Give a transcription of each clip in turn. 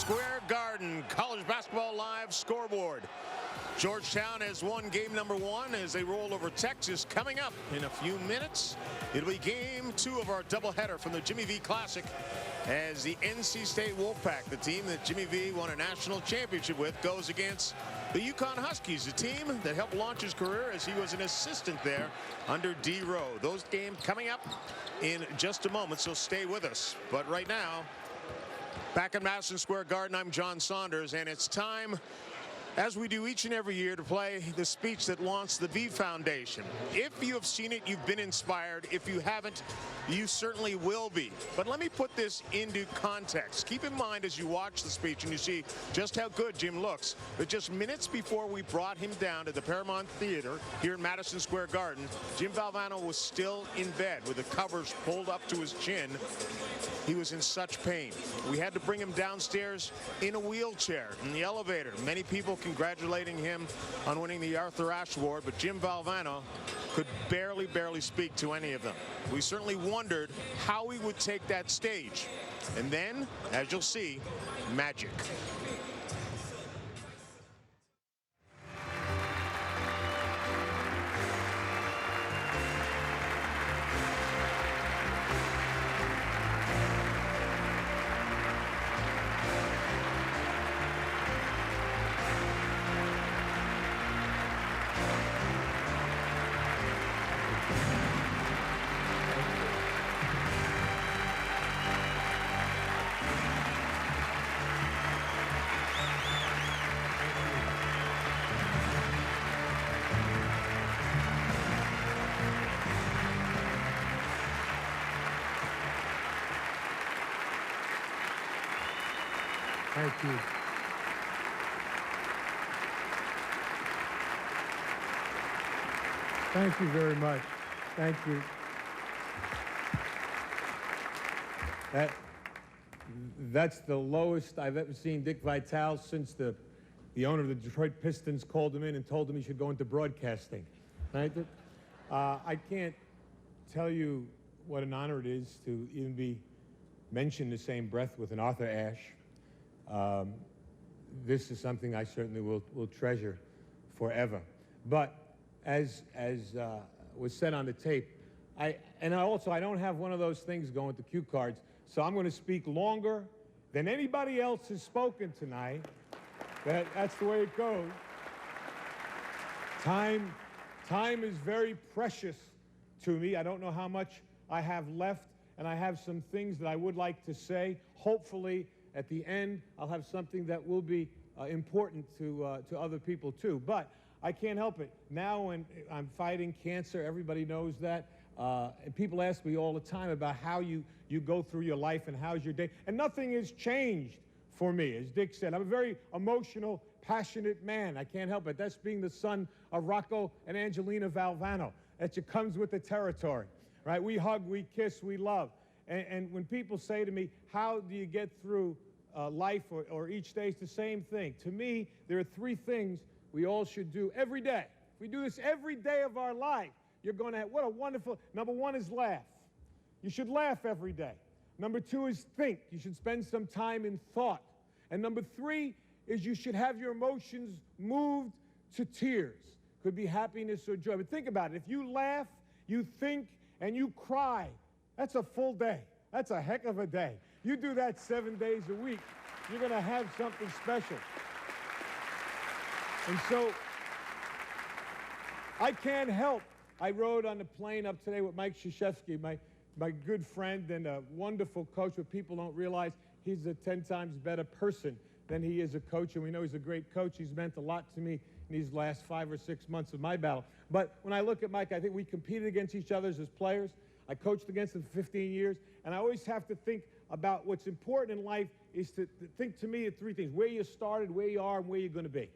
Square Garden College Basketball Live scoreboard. Georgetown has won game number 1 as they roll over Texas. Coming up in a few minutes, it'll be game 2 of our doubleheader from the Jimmy V Classic as the NC State Wolfpack, the team that Jimmy V won a national championship with, goes against the Yukon Huskies, the team that helped launch his career as he was an assistant there under D. Rowe. Those games coming up in just a moment, so stay with us. But right now, back at Madison Square Garden, I'm John Saunders, and it's time, as we do each and every year, to play the speech that launched the V Foundation. If you have seen it, you've been inspired. If you haven't, you certainly will be. But let me put this into context. Keep in mind as you watch the speech and you see just how good Jim looks, that just minutes before we brought him down to the Paramount Theater here in Madison Square Garden, Jim Valvano was still in bed with the covers pulled up to his chin. He was in such pain. We had to bring him downstairs in a wheelchair, in the elevator. Many people congratulating him on winning the Arthur Ashe Award, but Jim Valvano could barely speak to any of them. We certainly wondered how he would take that stage. And then, as you'll see, magic. Thank you. Thank you very much. Thank you. That's the lowest I've ever seen Dick Vitale since the owner of the Detroit Pistons called him in and told him he should go into broadcasting. Right? I can't tell you what an honor it is to even be mentioned in the same breath with an Arthur Ashe. This is something I certainly will treasure forever. But as was said on the tape, I don't have one of those things going to cue cards, so I'm going to speak longer than anybody else has spoken tonight. That's the way it goes. Time is very precious to me. I don't know how much I have left, and I have some things that I would like to say. Hopefully, at the end, I'll have something that will be important to other people, too. But I can't help it. Now, when I'm fighting cancer, everybody knows that. And people ask me all the time about how you go through your life and how's your day. And nothing has changed for me, as Dick said. I'm a very emotional, passionate man. I can't help it. That's being the son of Rocco and Angelina Valvano. That just comes with the territory, right? We hug, we kiss, we love. And when people say to me, how do you get through life or each day, it's the same thing. To me, there are 3 things we all should do every day. If we do this every day of our life, you're going to have, what a wonderful, number 1 is laugh. You should laugh every day. Number 2 is think. You should spend some time in thought. And number 3 is you should have your emotions moved to tears. Could be happiness or joy. But think about it. If you laugh, you think, and you cry, that's a full day. That's a heck of a day. You do that 7 days a week, you're going to have something special. And so I can't help. I rode on the plane up today with Mike Krzyzewski, my good friend and a wonderful coach, but people don't realize he's a 10 times better person than he is a coach, and we know he's a great coach. He's meant a lot to me in these last 5 or 6 months of my battle. But when I look at Mike, I think we competed against each other as players. I coached against him for 15 years, and I always have to think about what's important in life is to think, to me, of 3 things: where you started, where you are, and where you're going to be.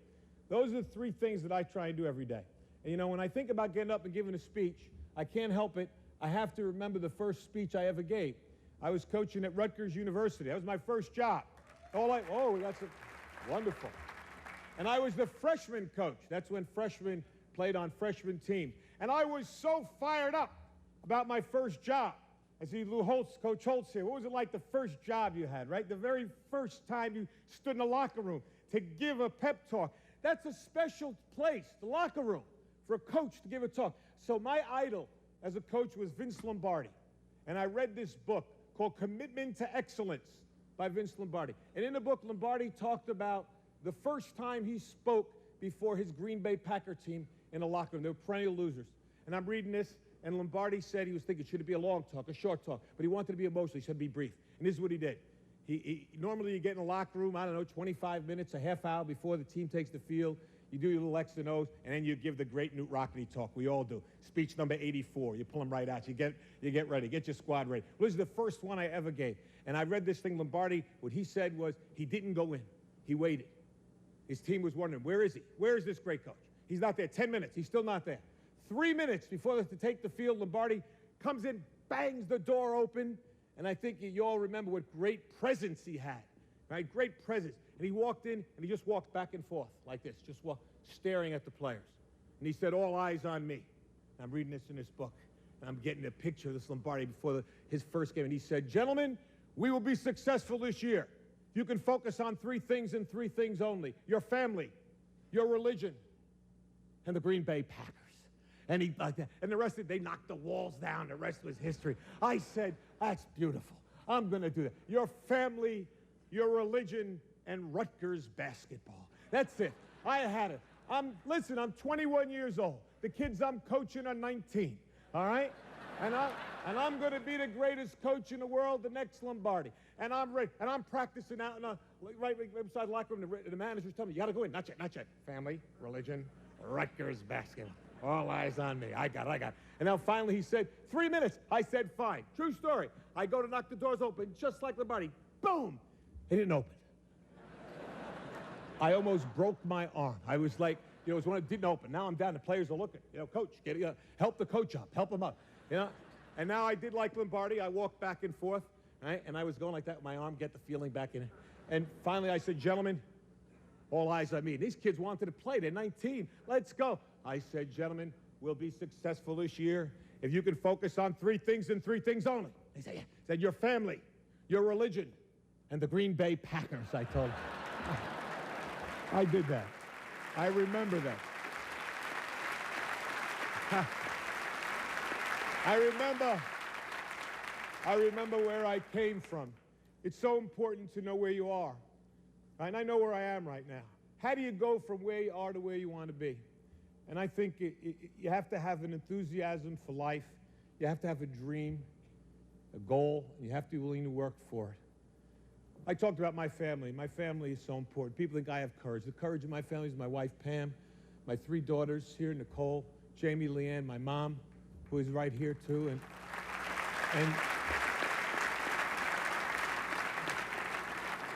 Those are the 3 things that I try and do every day. And, you know, when I think about getting up and giving a speech, I can't help it. I have to remember the first speech I ever gave. I was coaching at Rutgers University. That was my first job. Oh, that's wonderful. And I was the freshman coach. That's when freshmen played on freshman teams. And I was so fired up about my first job. I see Lou Holtz, Coach Holtz here. What was it like the first job you had, right? The very first time you stood in the locker room to give a pep talk. That's a special place, the locker room, for a coach to give a talk. So my idol as a coach was Vince Lombardi. And I read this book called Commitment to Excellence by Vince Lombardi. And in the book, Lombardi talked about the first time he spoke before his Green Bay Packer team in a locker room. They were perennial losers. And I'm reading this, and Lombardi said he was thinking, should it be a long talk, a short talk? But he wanted to be emotional. He said, be brief. And this is what he did. Normally you get in the locker room, I don't know, 25 minutes, a half hour before the team takes the field. You do your little X and O's, and then you give the great Newt Rockney talk. We all do. Speech number 84. You pull them right out. You get ready. Get your squad ready. Well, this is the first one I ever gave. And I read this thing, Lombardi, what he said was he didn't go in. He waited. His team was wondering, where is he? Where is this great coach? He's not there. 10 minutes. He's still not there. 3 minutes before they have to take the field, Lombardi comes in, bangs the door open, and I think you all remember what great presence he had, right? Great presence. And he walked in, and he just walked back and forth like this, just staring at the players. And he said, all eyes on me. And I'm reading this in this book, and I'm getting a picture of this Lombardi before his first game. And he said, gentlemen, we will be successful this year. You can focus on 3 things and 3 things only: your family, your religion, and the Green Bay Packers. And he like that. And the rest of it, they knocked the walls down. The rest was history. I said, that's beautiful. I'm going to do that. Your family, your religion, and Rutgers basketball. That's it. I had it. Listen, I'm 21 years old. The kids I'm coaching are 19. All right? And I'm going to be the greatest coach in the world, the next Lombardi. And I'm ready. And I'm practicing out right beside the locker room. The manager's telling me, you got to go in. Not yet, not yet. Family, religion, Rutgers basketball. All eyes on me. I got it. And now finally he said, 3 minutes. I said, fine. True story. I go to knock the doors open, just like Lombardi. Boom! It didn't open. I almost broke my arm. I was like, it was one that didn't open. Now I'm down. The players are looking. Coach, help the coach up. Help him up. And now I did like Lombardi. I walked back and forth, right? And I was going like that with my arm, get the feeling back in it. And finally I said, gentlemen, all eyes on me. These kids wanted to play. They're 19. Let's go. I said, gentlemen, we'll be successful this year if you can focus on 3 things and 3 things only. They said, yeah. I said, your family, your religion, and the Green Bay Packers, I told them. I did that. I remember that. I remember where I came from. It's so important to know where you are. And I know where I am right now. How do you go from where you are to where you want to be? And I think you have to have an enthusiasm for life. You have to have a dream, a goal, and you have to be willing to work for it. I talked about my family. My family is so important. People think I have courage. The courage of my family is my wife, Pam, my 3 daughters here, Nicole, Jamie, Leanne, my mom, who is right here, too.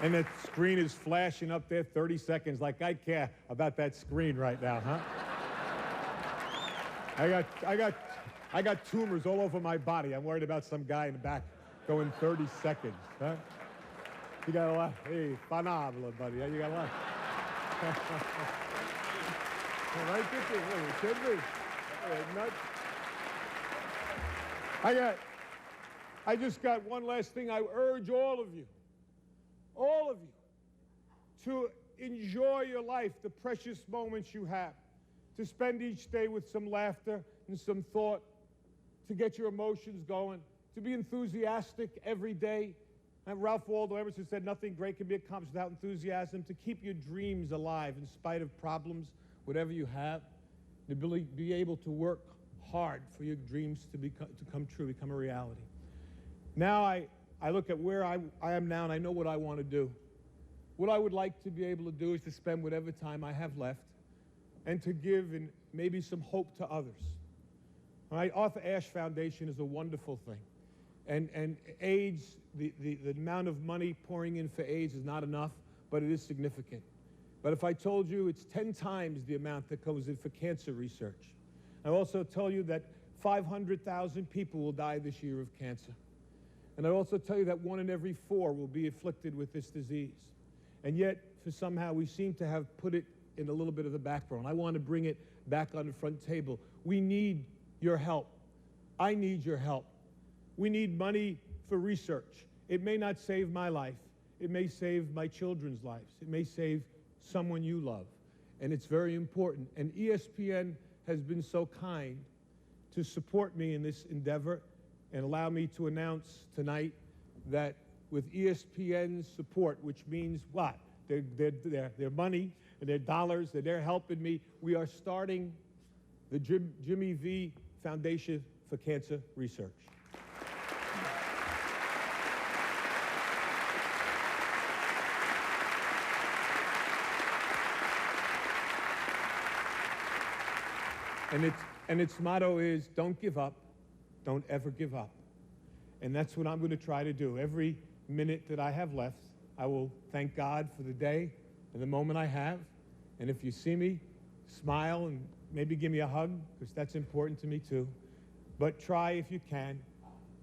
And the screen is flashing up there 30 seconds like I care about that screen right now, huh? I got tumors all over my body. I'm worried about some guy in the back going 30 seconds, huh? You got a lot. Hey, phenomenal, buddy. You got a lot. Right, it should be. I just got one last thing. I urge all of you, to enjoy your life, the precious moments you have, to spend each day with some laughter and some thought, to get your emotions going, to be enthusiastic every day. And Ralph Waldo Emerson said, nothing great can be accomplished without enthusiasm. To keep your dreams alive in spite of problems, whatever you have, to be able to work hard for your dreams to come true, become a reality. Now I look at where I am now, and I know what I want to do. What I would like to be able to do is to spend whatever time I have left and to give and maybe some hope to others. All right, Arthur Ashe Foundation is a wonderful thing. And AIDS, the amount of money pouring in for AIDS is not enough, but it is significant. But if I told you it's 10 times the amount that goes in for cancer research, I also tell you that 500,000 people will die this year of cancer. And I also tell you that 1 in every 4 will be afflicted with this disease. And yet, for somehow, we seem to have put it in a little bit of the background. I want to bring it back on the front table. We need your help. I need your help. We need money for research. It may not save my life. It may save my children's lives. It may save someone you love. And it's very important. And ESPN has been so kind to support me in this endeavor and allow me to announce tonight that with ESPN's support, which means what? Their money and their dollars, that they're helping me, we are starting the Jimmy V Foundation for Cancer Research. And its motto is, don't give up, don't ever give up. And that's what I'm going to try to do. Every minute that I have left, I will thank God for the day and the moment I have. And if you see me, smile and maybe give me a hug, because that's important to me too. But try, if you can,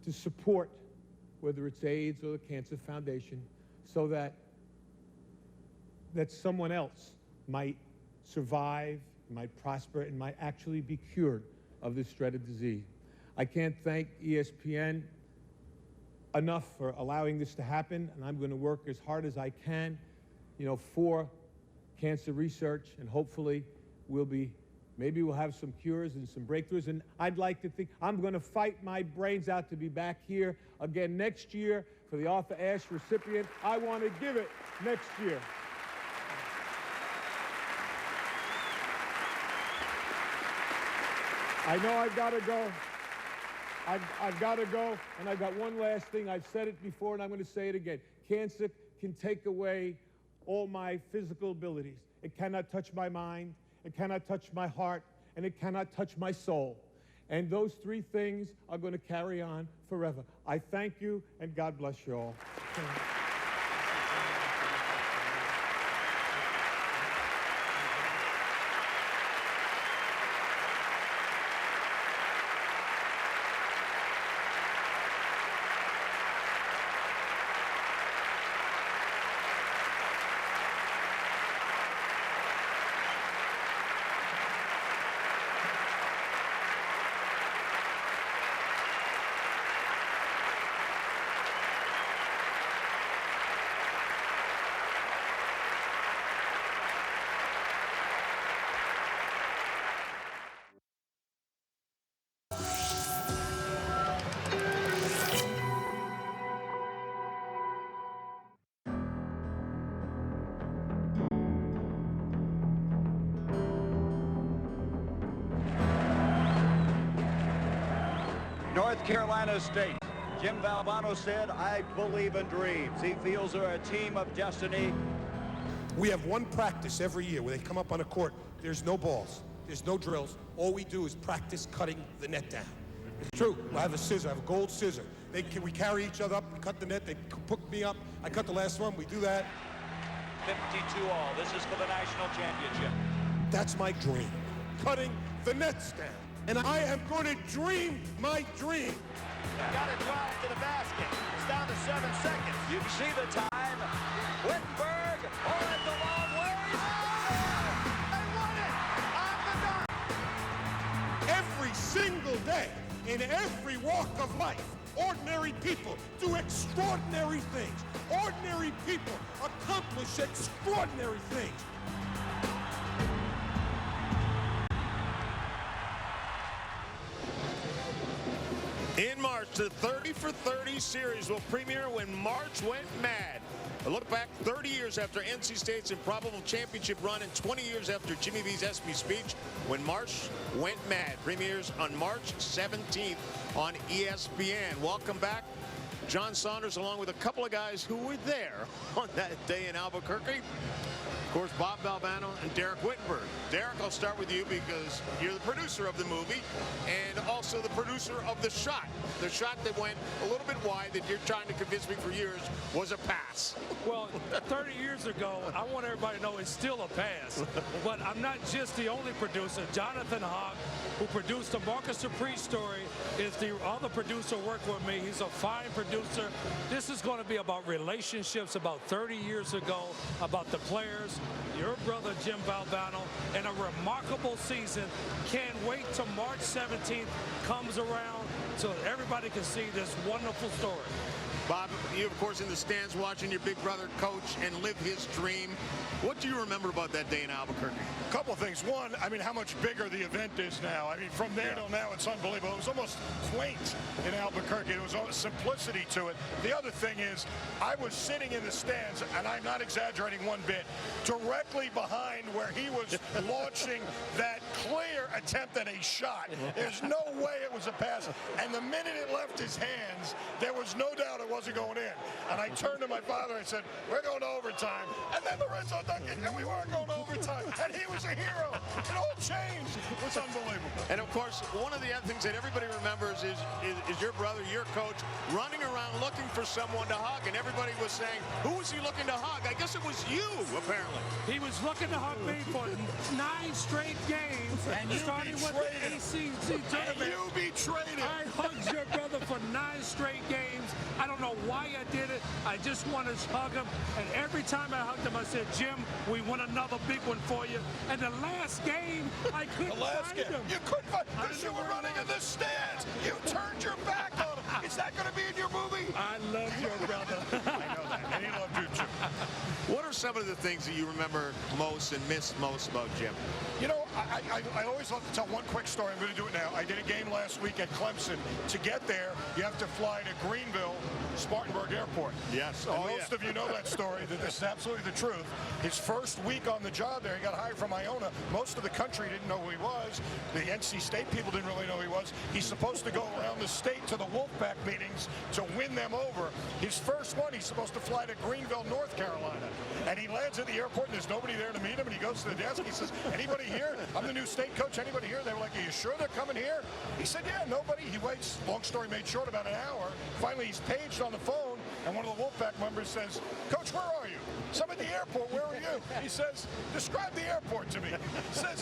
to support, whether it's AIDS or the Cancer Foundation, so that someone else might survive, might prosper, and might actually be cured of this dreaded disease. I can't thank ESPN enough for allowing this to happen, and I'm going to work as hard as I can, for cancer research, and hopefully maybe we'll have some cures and some breakthroughs. And I'd like to think I'm going to fight my brains out to be back here again next year for the Arthur Ashe recipient. I want to give it next year. I know I've got to go. I've got to go, and I've got one last thing. I've said it before, and I'm going to say it again. Cancer can take away all my physical abilities. It cannot touch my mind, it cannot touch my heart, and it cannot touch my soul. And those three things are going to carry on forever. I thank you, and God bless you all. North Carolina State. Jim Valvano said, I believe in dreams. He feels they're a team of destiny. We have one practice every year where they come up on a court. There's no balls. There's no drills. All we do is practice cutting the net down. It's true. I have a scissor. I have a gold scissor. We carry each other up and cut the net. They hook me up. I cut the last one. We do that. 52 all. This is for the national championship. That's my dream. Cutting the nets down. And I am going to dream my dream. Got it drive to the basket. It's down to 7 seconds. You can see the time. Wittenberg, it's a long way. They won it on the dunk. Every single day, in every walk of life, ordinary people do extraordinary things. Ordinary people accomplish extraordinary things. In March, the 30 for 30 series will premiere when March went mad. A look back 30 years after NC State's improbable championship run and 20 years after Jimmy V's ESPY speech, when March went mad. Premieres on March 17th on ESPN. Welcome back, John Saunders, along with a couple of guys who were there on that day in Albuquerque. Of course, Bob Valvano and Derek Wittenberg. Derek, I'll start with you because you're the producer of the movie and also the producer of the shot. The shot that went a little bit wide that you're trying to convince me for years was a pass. Well, 30 years ago, I want everybody to know it's still a pass. But I'm not just the only producer. Jonathan Hawk, who produced the Marcus Dupree story, is the other producer working with me. He's a fine producer. This is going to be about relationships about 30 years ago, about the players, your brother Jim Valvano in a remarkable season. Can't wait till March 17th comes around so everybody can see this wonderful story. Bob, you, of course, in the stands watching your big brother coach and live his dream. What do you remember about that day in Albuquerque? A couple of things. One, I mean, how much bigger the event is now. I mean, from there till now, it's unbelievable. It was almost quaint in Albuquerque. There was almost simplicity to it. The other thing is, I was sitting in the stands, and I'm not exaggerating one bit, directly behind where he was launching that clear attempt at a shot. There's no way it was a pass. And the minute it left his hands, there was no doubt it wasn't going in. And I turned to my father and said, we're going to overtime. And then Lorenzo dunked it, and we weren't going to overtime. And he was a hero. It all changed. It was unbelievable. And, of course, one of the other things that everybody remembers is your brother, your coach, running around looking for someone to hug. And everybody was saying, who was he looking to hug? I guess it was you, apparently. He was looking to hug me for 9 straight games. And you starting with the ACC tournament. And you betrayed him. I hugged your brother for 9 straight games. I don't know why I did it. I just wanted to hug him. And every time I hugged him, I said, Jim, we want another big one for you. And the last game, I couldn't find him. You couldn't find him because you were running in the stands. You turned your back on him. Is that going to be in your movie? I love your brother. I know that. And he loved you, too. What are some of the things that you remember most and miss most about Jim? You know, I always love to tell one quick story. I'm going to do it now. I did a game last week at Clemson. To get there, you have to fly to Greenville, Spartanburg Airport. Yes. And most of you know that story, that this is absolutely the truth. His first week on the job there, he got hired from Iona. Most of the country didn't know who he was. The NC State people didn't really know who he was. He's supposed to go around the state to the Wolfpack meetings to win them over. His first one, he's supposed to fly to Greenville, North Carolina. And he lands at the airport, and there's nobody there to meet him. And he goes to the desk. He says, anybody here? I'm the new state coach. Anybody here? They were like, are you sure they're coming here? He said, yeah, nobody. He waits. Long story made short, about an hour. Finally, he's paged on the phone, and one of the Wolfpack members says, Coach, where are you? So I'm at the airport. Where are you? He says, describe the airport to me. It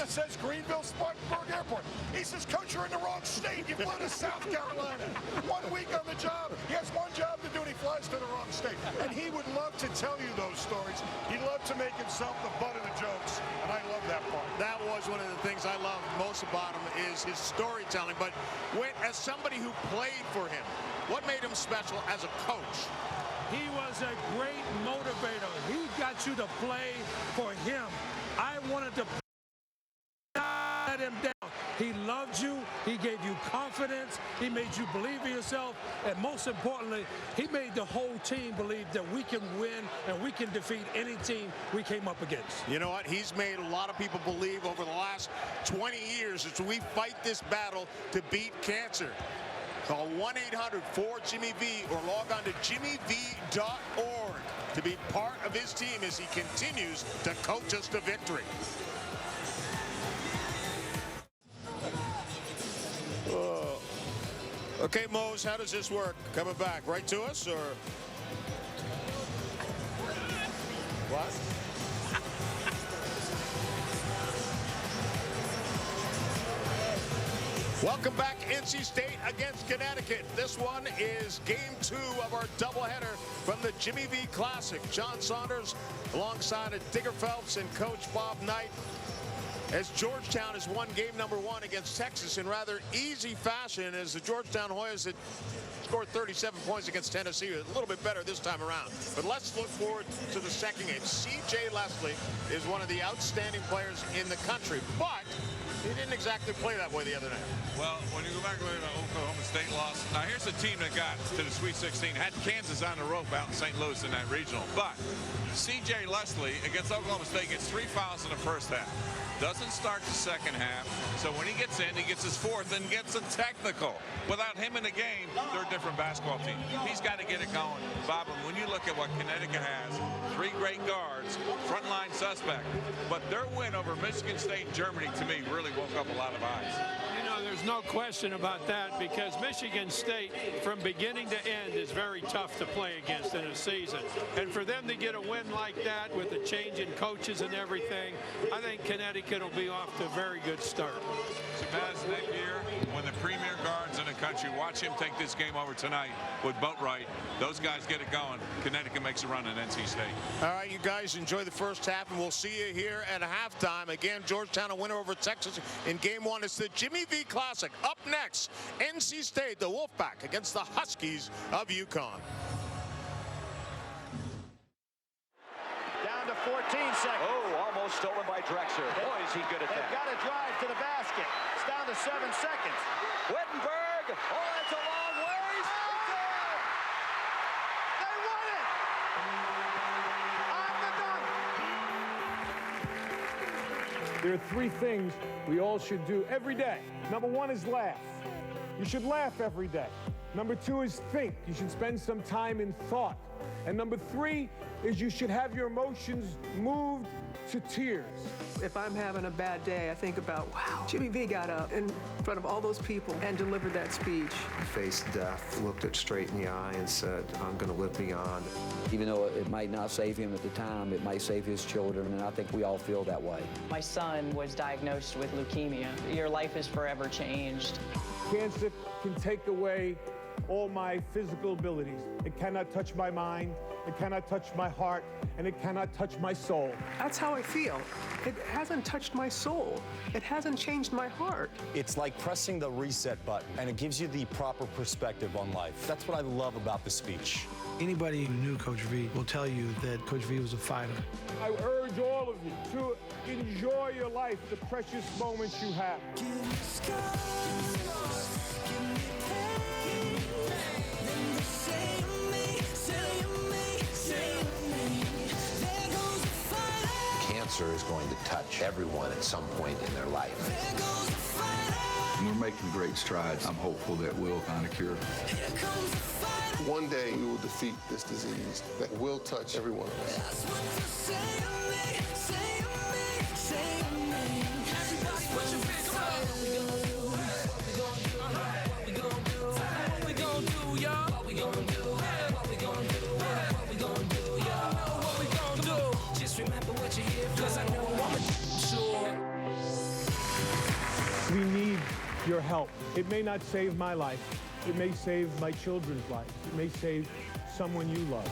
says Greenville, Spartanburg Airport. He says, Coach, you're in the wrong state. You flew to South Carolina. 1 week on the job. He has one job to do, and he flies to the wrong state. And he would love to tell you those stories. He loved to make himself the butt of the jokes, and I love that part. That was one of the things I love most about him is his storytelling. But as somebody who played for him, what made him special as a coach? He was a great motivator. He got you to play for him. I wanted to let him down. He loved you. He gave you confidence. He made you believe in yourself. And most importantly, he made the whole team believe that we can win and we can defeat any team we came up against. You know what? He's made a lot of people believe over the last 20 years as we fight this battle to beat cancer. Call 1-800-4-JIMMY-V or log on to jimmyv.org to be part of his team as he continues to coach us to victory. Okay, Mose, how does this work? Coming back right to us, or what? Welcome back, NC State against Connecticut. This one is game 2 of our doubleheader from the Jimmy V Classic. John Saunders alongside of Digger Phelps and Coach Bob Knight, as Georgetown has won game number 1 against Texas in rather easy fashion, as the Georgetown Hoyas had scored 37 points against Tennessee. A little bit better this time around. But let's look forward to the second game. C.J. Leslie is one of the outstanding players in the country, but he didn't exactly play that way the other night. Well, when you go back to the Oklahoma State loss, now here's the team that got to the Sweet 16. Had Kansas on the rope out in St. Louis in that regional. But C.J. Leslie against Oklahoma State gets 3 fouls in the first half. Doesn't start the second half. So when he gets in, he gets his 4th and gets a technical. Without him in the game, they're a different basketball team. He's got to get it going. Bob, and when you look at what Connecticut has, 3 great guards, frontline suspect. But their win over Michigan State and Germany, to me, really woke up a lot of eyes. You know, there's no question about that, because Michigan State, from beginning to end, is very tough to play against in a season. And for them to get a win like that with the change in coaches and everything, I think Connecticut will be off to a very good start. So Madison that year, one of the premier guards in the country. Watch him take this game over tonight with Boatwright. Those guys get it going. Connecticut makes a run in NC State. All right, you guys enjoy the first half, and we'll see you here at halftime. Again, Georgetown a winner over Texas in game one. It's the Jimmy V Classic. Up next, NC State, the Wolfpack against the Huskies of UConn. Down to 14 seconds. Oh, almost stolen by Drexler. Boy, is he good at that. They've got to drive to the basket. It's down to 7 seconds. Wittenberg. Oh, that's a long ways. Oh! They won it. On the dunk. There are three things we all should do every day. Number one is laugh. You should laugh every day. Number two is think. You should spend some time in thought. And number three is you should have your emotions moved to tears. If I'm having a bad day, I think about, wow, Jimmy V got up in front of all those people and delivered that speech. He faced death, looked it straight in the eye and said, I'm going to live beyond. Even though it might not save him at the time, it might save his children, and I think we all feel that way. My son was diagnosed with leukemia. Your life is forever changed. Cancer can take away all my physical abilities. It cannot touch my mind, it cannot touch my heart, and it cannot touch my soul. That's how I feel. It hasn't touched my soul. It hasn't changed my heart. It's like pressing the reset button, and it gives you the proper perspective on life. That's what I love about the speech. Anybody who knew Coach V will tell you that Coach V was a fighter. I urge all of you to enjoy your life, the precious moments you have. Cancer is going to touch everyone at some point in their life. We're making great strides. I'm hopeful that we'll find a cure. One day we will defeat this disease that will touch every one of us. We need your help. It may not save my life. It may save my children's lives. It may save someone you love.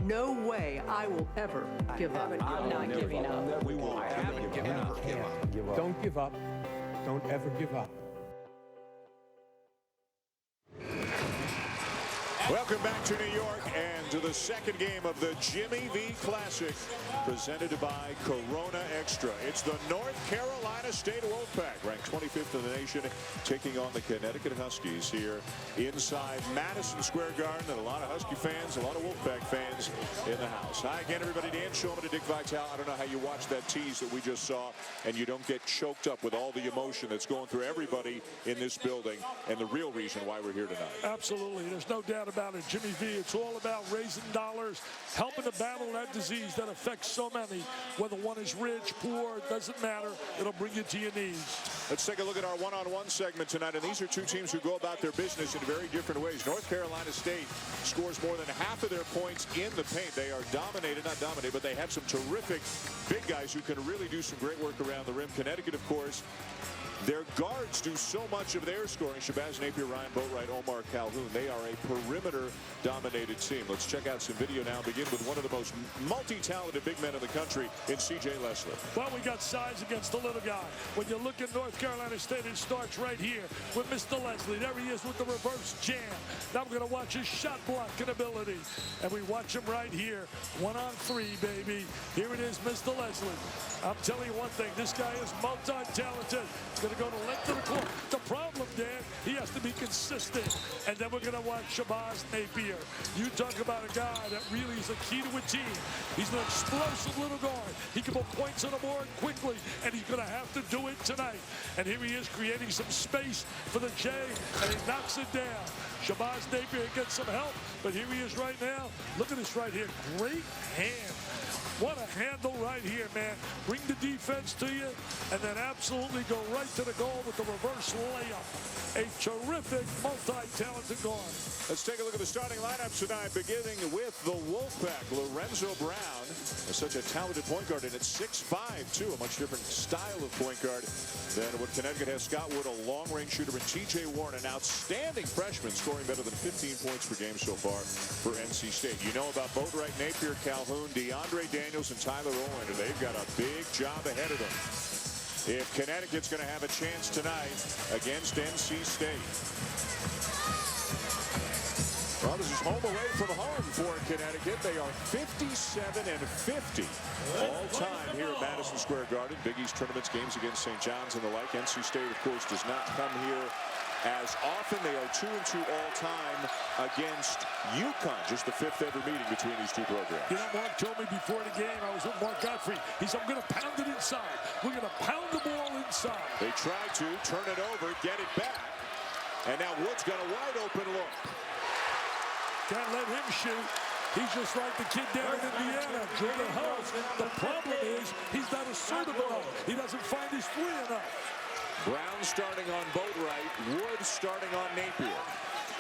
No way I will ever give up. I'm not giving up. We won't. I haven't given up. Don't give up. Don't ever give up. Welcome back to New York and to the second game of the Jimmy V Classic, presented by Corona Extra. It's the North Carolina State Wolfpack, ranked 25th in the nation, taking on the Connecticut Huskies here inside Madison Square Garden. And a lot of Husky fans, a lot of Wolfpack fans in the house. Hi again, everybody. Dan Shulman to Dick Vitale. I don't know how you watch that tease that we just saw and you don't get choked up with all the emotion that's going through everybody in this building and the real reason why we're here tonight. Absolutely. There's no doubt about it, Jimmy V. It's all about raising dollars, helping to battle that disease that affects so many. Whether one is rich, poor, it doesn't matter. It'll bring you to your knees. Let's take a look at our one-on-one segment tonight. And these are two teams who go about their business in very different ways. North Carolina State scores more than half of their points in the paint. They are dominated, not dominated, but they have some terrific big guys who can really do some great work around the rim. Connecticut, of course, their guards do so much of their scoring. Shabazz Napier, Ryan Boatwright, Omar Calhoun. They are a perimeter-dominated team. Let's check out some video now. Begin with one of the most multi-talented big men in the country in C.J. Leslie. Well, we got size against the little guy. When you look at North Carolina State, it starts right here with Mr. Leslie. There he is with the reverse jam. Now we're going to watch his shot blocking ability. And we watch him right here. 1-on-3, baby. Here it is, Mr. Leslie. I'm telling you one thing. This guy is multi-talented. He's going to go to length of the court. The problem, Dan, he has to be consistent. And then we're going to watch Shabazz Napier. You talk about a guy that really is a key to a team. He's an explosive little guard. He can put points on the board quickly, and he's going to have to do it tonight. And here he is creating some space for the J, and he knocks it down. Shabazz Napier gets some help, but here he is right now. Look at this right here. Great hand. What a handle right here, man. Bring the defense to you, and then absolutely go right to the goal with the reverse layup. A terrific, multi-talented guard. Let's take a look at the starting lineups tonight, beginning with the Wolfpack. Lorenzo Brown is such a talented point guard, and it's 6'5", too. A much different style of point guard than what Connecticut has. Scott Wood, a long-range shooter, and T.J. Warren, an outstanding freshman, scoring better than 15 points per game so far for NC State. You know about Boatwright, Napier, Calhoun, DeAndre Daniels, and Tyler Olander. They've got a big job ahead of them if Connecticut's going to have a chance tonight against NC State. Well, this is home away from home for Connecticut. They are 57-50 all time here at Madison Square Garden. Big East tournaments, games against St. John's and the like. NC State, of course, does not come here as often. They are 2-2 all time against UConn. Just the 5th ever meeting between these two programs. You know, Mark told me before the game, I was with Mark Godfrey. He said, I'm going to pound it inside. We're going to pound the ball inside. They try to turn it over, get it back. And now Wood's got a wide open look. Can't let him shoot. He's just like the kid down in Indiana, Jordan Hulse. The problem is he's not assertive enough. He doesn't find his three enough. Brown starting on Boatwright, Wood starting on Napier.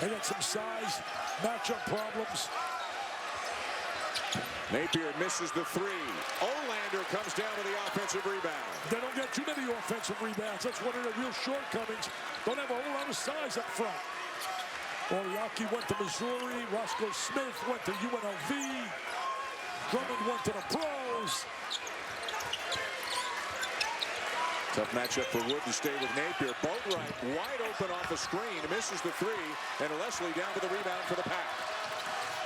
They got some size matchup problems. Napier misses the three. Olander comes down with the offensive rebound. They don't get too many offensive rebounds. That's one of their real shortcomings. Don't have a whole lot of size up front. Oriaki went to Missouri. Roscoe Smith went to UNLV. Drummond went to the pros. Tough matchup for Wood to stay with Napier. Boatwright wide open off a screen. Misses the three. And Leslie down to the rebound for the Pack.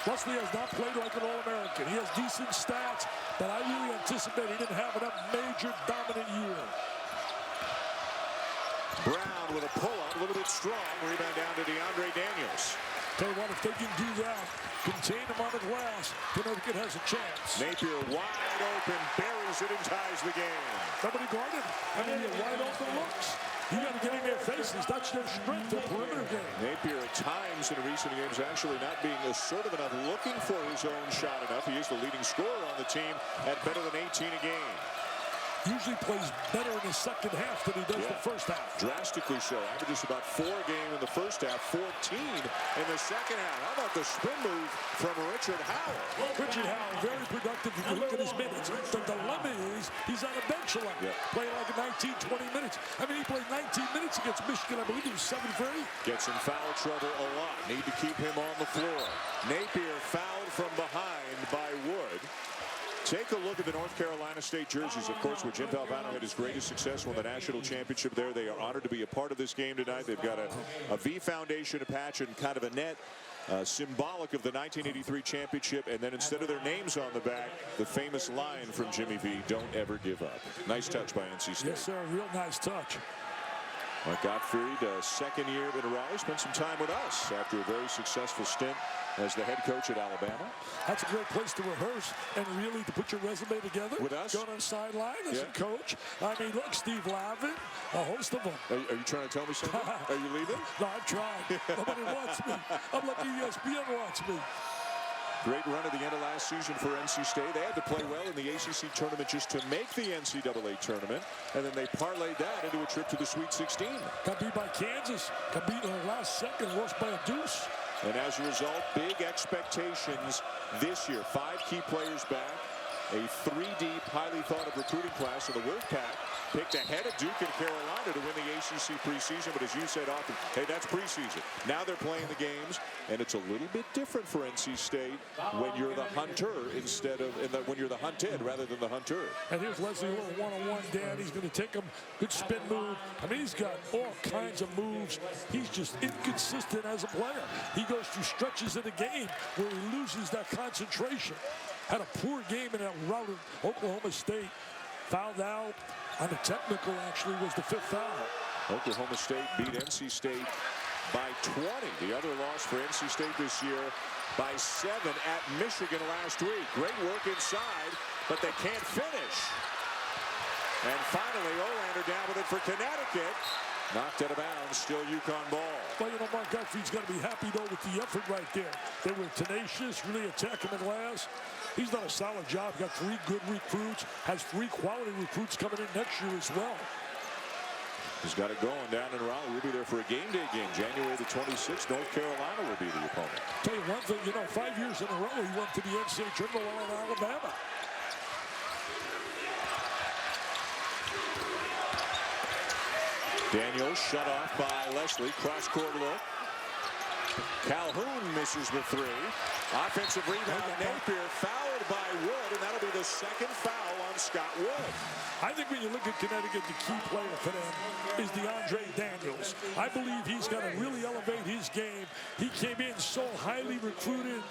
Leslie has not played like an All-American. He has decent stats, but I really anticipate he didn't have enough major dominant year. Brown with a pull-up, a little bit strong. Rebound down to DeAndre Daniels. Tell you what, if they can do that, contain him on the glass, Connecticut has a chance. Napier wide open, buries it and ties the game. Nobody guarded. I mean, you're wide open looks. You got to get in their faces. That's their strength, their perimeter game. Napier at times in recent games actually not being assertive enough, looking for his own shot enough. He is the leading scorer on the team at better than 18 a game. Usually plays better in the second half than he does the first half. Drastically so. Averages about 4 a game in the first half, 14 in the second half. How about the spin move from Richard Howell? Richard Howell, very productive if you look at his minutes. The dilemma is he's on a bench a lot, playing like 19, 20 minutes. I mean, he played 19 minutes against Michigan. I believe he was 7 for 8. Gets in foul trouble a lot. Need to keep him on the floor. Napier fouled from behind by Wood. Take a look at the North Carolina State jerseys, of course, where Jim Valvano had his greatest success won the national championship there. They are honored to be a part of this game tonight. They've got a V Foundation patch and kind of a net symbolic of the 1983 championship, and then instead of their names on the back, the famous line from Jimmy V, "Don't ever give up." Nice touch by NC State. Yes, sir. Real nice touch. Gottfried, second year in Raleigh, spent some time with us after a very successful stint as the head coach at Alabama. That's a great place to rehearse and really to put your resume together. With us? Go on the sideline as a coach. I mean, look, Steve Lavin, a host of them. Are you trying to tell me something? Are you leaving? No, I'm trying. Nobody wants me. I'm lucky ESPN wants me. Great run at the end of last season for NC State. They had to play well in the ACC tournament just to make the NCAA tournament, and then they parlayed that into a trip to the Sweet 16. Got beat by Kansas. Got beat in the last second. Lost by a deuce. And as a result, big expectations this year. 5 key players back. A 3-deep, highly thought-of recruiting class. So the Wolfpack picked ahead of Duke and Carolina to win the ACC preseason. But as you said often, hey, that's preseason. Now they're playing the games, and it's a little bit different for NC State when you're the hunter instead of when you're the hunted rather than the hunter. And here's Leslie, a little one-on-one, Dan. He's going to take him. Good spin move. I mean, he's got all kinds of moves. He's just inconsistent as a player. He goes through stretches in the game where he loses that concentration. Had a poor game in that rout of Oklahoma State. Fouled out on the technical, actually, was the 5th foul. Oklahoma State beat NC State by 20. The other loss for NC State this year by 7 at Michigan last week. Great work inside, but they can't finish. And finally, Olander down with it for Connecticut. Knocked out of bounds. Still UConn ball. Well, you know, Mark Gottfried's got to be happy, though, with the effort right there. They were tenacious, really attacking the glass. He's done a solid job. Got 3 good recruits. Has 3 quality recruits coming in next year as well. He's got it going down in Raleigh. We'll be there for a game day game. January the 26th, North Carolina will be the opponent. Tell you one thing, you know, 5 years in a row, he went to the NCAA tournament while in Alabama. Daniels shut off by Leslie. Cross-court look. Calhoun misses the 3. Offensive rebound. Napier fouled by Wood, and that'll be the 2nd foul on Scott Wood. I think when you look at Connecticut, the key player for them is DeAndre Daniels. I believe he's going to really elevate his game. He came in so highly recruited,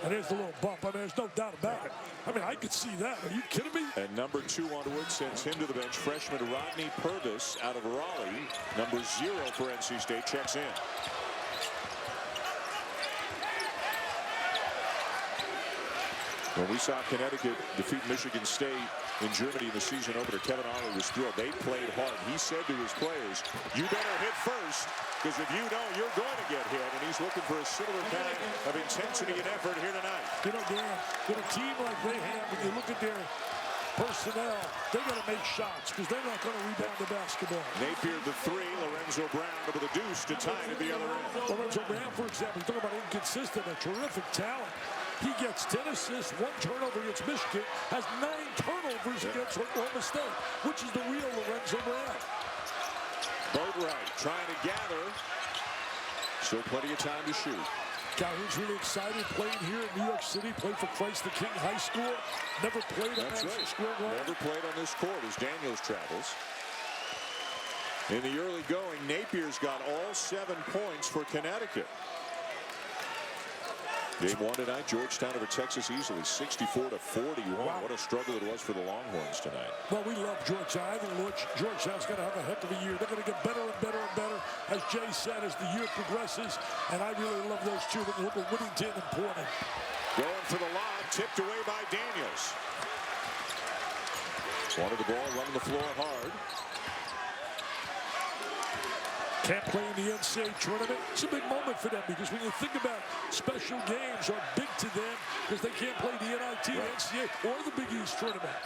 and there's the little bump. I mean, there's no doubt about it. I mean, I could see that. Are you kidding me? And number 2 on Wood sends him to the bench. Freshman Rodney Purvis out of Raleigh. Number 0 for NC State checks in. When we saw Connecticut defeat Michigan State in Germany in the season opener, Kevin Ollie was thrilled. They played hard. He said to his players, you better hit first, because if you don't, you're going to get hit. And he's looking for a similar kind of intensity and effort here tonight. You know, Dan, with a team like they have, when you look at their personnel, they got to make shots, because they're not going to rebound the basketball. Napier the 3, Lorenzo Brown with a deuce to tie at the other end. Lorenzo Brown, for example, you talk about inconsistent, a terrific talent. He gets 10 assists, 1 turnover against Michigan, has 9 turnovers against Oklahoma State, which is the real Lorenzo Brown. Boatwright trying to gather. Still plenty of time to shoot. Calhoun's really excited, playing here in New York City, played for Christ the King High School. Never played on Madison Square Garden. Never played on this court as Daniels travels. In the early going, Napier's got all 7 points for Connecticut. Game 1 tonight, Georgetown over Texas easily, 64-41. Wow. What a struggle it was for the Longhorns tonight. Well, we love Georgetown. I think Georgetown's going to have a heck of a year. They're going to get better and better and better, as Jay said, as the year progresses. And I really love those two, Whittington and Porter. Going for the lob, tipped away by Daniels. Wanted the ball, running the floor hard. Can't play in the NCAA tournament. It's a big moment for them, because when you think about special games are big to them, because they can't play the NIT, NCAA, or the Big East tournament.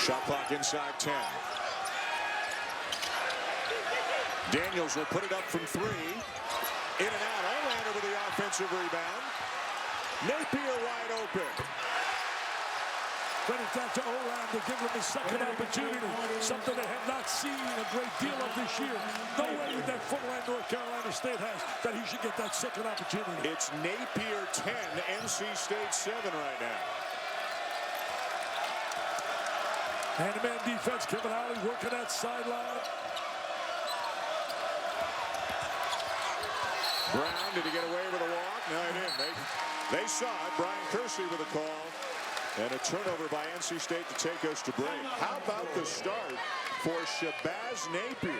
Shot clock inside 10. Daniels will put it up from 3. In and out. Olander with the offensive rebound. Napier wide open. But it's out to Olander to give him his second opportunity, something they have not seen a great deal of this year. No way with that foot line North Carolina State has that he should get that second opportunity. It's Napier 10, NC State 7 right now. Man-to-man defense, Kevin Ollie working that sideline. Brown, did he get away with a walk? No, he didn't. They saw it. Brian Kersey with a call. And a turnover by NC State to take us to break. How about the start for Shabazz Napier?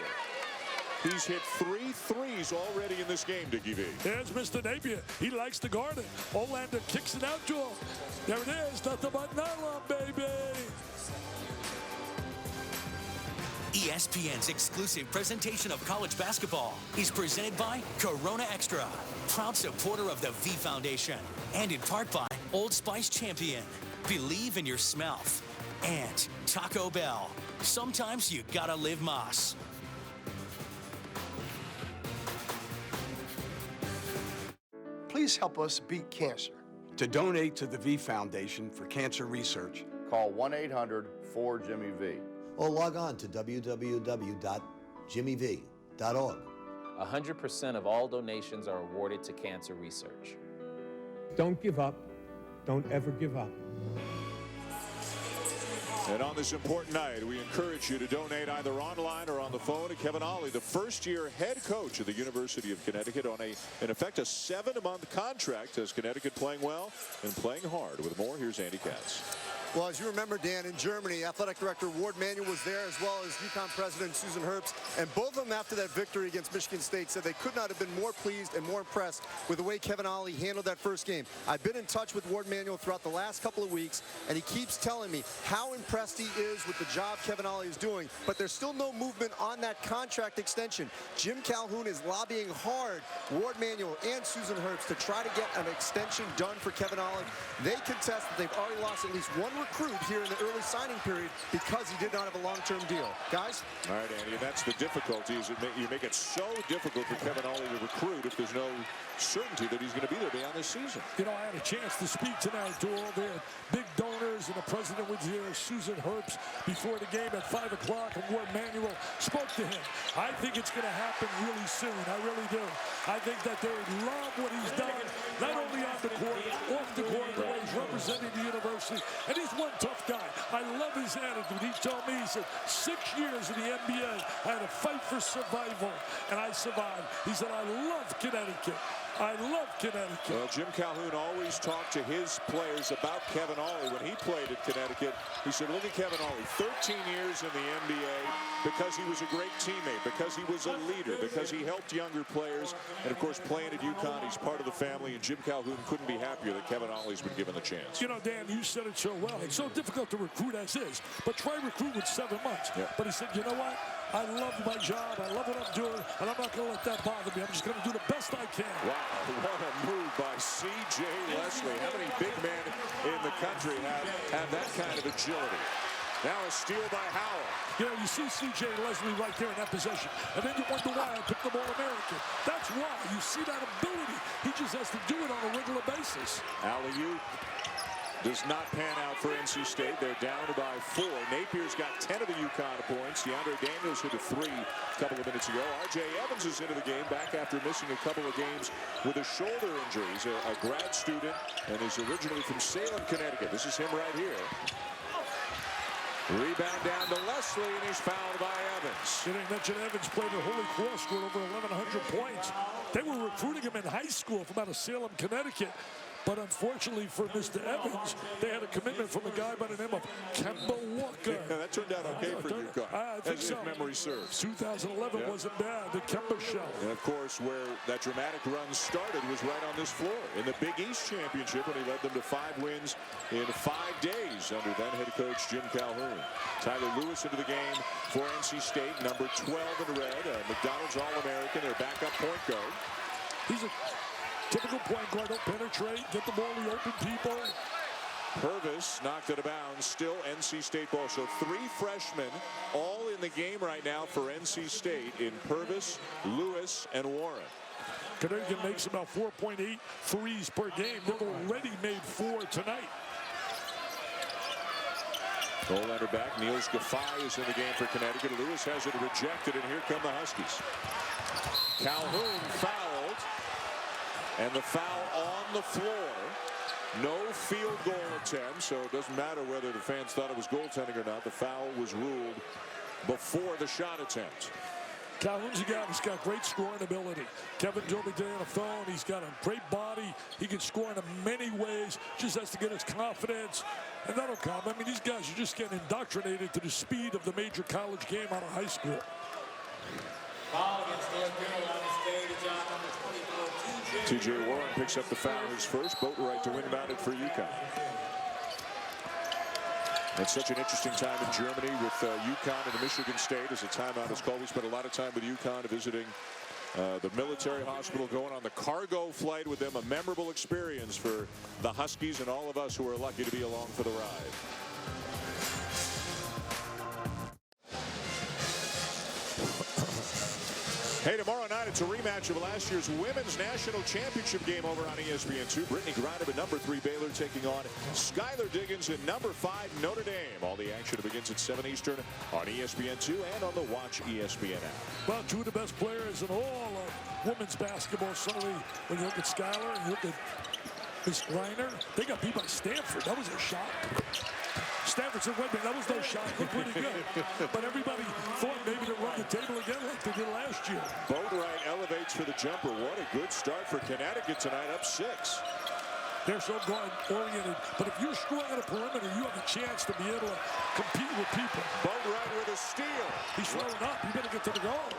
He's hit 3 threes already in this game, Dickie V. There's Mr. Napier. He likes to guard it. Olander kicks it out to him. There it is. Nothing but nylon, baby. ESPN's exclusive presentation of college basketball is presented by Corona Extra, proud supporter of the V Foundation, and in part by Old Spice Champion. Believe in your smell. And Taco Bell. Sometimes you gotta live Moss. Please help us beat cancer. To donate to the V Foundation for Cancer Research, call 1-800-4-JIMMY-V. Or log on to www.jimmyv.org. 100% of all donations are awarded to cancer research. Don't give up. Don't ever give up. And on this important night, we encourage you to donate either online or on the phone to Kevin Ollie, the first-year head coach of the University of Connecticut, on in effect, a 7-month contract. As Connecticut playing well and playing hard. With more, here's Andy Katz. Well, as you remember, Dan, in Germany, Athletic Director Ward Manuel was there, as well as UConn President Susan Herbst. And both of them, after that victory against Michigan State, said they could not have been more pleased and more impressed with the way Kevin Ollie handled that first game. I've been in touch with Ward Manuel throughout the last couple of weeks, and he keeps telling me how impressed he is with the job Kevin Ollie is doing. But there's still no movement on that contract extension. Jim Calhoun is lobbying hard, Ward Manuel and Susan Herbst, to try to get an extension done for Kevin Ollie. They contest that they've already lost at least one recruit here in the early signing period because he did not have a long-term deal. Guys? All right, Andy, and that's the difficulty, is you make it so difficult for Kevin Ollie to recruit if there's no certainty that he's going to be there beyond this season. You know, I had a chance to speak tonight to all their big donors, and the president was here, Susan Herbst, before the game at 5 o'clock, and Ward Manuel spoke to him. I think it's going to happen really soon. I really do. I think that they love what he's done, not only on the court, off the court, the way he's representing the university. And he's one tough guy. I love his attitude. He told me, he said, 6 years in the NBA, I had to fight for survival, and I survived. He said, I love Connecticut. I love Connecticut. Well, Jim Calhoun always talked to his players about Kevin Ollie when he played at Connecticut. He said, look at Kevin Ollie, 13 years in the NBA because he was a great teammate, because he was a leader, because he helped younger players, and of course playing at UConn, he's part of the family, and Jim Calhoun couldn't be happier that Kevin Ollie's been given the chance. You know, Dan, you said it so well. It's so difficult to recruit as is, but try recruit with 7 months. Yeah. But he said, you know what? I love my job. I love what I'm doing, and I'm not going to let that bother me. I'm just going to do the best I can. Wow, what a move by C.J. Leslie. How many big men in the country have that kind of agility? Now a steal by Howell. You know, you see C.J. Leslie right there in that possession, and then you wonder why I picked the All-American. That's why. You see that ability. He just has to do it on a regular basis. Alley-oop does not pan out for NC State. They're down by 4. Napier's got 10 of the UConn points. DeAndre Daniels hit a 3 a couple of minutes ago. R.J. Evans is into the game back after missing a couple of games with a shoulder injury. He's a grad student and is originally from Salem, Connecticut. This is him right here. Rebound down to Leslie, and he's fouled by Evans. You didn't mention Evans played at Holy Cross, scored over 1,100 points. They were recruiting him in high school from out of Salem, Connecticut. But unfortunately for Mr. Evans, they had a commitment from a guy by the name of Kemba Walker. Yeah, that turned out okay for UConn. I think so. If memory serves. 2011 wasn't bad, the Kemba show. And of course, where that dramatic run started was right on this floor in the Big East Championship, when he led them to 5 wins in 5 days under then head coach Jim Calhoun. Tyler Lewis into the game for NC State, number 12 in red, McDonald's All-American, their backup point guard. He's a typical point guard. Don't penetrate, get the ball to the open people. Purvis knocked it bounds, still NC State ball. So 3 freshmen all in the game right now for NC State in Purvis, Lewis, and Warren. Connecticut makes about 4.8 threes per game. They've already made 4 tonight. Goaltender back, Niels Gaffey is in the game for Connecticut. Lewis has it rejected, and here come the Huskies. Calhoun fouled, and the foul on the floor. No field goal attempt, so it doesn't matter whether the fans thought it was goaltending or not. The foul was ruled before the shot attempt. Calhoun's a guy who's got great scoring ability. Kevin told me today on the phone, he's got a great body. He can score in many ways. Just has to get his confidence, and that'll come. I mean, these guys are just getting indoctrinated to the speed of the major college game out of high school. Foul against the United States, number 24, TJ Warren picks up the foul, his first. Boatwright to inbound it for UConn. It's such an interesting time in Germany with UConn and Michigan State as a timeout is called. We spent a lot of time with UConn visiting the military hospital, going on the cargo flight with them. A memorable experience for the Huskies and all of us who are lucky to be along for the ride. Hey, tomorrow night it's a rematch of last year's Women's National Championship game over on ESPN2. Brittany Griner at number 3 Baylor taking on Skylar Diggins at number 5 Notre Dame. All the action begins at 7 Eastern on ESPN2 and on the Watch ESPN app. Well, 2 of the best players in all of women's basketball. Suddenly, when you look at Skylar and you look at Miss Griner, they got beat by Stanford. That was a shot. Stanford said, wait a minute, that was no shot. Looked pretty good. But everybody thought maybe they'd run the table again like they did last year. Boatwright elevates for the jumper. What a good start for Connecticut tonight, up 6. They're so guard-oriented. But if you're strong on the perimeter, you have a chance to be able to compete with people. Boatwright with a steal. He's throwing up. You better get to the goal.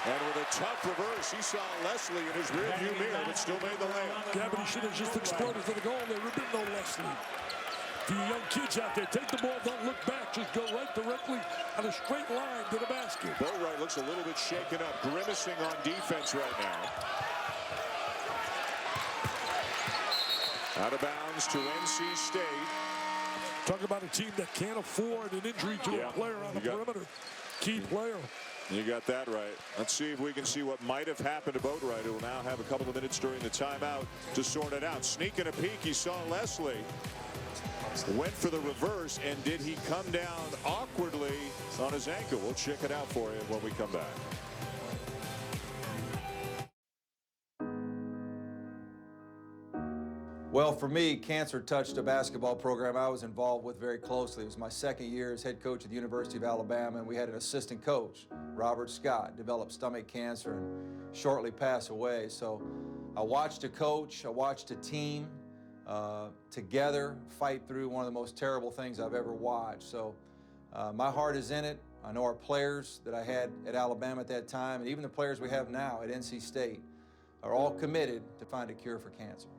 And with a tough reverse, he saw Leslie in his rearview mirror, but still made the layup. Yeah, but he should have just exploded to the goal. There would have been no Leslie. For you young kids out there, take the ball, don't look back. Just go right directly on a straight line to the basket. Boatwright looks a little bit shaken up, grimacing on defense right now. Out of bounds to NC State. Talk about a team that can't afford an injury to a player on the perimeter. Key player. You got that right. Let's see if we can see what might have happened to Boatwright, who will now have a couple of minutes during the timeout to sort it out. Sneaking a peek, he saw Leslie. Went for the reverse, and did he come down awkwardly on his ankle? We'll check it out for you when we come back. Well, for me, cancer touched a basketball program I was involved with very closely. It was my second year as head coach at the University of Alabama, and we had an assistant coach, Robert Scott, developed stomach cancer and shortly passed away. So I watched a coach, I watched a team together fight through one of the most terrible things I've ever watched. So my heart is in it. I know our players that I had at Alabama at that time, and even the players we have now at NC State, are all committed to find a cure for cancer.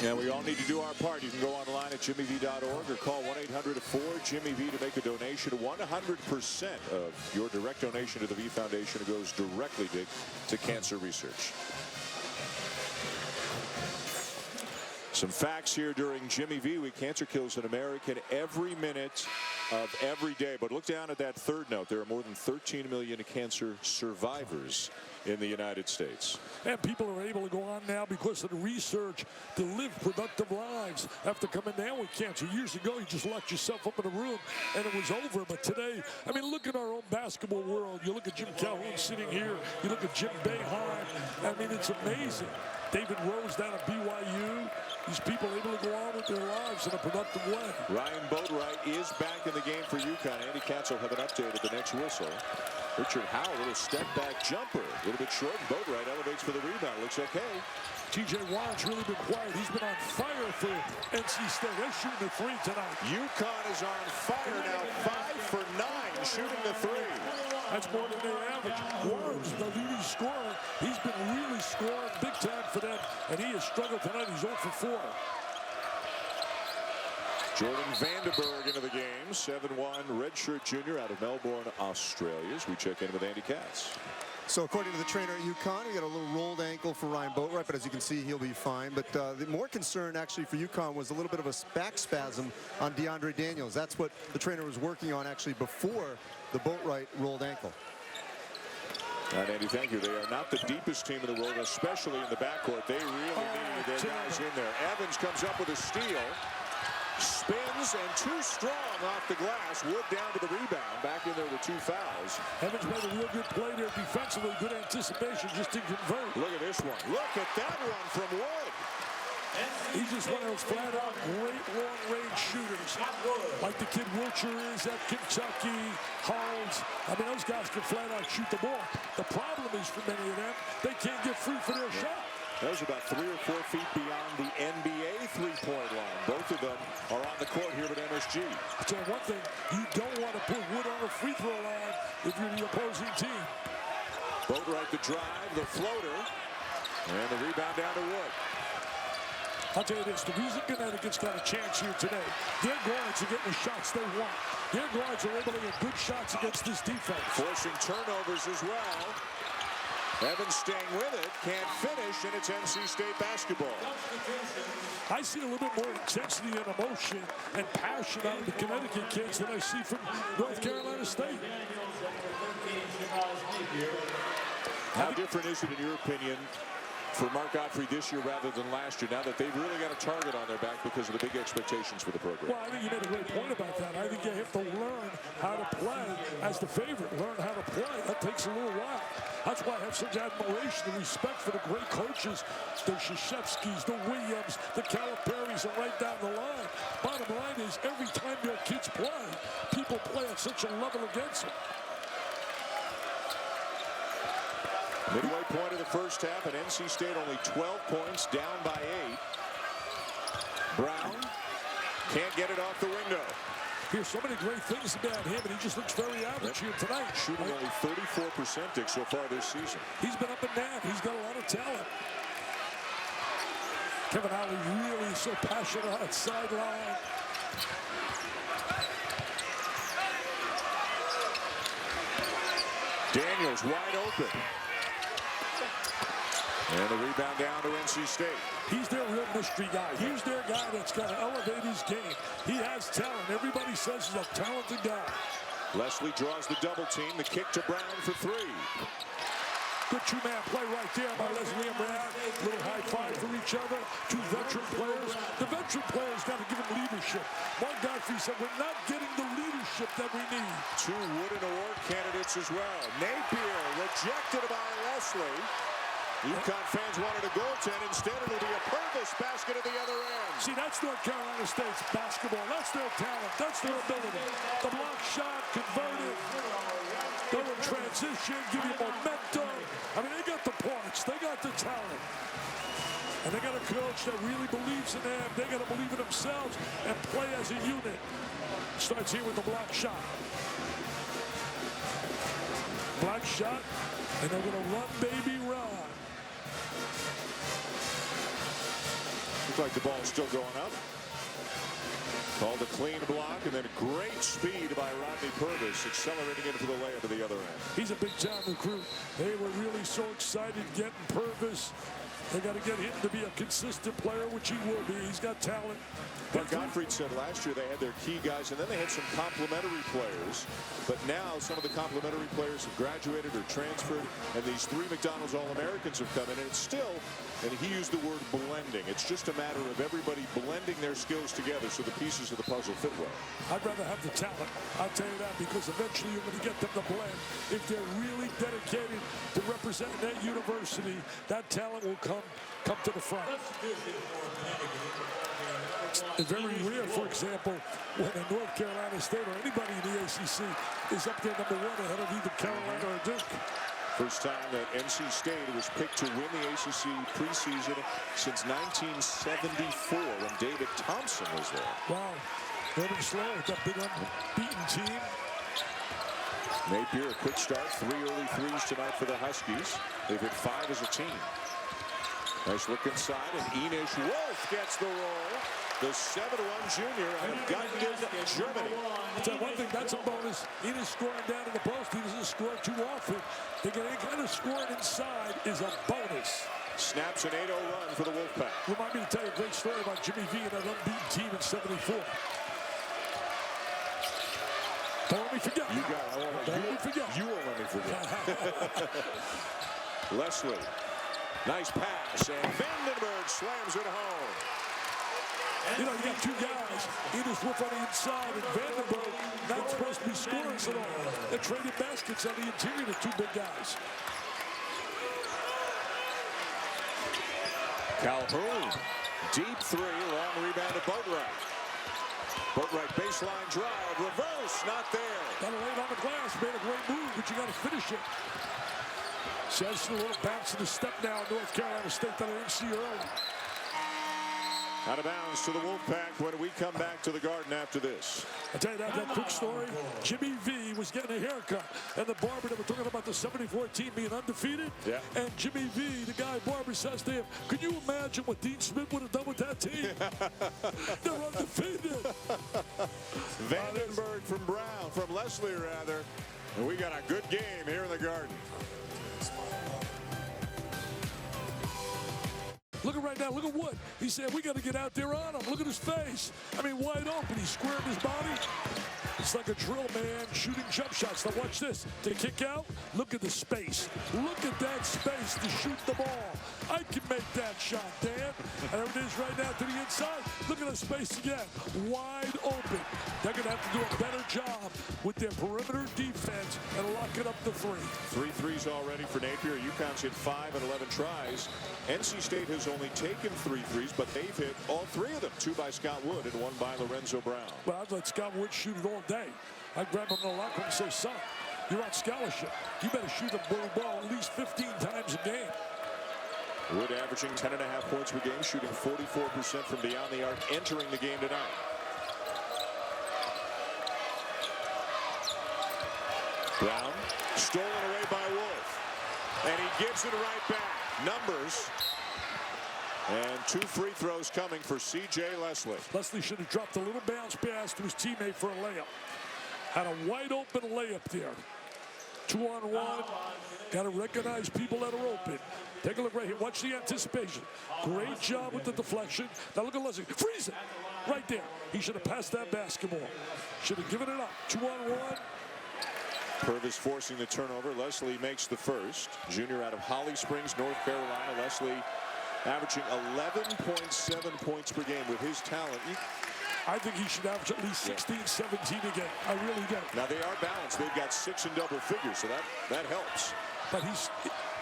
And we all need to do our part. You can go online at jimmyv.org or call 1-800-4-JIMMY-V to make a donation. 100% of your direct donation to the V Foundation goes directly to cancer research. Some facts here during Jimmy V Week. Cancer kills an American every minute of every day. But look down at that third note. There are more than 13 million cancer survivors in the United States. And people are able to go on now because of the research to live productive lives after coming down with cancer. Years ago, you just locked yourself up in a room and it was over. But today, I mean, look at our own basketball world. You look at Jim Calhoun sitting here. You look at Jim Boeheim. I mean, it's amazing. David Rose down at BYU. These people able to go on with their lives in a productive way. Ryan Boatwright is back in the game for UConn. Andy Katz will have an update at the next whistle. Richard Howell, a little step back jumper. A little bit short, and Boatwright elevates for the rebound. Looks okay. TJ Watt's really been quiet. He's been on fire for NC State. They're shooting the three tonight. UConn is on fire now. 5 for 9 shooting the three. That's more than they average. Warren's the leading scorer. He's been really scoring big time for them, and he has struggled tonight. He's 0 for 4. Jordan Vandenberg into the game, 7'1", redshirt junior out of Melbourne, Australia. As we check in with Andy Katz. So according to the trainer at UConn, he got a little rolled ankle for Ryan Boatwright, but as you can see, he'll be fine. But the more concern actually for UConn was a little bit of a back spasm on DeAndre Daniels. That's what the trainer was working on actually before the Boatwright rolled ankle. All right, Andy, thank you. They are not the deepest team in the world, especially in the backcourt. They really need their guys in there. Evans comes up with a steal. Spins and too strong off the glass. Wood down to the rebound. Back in there with 2 fouls. Evans made a real good play there defensively. Good anticipation, just didn't convert. Look at this one. Look at that one from Wood. He's just one of those flat-out great long-range shooters. Like the kid Wiltshire is at Kentucky, Halls. I mean, those guys can flat-out shoot the ball. The problem is for many of them, they can't get free for their shot. Those are about 3 or 4 feet beyond the NBA three-point line. Both of them are on the court here at MSG. I'll tell you one thing, you don't want to put Wood on a free throw line if you're the opposing team. Boatwright the drive, the floater, and the rebound down to Wood. I'll tell you this, the reason Connecticut's got a chance here today, their guards are getting the shots they want. Their guards are able to get good shots against this defense. Forcing turnovers as well. Evans staying with it, can't finish, and it's NC State basketball. I see a little bit more intensity and emotion and passion out of the Connecticut kids than I see from North Carolina State. How different is it, in your opinion, for Mark Godfrey this year rather than last year, now that they've really got a target on their back because of the big expectations for the program? Well, I think you made a great point about that. I think you have to learn how to play as the favorite. Learn how to play. That takes a little while. That's why I have such admiration and respect for the great coaches, the Krzyzewskis, the Williams, the Caliperis, and right down the line. Bottom line is, every time your kids play, people play at such a level against them. Midway point of the first half, and NC State only 12 points, down by 8. Brown can't get it off the window. Here's so many great things about him, and he just looks very average here tonight. Shooting only 34% Dick, so far this season. He's been up and down. He's got a lot of talent. Kevin Ollie really so passionate on that sideline. Daniels wide open. And the rebound down to NC State. He's their real mystery guy. He's their guy that's got to elevate his game. He has talent. Everybody says he's a talented guy. Leslie draws the double team. The kick to Brown for 3. Good two-man play right there by Leslie and Brown. Little high five for each other. Two veteran players. The veteran players got to give him leadership. Mark Godfrey said, we're not getting the leadership that we need. 2 Wooden Award candidates as well. Napier rejected by Leslie. UConn fans wanted a goaltend. Instead, it'll be a Purvis basket at the other end. See, that's North Carolina State's basketball. That's their talent. That's their ability. The block shot, converted. Go in transition, give you momentum. I mean, they got the points. They got the talent. And they got a coach that really believes in them. They got to believe in themselves and play as a unit. Starts here with the block shot. Block shot, and they're going to run, baby, run. Looks like the ball's still going up. Called a clean block, and then great speed by Rodney Purvis, accelerating into the layup at the other end. He's a big-time recruit. They were really so excited getting Purvis. They got to get him to be a consistent player, which he will be. He's got talent. But Gottfried said last year they had their key guys, and then they had some complimentary players. But now some of the complimentary players have graduated or transferred, and these 3 McDonald's All-Americans have come in, and it's still, and he used the word blending. It's just a matter of everybody blending their skills together so the pieces of the puzzle fit well. I'd rather have the talent. I'll tell you that, because eventually you're going to get them to blend. If they're really dedicated to representing that university, that talent will come to the front. It's very rare, for example, when a North Carolina State or anybody in the ACC is up there #1 ahead of either Carolina or Duke. First time that NC State was picked to win the ACC preseason since 1974 when David Thompson was there. Wow. Moving slow with that big unbeaten team. Napier, a quick start. 3 early threes tonight for the Huskies. They've hit 5 as a team. Nice look inside, and Enish Wolf gets the roll. The 7-1 junior out of Göttingen, Germany. I'll tell you one thing, that's a bonus. Enish scoring down in the post. He doesn't score too often. They get any kind of scoring inside is a bonus. Snaps an 8-0 run for the Wolfpack. Remind me to tell you a great story about Jimmy V and that unbeaten team in '74. Don't let me forget. You got it. Don't let me forget. You won't let me forget. Leslie. Nice pass, and Vandenberg slams it home. You know, you got 2 guys. Enish Wolf on the inside, and Vandenberg not supposed to be scoring at all. They're trading baskets on the interior, the 2 big guys. Calhoun, deep 3, long rebound to Boatwright. Boatwright baseline drive, reverse, not there. Got to lay it on the glass, made a great move, but you got to finish it. Says a little bounce in the step now, North Carolina State that I didn't see early. Out of bounds to the Wolfpack when we come back to the Garden after this. I'll tell you that quick story. Jimmy V was getting a haircut, and the barber, they were talking about the '74 team being undefeated. Yeah. And Jimmy V, the guy barber, says to him, "Can you imagine what Dean Smith would have done with that team? They're undefeated." Vandenberg from Leslie rather. And we got a good game here in the Garden. Look at right now, look at Wood. He said, we got to get out there on him. Look at his face. I mean, wide open. He's squaring his body. It's like a drill man shooting jump shots. Now watch this. To kick out, look at the space. Look at that space to shoot the ball. I can make that shot, Dan. And there it is right now to the inside. Look at the space again. Wide open. They're going to have to do a better job with their perimeter defense and locking up the 3. 3 threes already for Napier. UConn's hit 5 at 11 tries. NC State has only taken 3 threes, but they've hit all 3 of them. 2 by Scott Wood and 1 by Lorenzo Brown. Well, I'd let Scott Wood shoot it all day. I'd grab him in the locker room and say, son, you're on scholarship. You better shoot the ball at least 15 times a game. Wood averaging 10.5 points per game, shooting 44% from beyond the arc, entering the game tonight. Brown, stolen away by Wolf. And he gives it right back. Numbers. And 2 free throws coming for C.J. Leslie. Leslie should have dropped a little bounce pass to his teammate for a layup. Had a wide open layup there. 2-on-1. Got to recognize people that are open. Take a look right here. Watch the anticipation. Great job with the deflection. Now look at Leslie. Freeze it. Right there. He should have passed that basketball. Should have given it up. 2-on-1. Purvis forcing the turnover. Leslie makes the first. Junior out of Holly Springs, North Carolina. Leslie averaging 11.7 points per game with his talent. I think he should average at least 16, 17 a game. I really do. Now they are balanced. They've got 6 in double figures, so that helps. But he's,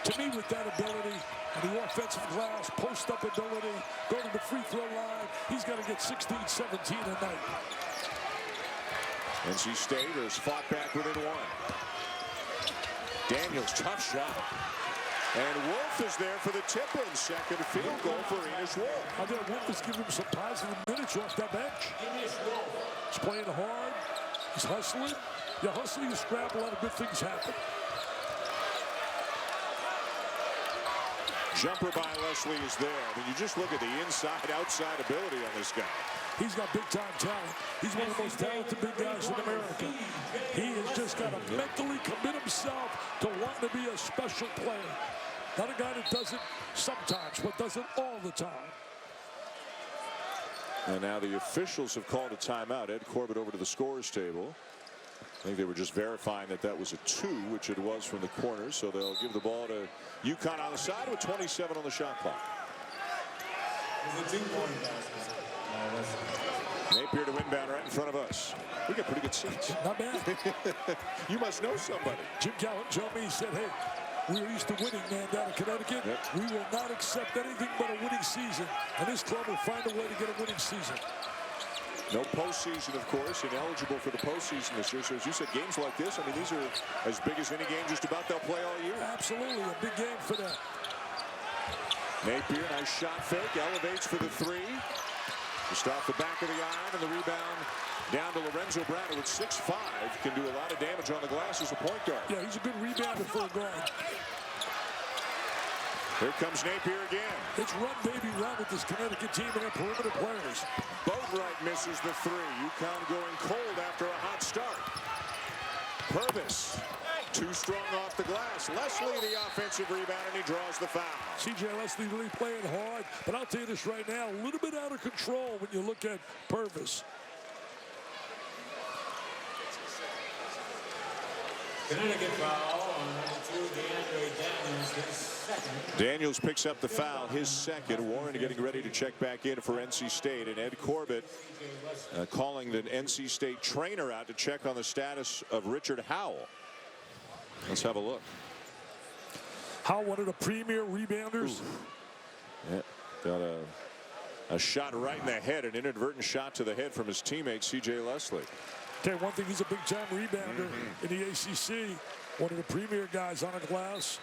to me, with that ability and the offensive glass, post-up ability, go to the free throw line, he's got to get 16, 17 a night. NC State has fought back within 1. Daniels, tough shot. And Wolf is there for the tip-in second field goal for Enos Wolf. I think Wolf is giving him some positive minutes off that bench. He's playing hard. He's hustling. Yeah, hustling and scrap, a lot of good things happen. Jumper by Leslie is there. I mean, you just look at the inside-outside ability on this guy. He's got big-time talent. He's one of the most talented big guys in America. He has just got to mentally commit himself to wanting to be a special player. Not a guy that does it sometimes, but does it all the time. And now the officials have called a timeout. Ed Corbett over to the scorer's table. I think they were just verifying that that was a 2, which it was from the corner. So they'll give the ball to UConn on the side with 27 on the shot clock. Napier to inbound right in front of us. We got pretty good seats. Not bad. You must know somebody. Jim Gallup told me, he said, hey, we're used to winning, man, down in Connecticut. Yep. We will not accept anything but a winning season. And this club will find a way to get a winning season. No postseason, of course, ineligible for the postseason this year. So as you said, games like this, I mean, these are as big as any game just about they'll play all year. Absolutely, a big game for them. Napier, nice shot fake, elevates for the 3. Just off the back of the iron, and the rebound down to Lorenzo Brown, who at 6'5", can do a lot of damage on the glass as a point guard. Yeah, he's a good rebounder for a guard. Here comes Napier again. It's run, baby, run with this Connecticut team and their perimeter players. Boatwright misses the 3. UConn going cold after a hot start. Purvis, too strong off the glass. Leslie, the offensive rebound, and he draws the foul. C.J. Leslie really playing hard, but I'll tell you this right now, a little bit out of control when you look at Purvis. Connecticut foul on number 2, DeAndre Daniels, his second. Daniels picks up the foul, his second. Warren getting ready to check back in for NC State, and Ed Corbett calling the NC State trainer out to check on the status of Richard Howell. Let's have a look. Howell, one of the premier rebounders. Yeah, got a shot right in the head, an inadvertent shot to the head from his teammate, C.J. Leslie. Tell you one thing, he's a big-time rebounder in the ACC. One of the premier guys on the glass.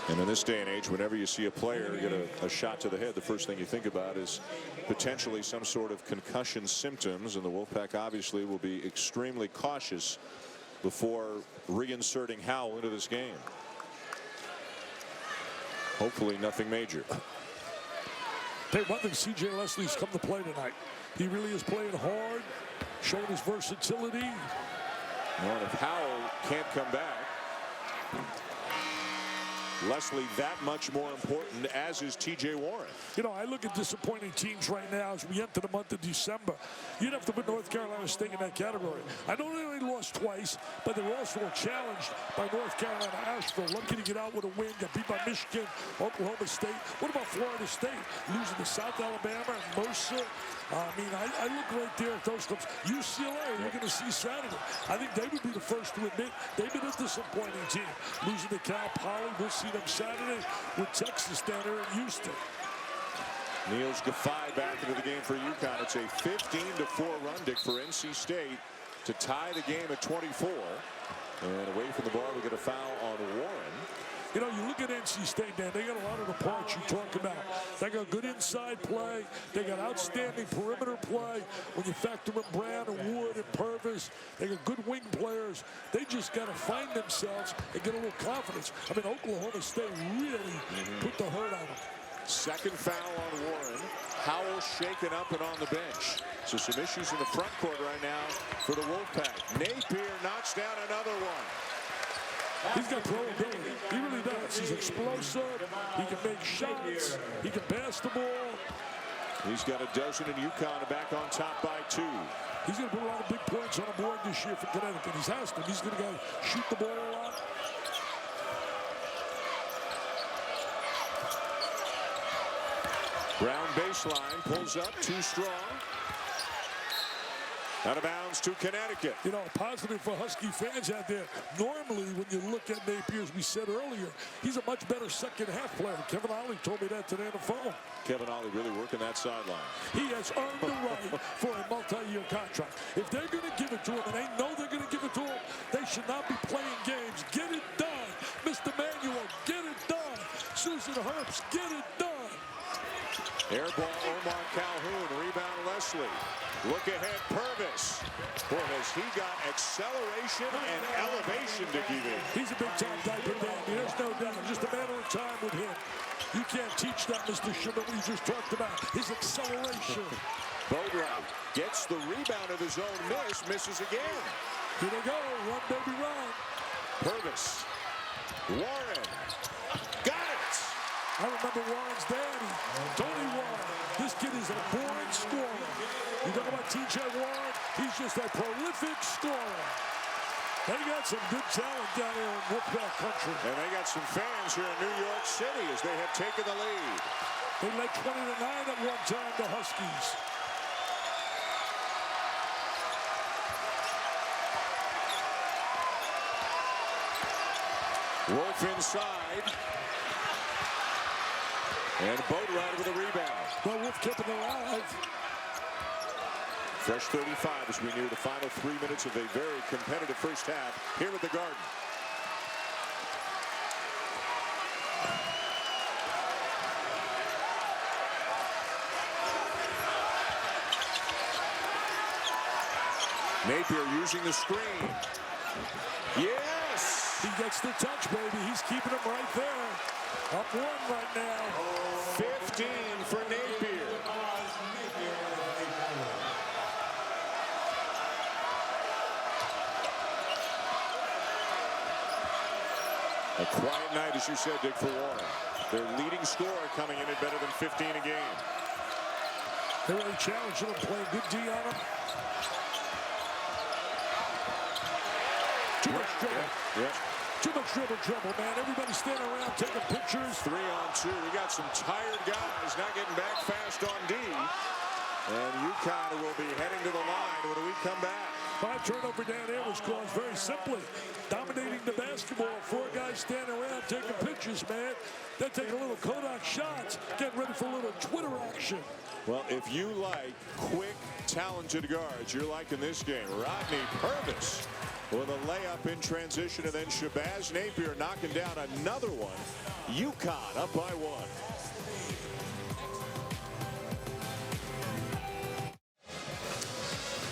And in this day and age, whenever you see a player get a shot to the head, the first thing you think about is potentially some sort of concussion symptoms. And the Wolfpack obviously will be extremely cautious before reinserting Howell into this game. Hopefully nothing major. Tell you one thing, C.J. Leslie's come to play tonight. He really is playing hard, showing his versatility. Well, and if Howell can't come back, Leslie that much more important, as is T.J. Warren. You know, I look at disappointing teams right now as we enter the month of December. You'd have to put North Carolina State in that category. I know they only lost twice, but they were also challenged by North Carolina Asheville. Lucky to get out with a win. Got beat by Michigan, Oklahoma State. What about Florida State? Losing to South Alabama and Mercer. I mean, I look right there at those clubs. UCLA, we're going to see Saturday. I think they would be the first to admit they've been a disappointing team. Losing to Cal Poly, we'll see them Saturday with Texas down there in Houston. Niels Gaffey back into the game for UConn. It's a 15-4 run, Dick, for NC State to tie the game at 24. And away from the ball, we get a foul on Warren. You know, you look at NC State, Dan, they got a lot of the parts you talk about. They got good inside play. They got outstanding perimeter play. When you factor in Brown and Wood and Purvis, they got good wing players. They just got to find themselves and get a little confidence. I mean, Oklahoma State really put the hurt on them. Second foul on Warren. Howell shaken up and on the bench. So some issues in the front court right now for the Wolfpack. Napier knocks down another one. He's got pro ability. He really does. He's explosive. He can make shots. He can pass the ball. He's got a dozen in UConn, back on top by 2. He's going to put a lot of big points on the board this year for Connecticut. He has to. He's going to shoot the ball a lot. Brown baseline, pulls up, too strong. Out of bounds to Connecticut. You know, positive for Husky fans out there. Normally, when you look at Napier, as we said earlier, he's a much better second half player. Kevin Ollie told me that today on the phone. Kevin Ollie really working that sideline. He has earned the right for a multi-year contract. If they're going to give it to him, and they know they're going to give it to him, they should not be playing games. Get it done. Mr. Manuel, get it done. Susan Herbst, get it done. Air ball, Omar Calhoun, rebound Leslie. Look ahead, Purvis. Boy, has he got acceleration and elevation to give him. He's a big-time diaper dandy. There's no doubt. Just a matter of time with him. You can't teach that, Mr. Schubert, what you just talked about. His acceleration. Boudreaux gets the rebound of his own miss, misses again. Here they go. Run, baby, run. Purvis. Warren. Got it. I remember Warren's daddy, Tony Warren. This kid is a born scorer. You talk about T.J. Warren, he's just a prolific scorer. They got some good talent down here in Wolfpack country. And they got some fans here in New York City as they have taken the lead. They led 20-9 at one time, the Huskies. Wolf inside. And Boudreaux with a rebound. Well, Wolf kept it alive. Fresh 35 as we near the final 3 minutes of a very competitive first half here at the Garden. Napier using the screen. Yes! He gets the touch, baby. He's keeping him right there. Up one right now. 15 for Napier. A quiet night, as you said, Dick, for Warren. Their leading scorer coming in at better than 15 a game. They really challenged him, playing good D on him. Too much trouble. Yeah. Too much trouble, man. Everybody standing around taking pictures. 3 on 2. We got some tired guys not getting back fast on D. And UConn will be heading to the line when we come back. 5 turnover down there was caused very simply. Dominating the basketball. 4 guys standing around taking pictures, man. They're taking a little Kodak shots. Getting ready for a little Twitter action. Well, if you like quick, talented guards, you're liking this game. Rodney Purvis with a layup in transition, and then Shabazz Napier knocking down another one. UConn up by 1.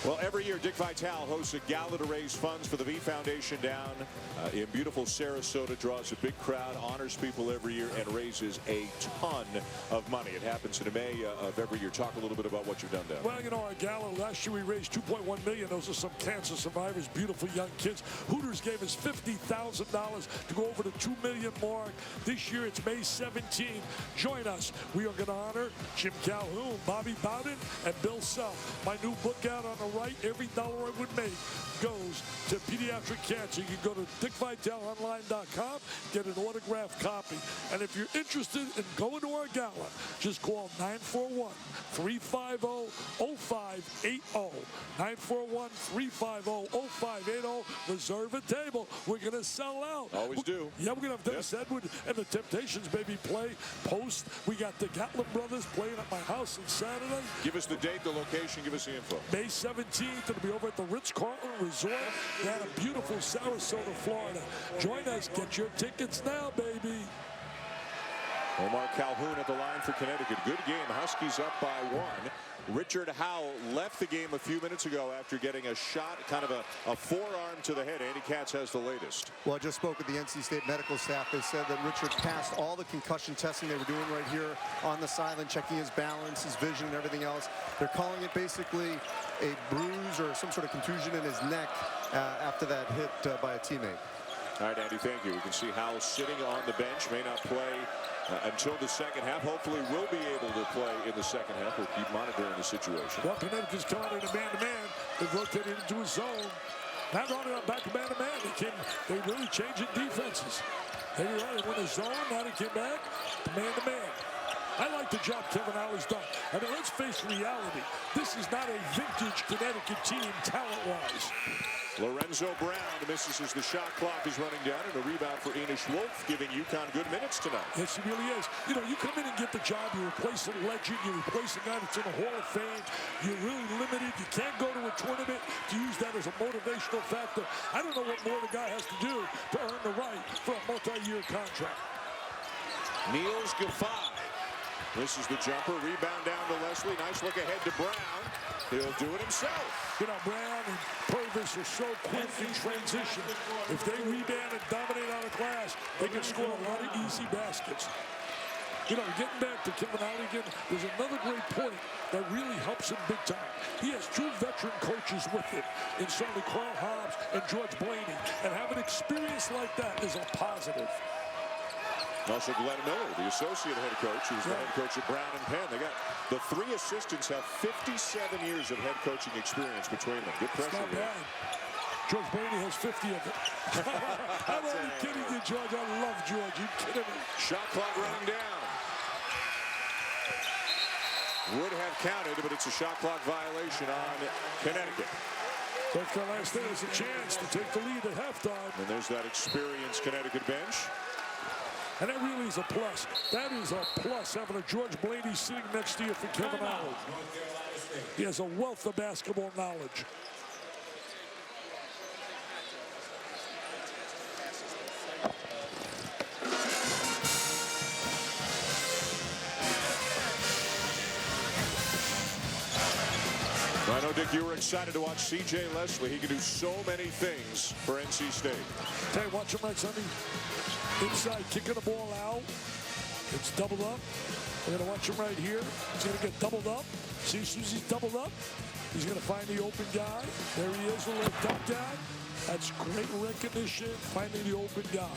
Well, every year, Dick Vitale hosts a gala to raise funds for the V Foundation down in beautiful Sarasota. Draws a big crowd, honors people every year, and raises a ton of money. It happens in May of every year. Talk a little bit about what you've done down there. Well, you know, our gala last year we raised $2.1 million. Those are some cancer survivors, beautiful young kids. Hooters gave us $50,000 to go over the $2 million mark. This year it's May 17th. Join us. We are going to honor Jim Calhoun, Bobby Bowden, and Bill Self. My new book out on the right, Every every dollar I would make goes to pediatric cancer. You can go to dickvitelonline.com, get an autographed copy. And if you're interested in going to our gala, just call 941-350-0580. 941-350-0580. Reserve a table. We're going to sell out. Always do. Yeah, we're going to have Dennis Edward and the Temptations, baby, play post. We got the Gatlin brothers playing at my house on Saturday. Give us the date, the location, give us the info. May 17th, it'll be over at the Ritz-Carlton Resort down in beautiful Sarasota, Florida. Join us. Get your tickets now, baby. Omar Calhoun at the line for Connecticut. Good game. Huskies up by 1. Richard Howell left the game a few minutes ago after getting a shot, kind of a forearm to the head. Andy Katz has the latest. Well, I just spoke with the NC State medical staff. They said that Richard passed all the concussion testing they were doing right here on the sideline, checking his balance, his vision, and everything else. They're calling it basically a bruise or some sort of contusion in his neck after that hit by a teammate. All right, Andy, thank you. We can see Howell sitting on the bench, may not play until the second half. Hopefully will be able to play in the second half. We'll keep monitoring the situation. Well, Connecticut's coming in a man-to-man. They've rotated into a zone. Not only on back to man-to-man, they really changing defenses. They went a zone, now they came back to man-to-man. I like the job Kevin Olly's done. I mean, let's face reality. This is not a vintage Connecticut team talent-wise. Lorenzo Brown misses as the shot clock is running down, and a rebound for Enish Wolf, giving UConn good minutes tonight. Yes, he really is. You know, you come in and get the job, you replace a legend, you replace a guy that's in the Hall of Fame, you're really limited, you can't go to a tournament to use that as a motivational factor. I don't know what more the guy has to do to earn the right for a multi-year contract. Niels Gaffai. This is the jumper, rebound down to Leslie. Nice look ahead to Brown. He'll do it himself. You know, Brown and Purvis are so quick in transition. If they rebound and dominate on a glass, they can score a lot of easy baskets. You know, getting back to Kevin Olly again, there's another great point that really helps him big time. He has two veteran coaches with him, in certainly Carl Hobbs and George Blaney. And having experience like that is a positive. Also Glenn Miller, the associate head coach, who's the head coach at Brown and Penn. They got the 3 assistants have 57 years of head coaching experience between them. Good pressure there. George Blaney has 50 of it. I'm only kidding you, George. I love George. You kidding me? Shot clock running down. Would have counted, but it's a shot clock violation on Connecticut. North Carolina State has a chance to take the lead at halftime. And there's that experienced Connecticut bench. And that really is a plus. That is a plus, having a George Blaney sitting next to you for Kevin Olly. He has a wealth of basketball knowledge. I know, Dick, you were excited to watch C.J. Leslie. He can do so many things for NC State. Hey, watch him right, Sonny. Inside, kicking the ball out. It's doubled up. We're going to watch him right here. He's going to get doubled up. See, as soon as he's doubled up, he's going to find the open guy. There he is, a little duck down. That's great recognition, finding the open guy.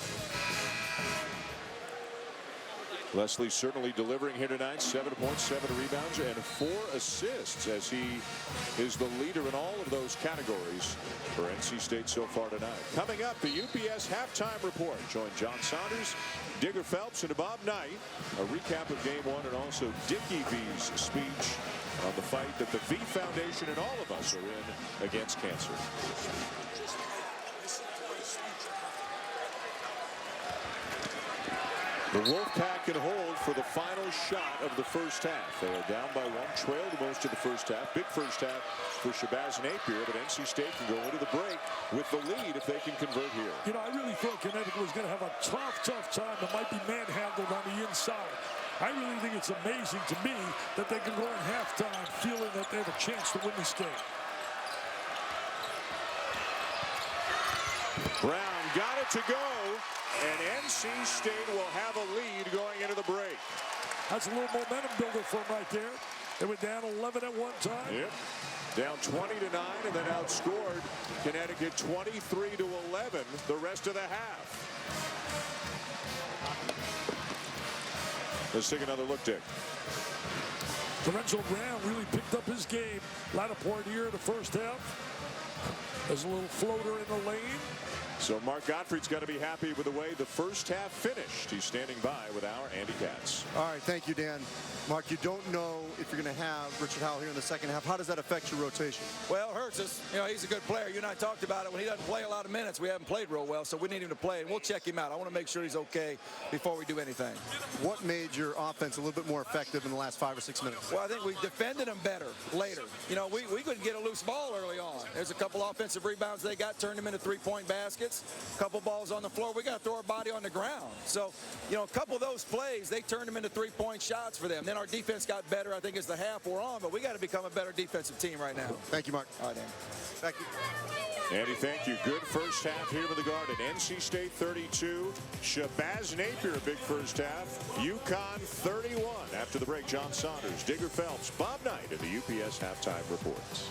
Leslie certainly delivering here tonight. 7 points, 7 rebounds, and 4 assists as he is the leader in all of those categories for NC State so far tonight. Coming up, the UPS halftime report. Join John Saunders, Digger Phelps, and Bob Knight. A recap of Game 1 and also Dickie V's speech on the fight that the V Foundation and all of us are in against cancer. The Wolfpack can hold for the final shot of the first half. They are down by 1, trailed most of the first half. Big first half for Shabazz Napier, but NC State can go into the break with the lead if they can convert here. You know, I really thought Connecticut was going to have a tough time that might be manhandled on the inside. I really think it's amazing to me that they can go in halftime feeling that they have a chance to win this game. Brown got it to go. And NC State will have a lead going into the break. That's a little momentum builder for them right there. They were down 11 at one time. Yep. Down 20-9 and then outscored Connecticut 23-11 the rest of the half. Let's take another look, Dick. Lorenzo Brown really picked up his game. Latter part here in the first half. There's a little floater in the lane. So Mark Gottfried's got to be happy with the way the first half finished. He's standing by with our Andy Katz. All right, thank you, Dan. Mark, you don't know if you're going to have Richard Howell here in the second half. How does that affect your rotation? Well, it hurts us. You know, he's a good player. You and I talked about it. When he doesn't play a lot of minutes, we haven't played real well, so we need him to play, and we'll check him out. I want to make sure he's okay before we do anything. What made your offense a little bit more effective in the last 5 or 6 minutes? Well, I think we defended him better later. You know, we couldn't get a loose ball early on. There's a couple offensive rebounds they got, turned them into three-point baskets. A couple balls on the floor. We got to throw our body on the ground. So, you know, a couple of those plays, they turned them into three-point shots for them. Then our defense got better, I think, as the half wore on, but we got to become a better defensive team right now. Thank you, Mark. All right, Dan. Thank you. Andy, thank you. Good first half here in the Garden. NC State 32. Shabazz Napier, big first half. UConn 31. After the break, John Saunders, Digger Phelps, Bob Knight in the UPS halftime reports.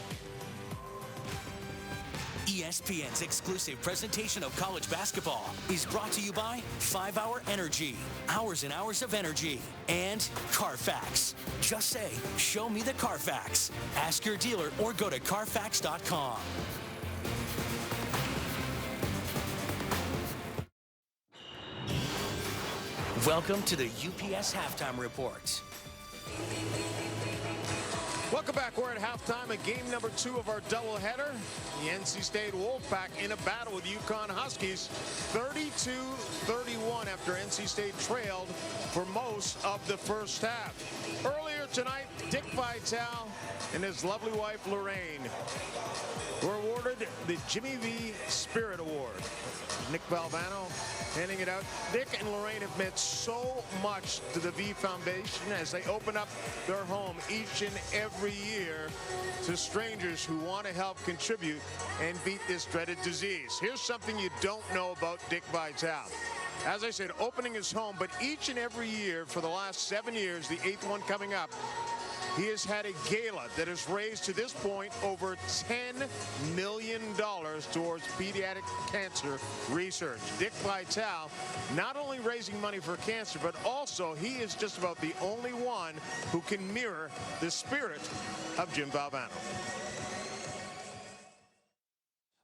ESPN's exclusive presentation of college basketball is brought to you by 5 Hour Energy, hours and hours of energy, and Carfax. Just say, show me the Carfax. Ask your dealer or go to Carfax.com. Welcome to the UPS Halftime Report. Welcome back. We're at halftime of game number 2 of our doubleheader. The NC State Wolfpack in a battle with UConn Huskies, 32-31 after NC State trailed for most of the first half. Earlier tonight, Dick Vitale and his lovely wife Lorraine were awarded the Jimmy V Spirit Award. Nick Valvano handing it out. Dick and Lorraine have meant so much to the V Foundation as they open up their home each and every year to strangers who want to help contribute and beat this dreaded disease. Here's something you don't know about Dick Vitale. As I said, opening his home, but each and every year for the last 7 years, the 8th one coming up, he has had a gala that has raised to this point over $10 million towards pediatric cancer research. Dick Vitale not only raising money for cancer, but also he is just about the only one who can mirror the spirit of Jim Valvano.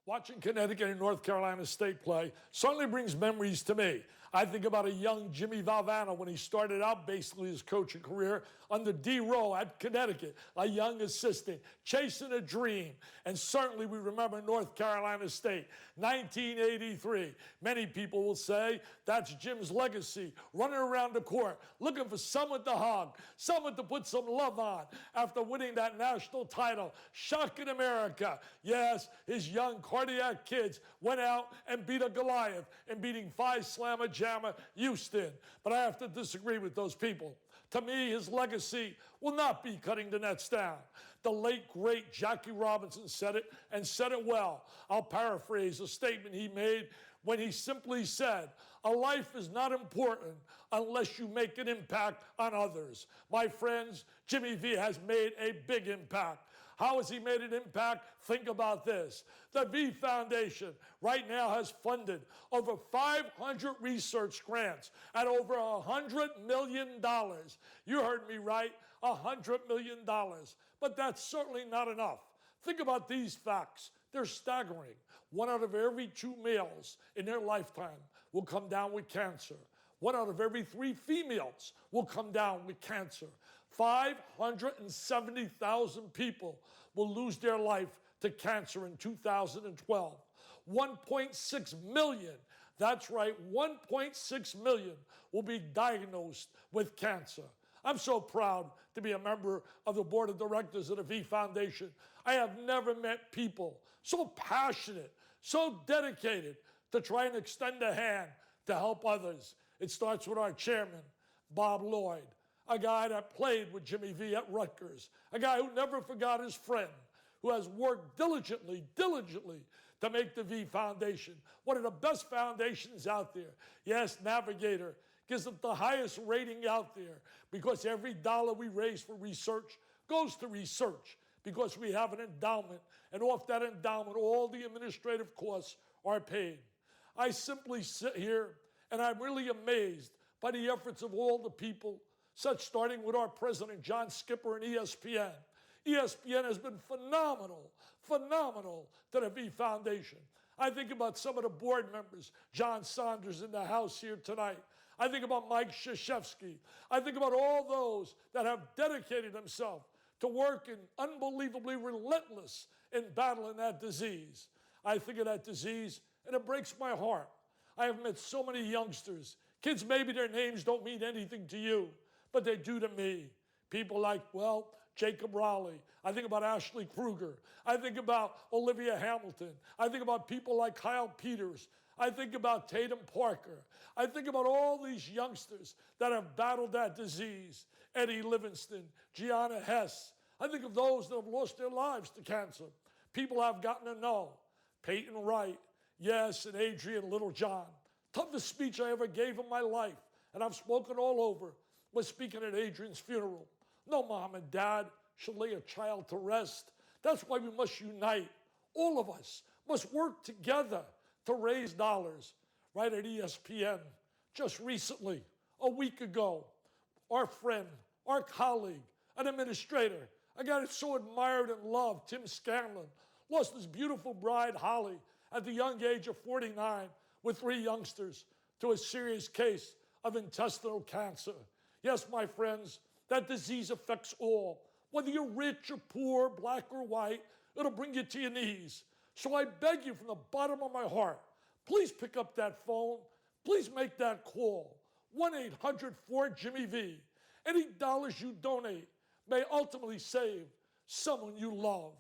Watching Connecticut and North Carolina State play certainly brings memories to me. I think about a young Jimmy Valvano when he started out basically his coaching career under D. Rowe at Connecticut, a young assistant, chasing a dream. And certainly we remember North Carolina State, 1983. Many people will say that's Jim's legacy, running around the court, looking for someone to hug, someone to put some love on after winning that national title. Shocking America. Yes, his young cardiac kids went out and beat a Goliath and beating Phi Slamma Jamma Houston. But I have to disagree with those people. To me, his legacy will not be cutting the nets down. The late, great Jackie Robinson said it, and said it well. I'll paraphrase a statement he made when he simply said, "A life is not important unless you make an impact on others." My friends, Jimmy V has made a big impact. How has he made an impact? Think about this. The V Foundation right now has funded over 500 research grants at over $100 million. You heard me right, $100 million. But that's certainly not enough. Think about these facts. They're staggering. 1 out of every 2 males in their lifetime will come down with cancer. 1 out of every 3 females will come down with cancer. 570,000 people will lose their life to cancer in 2012. 1.6 million, that's right, 1.6 million will be diagnosed with cancer. I'm so proud to be a member of the board of directors of the V Foundation. I have never met people so passionate, so dedicated to try and extend a hand to help others. It starts with our chairman, Bob Lloyd, a guy that played with Jimmy V at Rutgers, a guy who never forgot his friend, who has worked diligently to make the V Foundation one of the best foundations out there. Yes, Navigator gives it the highest rating out there because every dollar we raise for research goes to research because we have an endowment, and off that endowment, all the administrative costs are paid. I simply sit here and I'm really amazed by the efforts of all the people, such starting with our president, John Skipper and ESPN. ESPN has been phenomenal to the V Foundation. I think about some of the board members, John Saunders in the house here tonight. I think about Mike Krzyzewski. I think about all those that have dedicated themselves to working unbelievably relentless in battling that disease. I think of that disease, and it breaks my heart. I have met so many youngsters. Kids, maybe their names don't mean anything to you, but they do to me. People like, well, Jacob Raleigh. I think about Ashley Kruger. I think about Olivia Hamilton. I think about people like Kyle Peters. I think about Tatum Parker. I think about all these youngsters that have battled that disease. Eddie Livingston, Gianna Hess. I think of those that have lost their lives to cancer. People I've gotten to know. Peyton Wright, yes, and Adrian Littlejohn. Toughest speech I ever gave in my life, and I've spoken all over, was speaking at Adrian's funeral. No mom and dad should lay a child to rest. That's why we must unite. All of us must work together to raise dollars. Right at ESPN, just recently, a week ago, our friend, our colleague, an administrator, a guy that's so admired and loved, Tim Scanlon, lost his beautiful bride, Holly, at the young age of 49 with 3 youngsters to a serious case of intestinal cancer. Yes, my friends, that disease affects all. Whether you're rich or poor, black or white, it'll bring you to your knees. So I beg you from the bottom of my heart, please pick up that phone. Please make that call. 1-800-4-JIMMY-V. Any dollars you donate may ultimately save someone you love.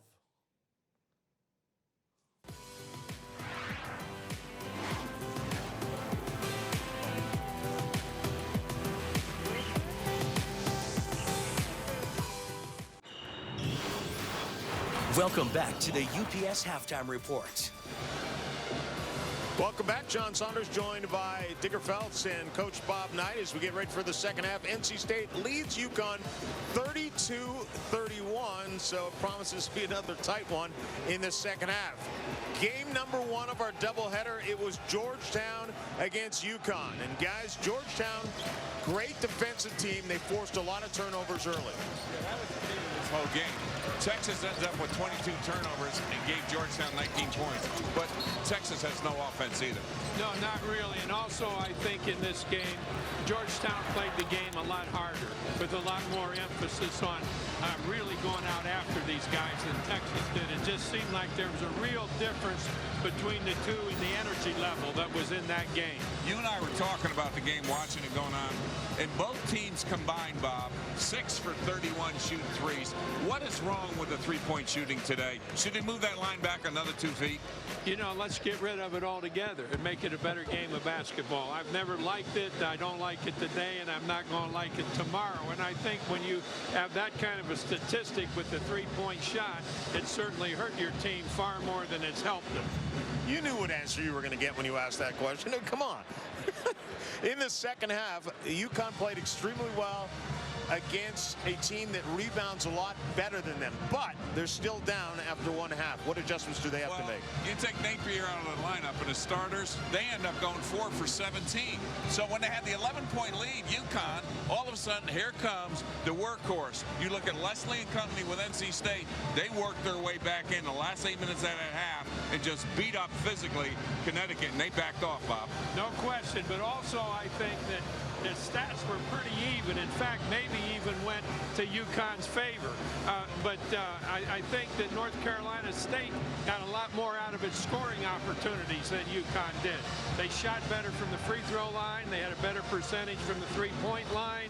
Welcome back to the UPS Halftime Report. Welcome back. John Saunders joined by Digger Phelps and Coach Bob Knight as we get ready for the second half. NC State leads UConn 32-31, so it promises to be another tight one in the second half. Game number 1 of our doubleheader, it was Georgetown against UConn. And guys, Georgetown, great defensive team. They forced a lot of turnovers early. Yeah, that was the key to this whole game. Texas ends up with 22 turnovers and gave Georgetown 19 points. But Texas has no offense either. No, not really. And also, I think in this game, Georgetown played the game a lot harder with a lot more emphasis on really going out after these guys than Texas did. It just seemed like there was a real difference between the two in the energy level that was in that game. You and I were talking about the game, watching it going on, and both teams combined, Bob, 6 for 31 shooting threes. What is wrong with the three-point shooting today? Should they move that line back another 2 feet? You know, let's get rid of it altogether and make it a better game of basketball. I've never liked it. I don't like it today, and I'm not going to like it tomorrow. And I think when you have that kind of a statistic with the three-point shot, it certainly hurt your team far more than it's helped them. You knew what answer you were going to get when you asked that question. No, come on. In the second half, UConn played extremely well against a team that rebounds a lot better than them, but they're still down after 1 half. What adjustments do they have to make? You take Napier out of the lineup and the starters, they end up going 4 for 17. So when they had the 11-point lead, UConn, all of a sudden, here comes the workhorse. You look at Leslie and company with NC State, they worked their way back in the last 8 minutes of that half and just beat up physically Connecticut, and they backed off, Bob. No question, but also I think that the stats were pretty even. In fact, maybe even went to UConn's favor. I think that North Carolina State got a lot more out of its scoring opportunities than UConn did. They shot better from the free throw line. They had a better percentage from the three-point line.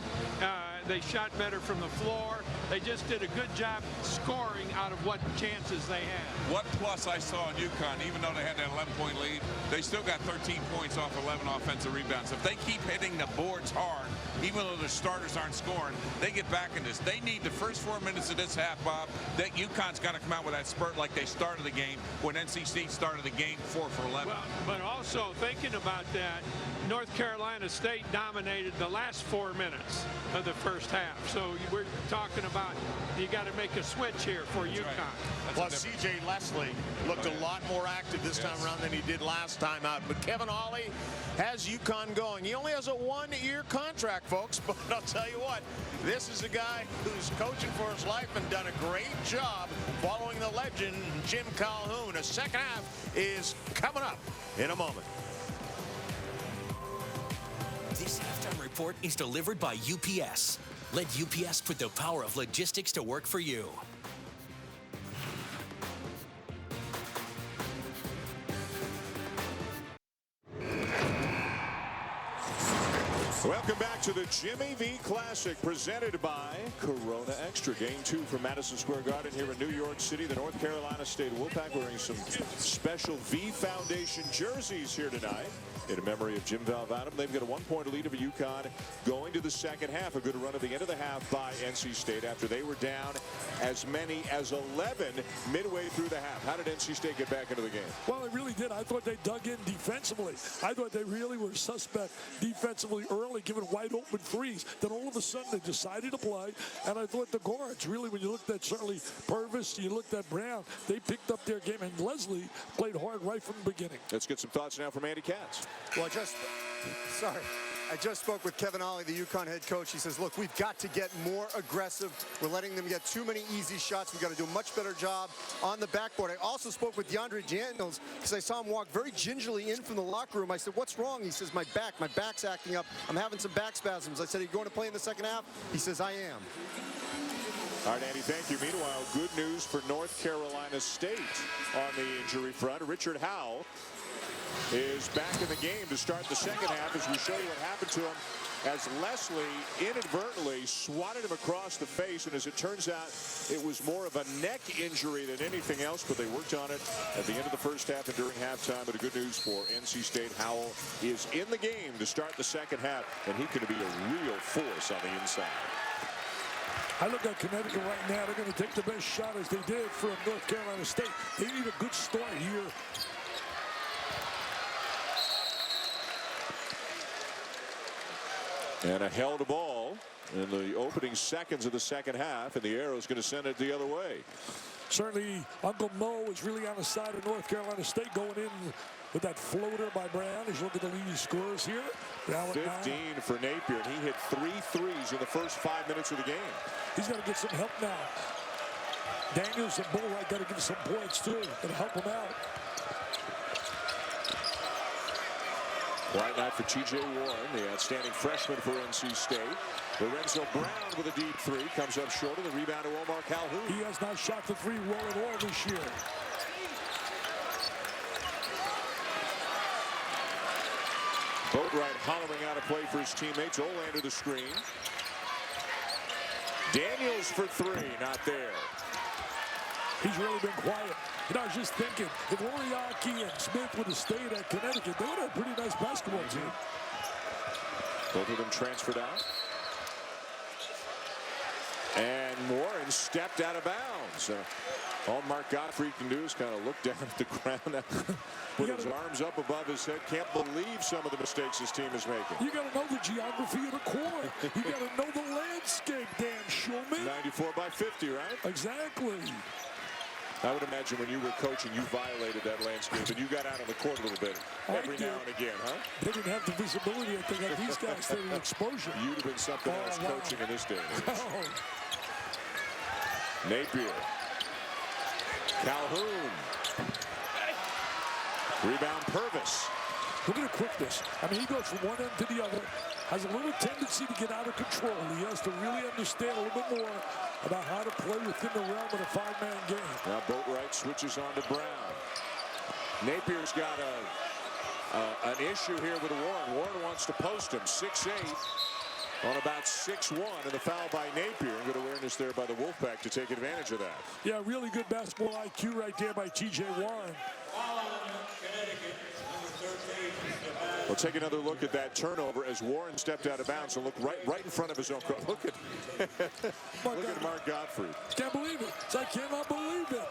They shot better from the floor. They just did a good job scoring out of what chances they had. What plus I saw in UConn, even though they had that 11-point lead, they still got 13 points off 11 offensive rebounds. If they keep hitting the boards hard, even though the starters aren't scoring, they get back in this. They need the first 4 minutes of this half, Bob. That UConn's got to come out with that spurt like they started the game when NC State started the game 4 for 11. Well, but also thinking about that, North Carolina State dominated the last 4 minutes of the first half. So we're talking about you got to make a switch here for UConn. Right. Plus, C.J. Leslie looked a lot more active this time around than he did last time out. But Kevin Ollie has UConn going. He only has a 1-year contract folks, but I'll tell you what, this is a guy who's coaching for his life and done a great job following the legend, Jim Calhoun. A second half is coming up in a moment. This halftime report is delivered by UPS. Let UPS put the power of logistics to work for you. Welcome back to the Jimmy V Classic, presented by Corona Extra. Game 2 from Madison Square Garden here in New York City. The North Carolina State Wolfpack wearing some special V Foundation jerseys here tonight in memory of Jim Valvanum. They've got a 1-point lead over UConn going to the second half. A good run at the end of the half by NC State after they were down as many as 11 midway through the half. How did NC State get back into the game? Well, they really did. I thought they dug in defensively. I thought they really were suspect defensively early, giving wide open threes. Then all of a sudden they decided to play, and I thought the guards, really, when you looked at certainly Purvis, you looked at Brown, they picked up their game, and Leslie played hard right from the beginning. Let's get some thoughts now from Andy Katz. Well, I just spoke with Kevin Ollie, the UConn head coach. He says, look, we've got to get more aggressive. We're letting them get too many easy shots. We've got to do a much better job on the backboard. I also spoke with DeAndre Daniels because I saw him walk very gingerly in from the locker room. I said, what's wrong? He says, my back's acting up. I'm having some back spasms. I said, are you going to play in the second half? He says, I am. All right, Andy, thank you. Meanwhile, good news for North Carolina State on the injury front. Richard Howell is back in the game to start the second half as we show you what happened to him as Leslie inadvertently swatted him across the face, and as it turns out, it was more of a neck injury than anything else, but they worked on it at the end of the first half and during halftime. But a good news for NC State, Howell is in the game to start the second half, and he could be a real force on the inside. I look at Connecticut right now. They're going to take the best shot as they did from North Carolina State. They need a good start here. And a held ball in the opening seconds of the second half, and the arrow is going to send it the other way. Certainly, Uncle Mo is really on the side of North Carolina State going in with that floater by Brown. He's looking at the leading scorers here. Brown 15 for Napier, and he hit 3 threes in the first 5 minutes of the game. He's got to get some help now. Daniels and Bullwright got to give some points too. Got to help him out. Quiet night for T.J. Warren, the outstanding freshman for NC State. Lorenzo Brown with a deep three comes up short of the rebound to Omar Calhoun. He has not shot the three well at all this year. Boatwright hollering out a play for his teammates. Olander the screen. Daniels for three, not there. He's really been quiet. You know, I was just thinking, if Oriaki and Smith would have stayed at Connecticut, they would have a pretty nice basketball team. Both of them transferred out. And Warren stepped out of bounds. All Mark Gottfried can do is kind of look down at the ground, put his arms up above his head. Can't believe some of the mistakes his team is making. You got to know the geography of the court. You got to know the landscape, Dan Schulman. 94 by 50, right? Exactly. I would imagine when you were coaching, you violated that landscape, and you got out on the court a little bit every now and again, huh? They didn't have the visibility. I think these guys did an exposure. You'd have been something else coaching in this day. Oh. Napier. Calhoun. Rebound Purvis. Look at the quickness. I mean, he goes from one end to the other. Has a little tendency to get out of control. He has to really understand a little bit more about how to play within the realm of a five-man game. Now Boatwright switches on to Brown. Napier's got an issue here with Warren. Warren wants to post him. 6'8". On about 6'1", and the foul by Napier. Good awareness there by the Wolfpack to take advantage of that. Yeah, really good basketball IQ right there by T.J. Warren. We'll take another look at that turnover as Warren stepped out of bounds and looked right in front of his own crowd. Look at Mark Gottfried. Can't believe it. I cannot believe it.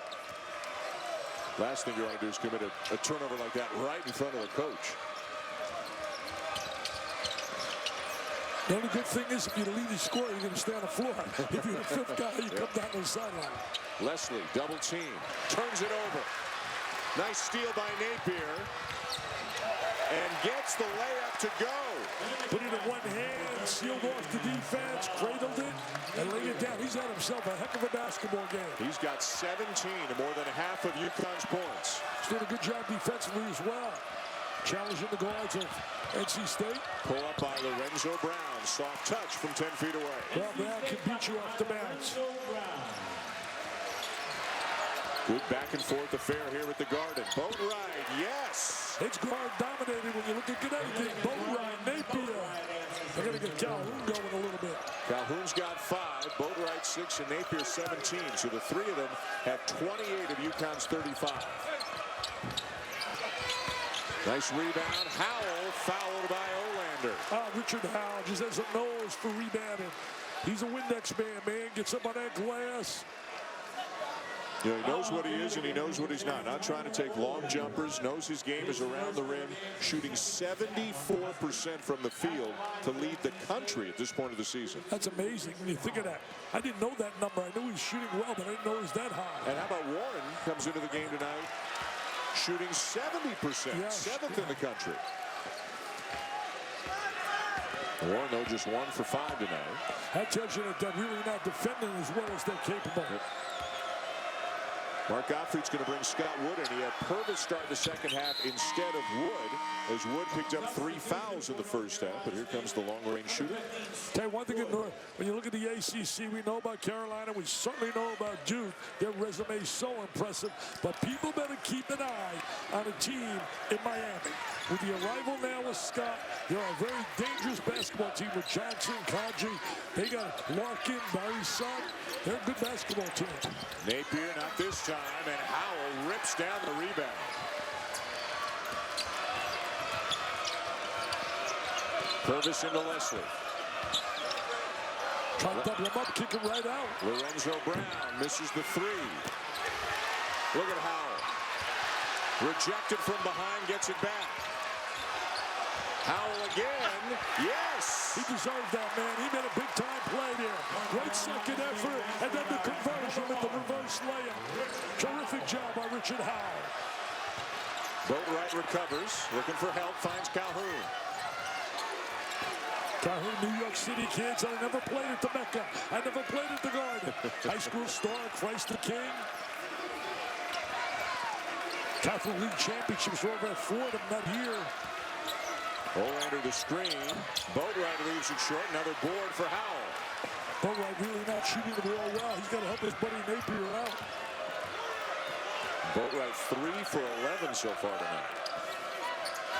Last thing you want to do is commit a turnover like that right in front of the coach. The only good thing is if you're the leading scorer, you're going to stay on the floor. If you're the fifth guy, you come down to the sideline. Leslie, double team, turns it over. Nice steal by Napier. and gets the layup to go. Put it in one hand, sealed off the defense, cradled it, and laid it down. He's had himself a heck of a basketball game. He's got 17, more than half of UConn's points. He's doing a good job defensively as well. Challenging the guards of NC State. Pull up by Lorenzo Brown. Soft touch from 10 feet away. Well, Brown can beat you off the bounce. Good back and forth affair here at the Garden. Boat ride, yes. It's guard dominated when you look at Connecticut. Boat ride, Napier. They're going to get Calhoun going a little bit. Calhoun's got 5, Boatwright 6, and Napier 17. So the 3 of them have 28 of UConn's 35. Nice rebound. Howell fouled by Olander. Richard Howell just has a nose for rebounding. He's a Windex man. Gets up on that glass. You know, he knows what he is and he knows what he's not. Not trying to take long jumpers. Knows his game is around the rim. Shooting 74% from the field to lead the country at this point of the season. That's amazing when you think of that. I didn't know that number. I knew he was shooting well, but I didn't know he was that high. And how about Warren comes into the game tonight shooting 70%, yes. 7th in the country. Warren, though, just 1 for 5 tonight. That tells you that they're really not defending as well as they're capable. Yep. Mark Gottfried's going to bring Scott Wood in. He had Purvis start the second half instead of Wood, as Wood picked up 3 fouls in the first half. But here comes the long-range shooter. Tell you one thing, when you look at the ACC, we know about Carolina. We certainly know about Duke. Their resume is so impressive. But people better keep an eye on a team in Miami. With the arrival now of Scott, they're a very dangerous basketball team with Johnson, Kaji. They got Larkin, Barry Son. They're a good basketball team. Napier, not this time, and Howell rips down the rebound. Purvis into Leslie. Trying to double him up, kick it right out. Lorenzo Brown misses the 3. Look at Howell. Rejected from behind, gets it back. Howell again. Yes! He deserved that, man. He made a big-time play there. Great second effort, and then the conversion with the reverse layup. Terrific job by Richard Howell. Boatwright recovers, looking for help, finds Calhoun. Calhoun, New York City kids. I never played at the Mecca. I never played at the Garden. High school star, Christ the King. Catholic League championships were over at Fordham, not here. Olander the screen. Boatwright leaves it short. Another board for Howell. Boatwright really not shooting the ball well. He's got to help his buddy Napier out. Boatwright 3 for 11 so far tonight.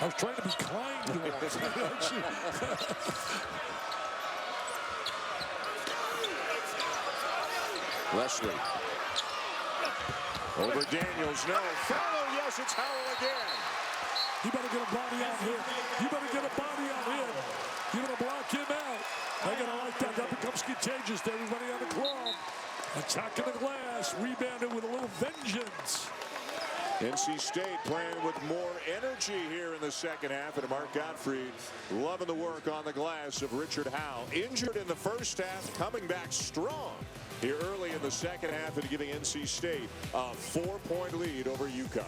I was trying to be kind to him. Leslie. Over Daniels. No. Foul. Yes, it's Howell again. You better get a body on him. You better get a body on him. You better block him out. They're going to like that. That becomes contagious to everybody on the club. Attacking the glass. Rebounded with a little vengeance. NC State playing with more energy here in the second half. And Mark Gottfried loving the work on the glass of Richard Howell. Injured in the first half, coming back strong here early in the second half and giving NC State a 4-point lead over UConn.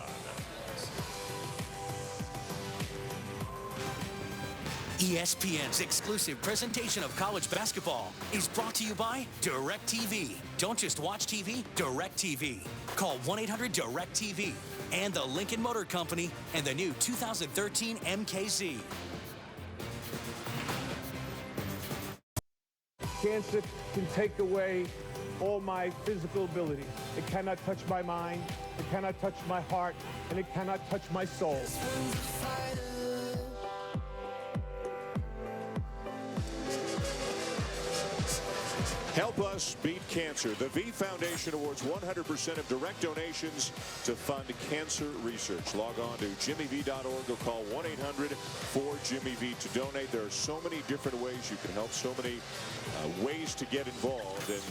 ESPN's exclusive presentation of college basketball is brought to you by DirecTV. Don't just watch TV, DirecTV. Call 1-800-DirecTV and the Lincoln Motor Company and the new 2013 MKZ. Cancer can take away all my physical ability. It cannot touch my mind, it cannot touch my heart, and it cannot touch my soul. Help us beat cancer. The V Foundation awards 100% of direct donations to fund cancer research. Log on to jimmyv.org or call 1-800-4JIMMY-V to donate. There are so many different ways you can help, so many ways to get involved. And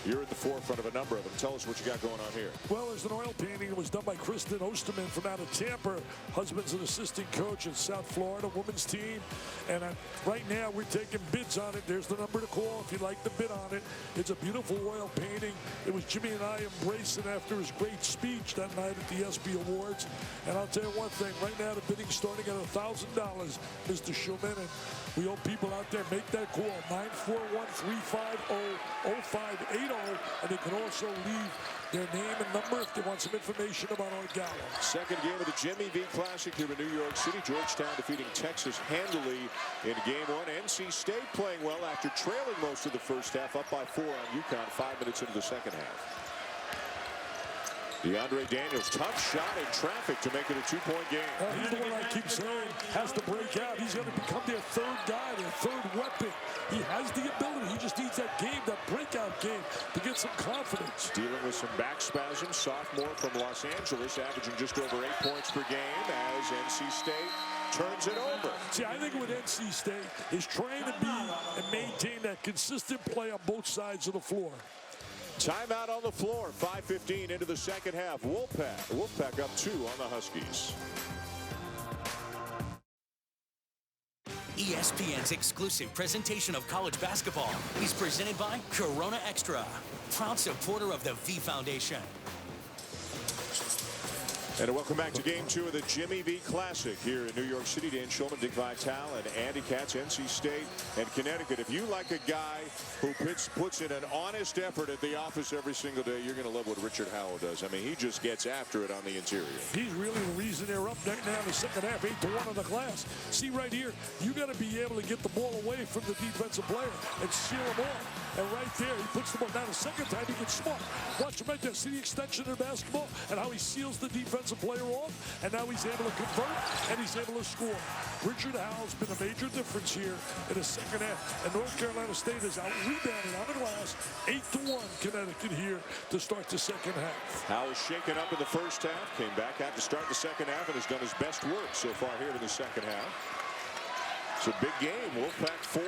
you're at the forefront of a number of them. Tell us what you got going on here. Well, there's an oil painting. It was done by Kristen Osterman from out of Tampa. Husband's an assistant coach at South Florida women's team. And right now we're taking bids on it. There's the number to call if you'd like to bid on it. It's a beautiful oil painting. It was Jimmy and I embracing after his great speech that night at the ESPY Awards. And I'll tell you one thing, right now the bidding's starting at $1,000, Mr. Schulman. And we hope people out there make that call, 941-350-0580. And they can also leave their name and number if they want some information about our gala. Second game of the Jimmy V Classic here in New York City. Georgetown defeating Texas handily in game one. NC State playing well after trailing most of the first half, up by 4 on UConn 5 minutes into the second half. DeAndre Daniels, tough shot in traffic to make it a 2-point game. He's the one I keep saying has to break out. He's going to become their third guy, their third weapon. He has the ability. He just needs that game, that breakout game, to get some confidence. Dealing with some back spasms. Sophomore from Los Angeles, averaging just over 8 points per game as NC State turns it over. See, I think with NC State is trying to be and maintain that consistent play on both sides of the floor. Timeout on the floor. 5:15 into the second half. Wolfpack up 2 on the Huskies. ESPN's exclusive presentation of college basketball is presented by Corona Extra, proud supporter of the V Foundation. And welcome back to Game 2 of the Jimmy V Classic here in New York City. Dan Schulman, Dick Vitale, and Andy Katz, NC State and Connecticut. If you like a guy who puts in an honest effort at the office every single day, you're going to love what Richard Howell does. I mean, he just gets after it on the interior. He's really the reason they're up right now in the second half, 8-1 in the class. See right here, you got to be able to get the ball away from the defensive player and seal him off. And right there, he puts the ball down a second time. He gets smart. Watch him right there. See the extension of the basketball and how he seals the defensive player off. And now he's able to convert and he's able to score. Richard Howell's been a major difference here in the second half. And North Carolina State is out rebounded on the glass. 8-1 Connecticut here to start the second half. Howell's shaken up in the first half. Came back out to start the second half and has done his best work so far here in the second half. It's a big game. Wolfpack 4-2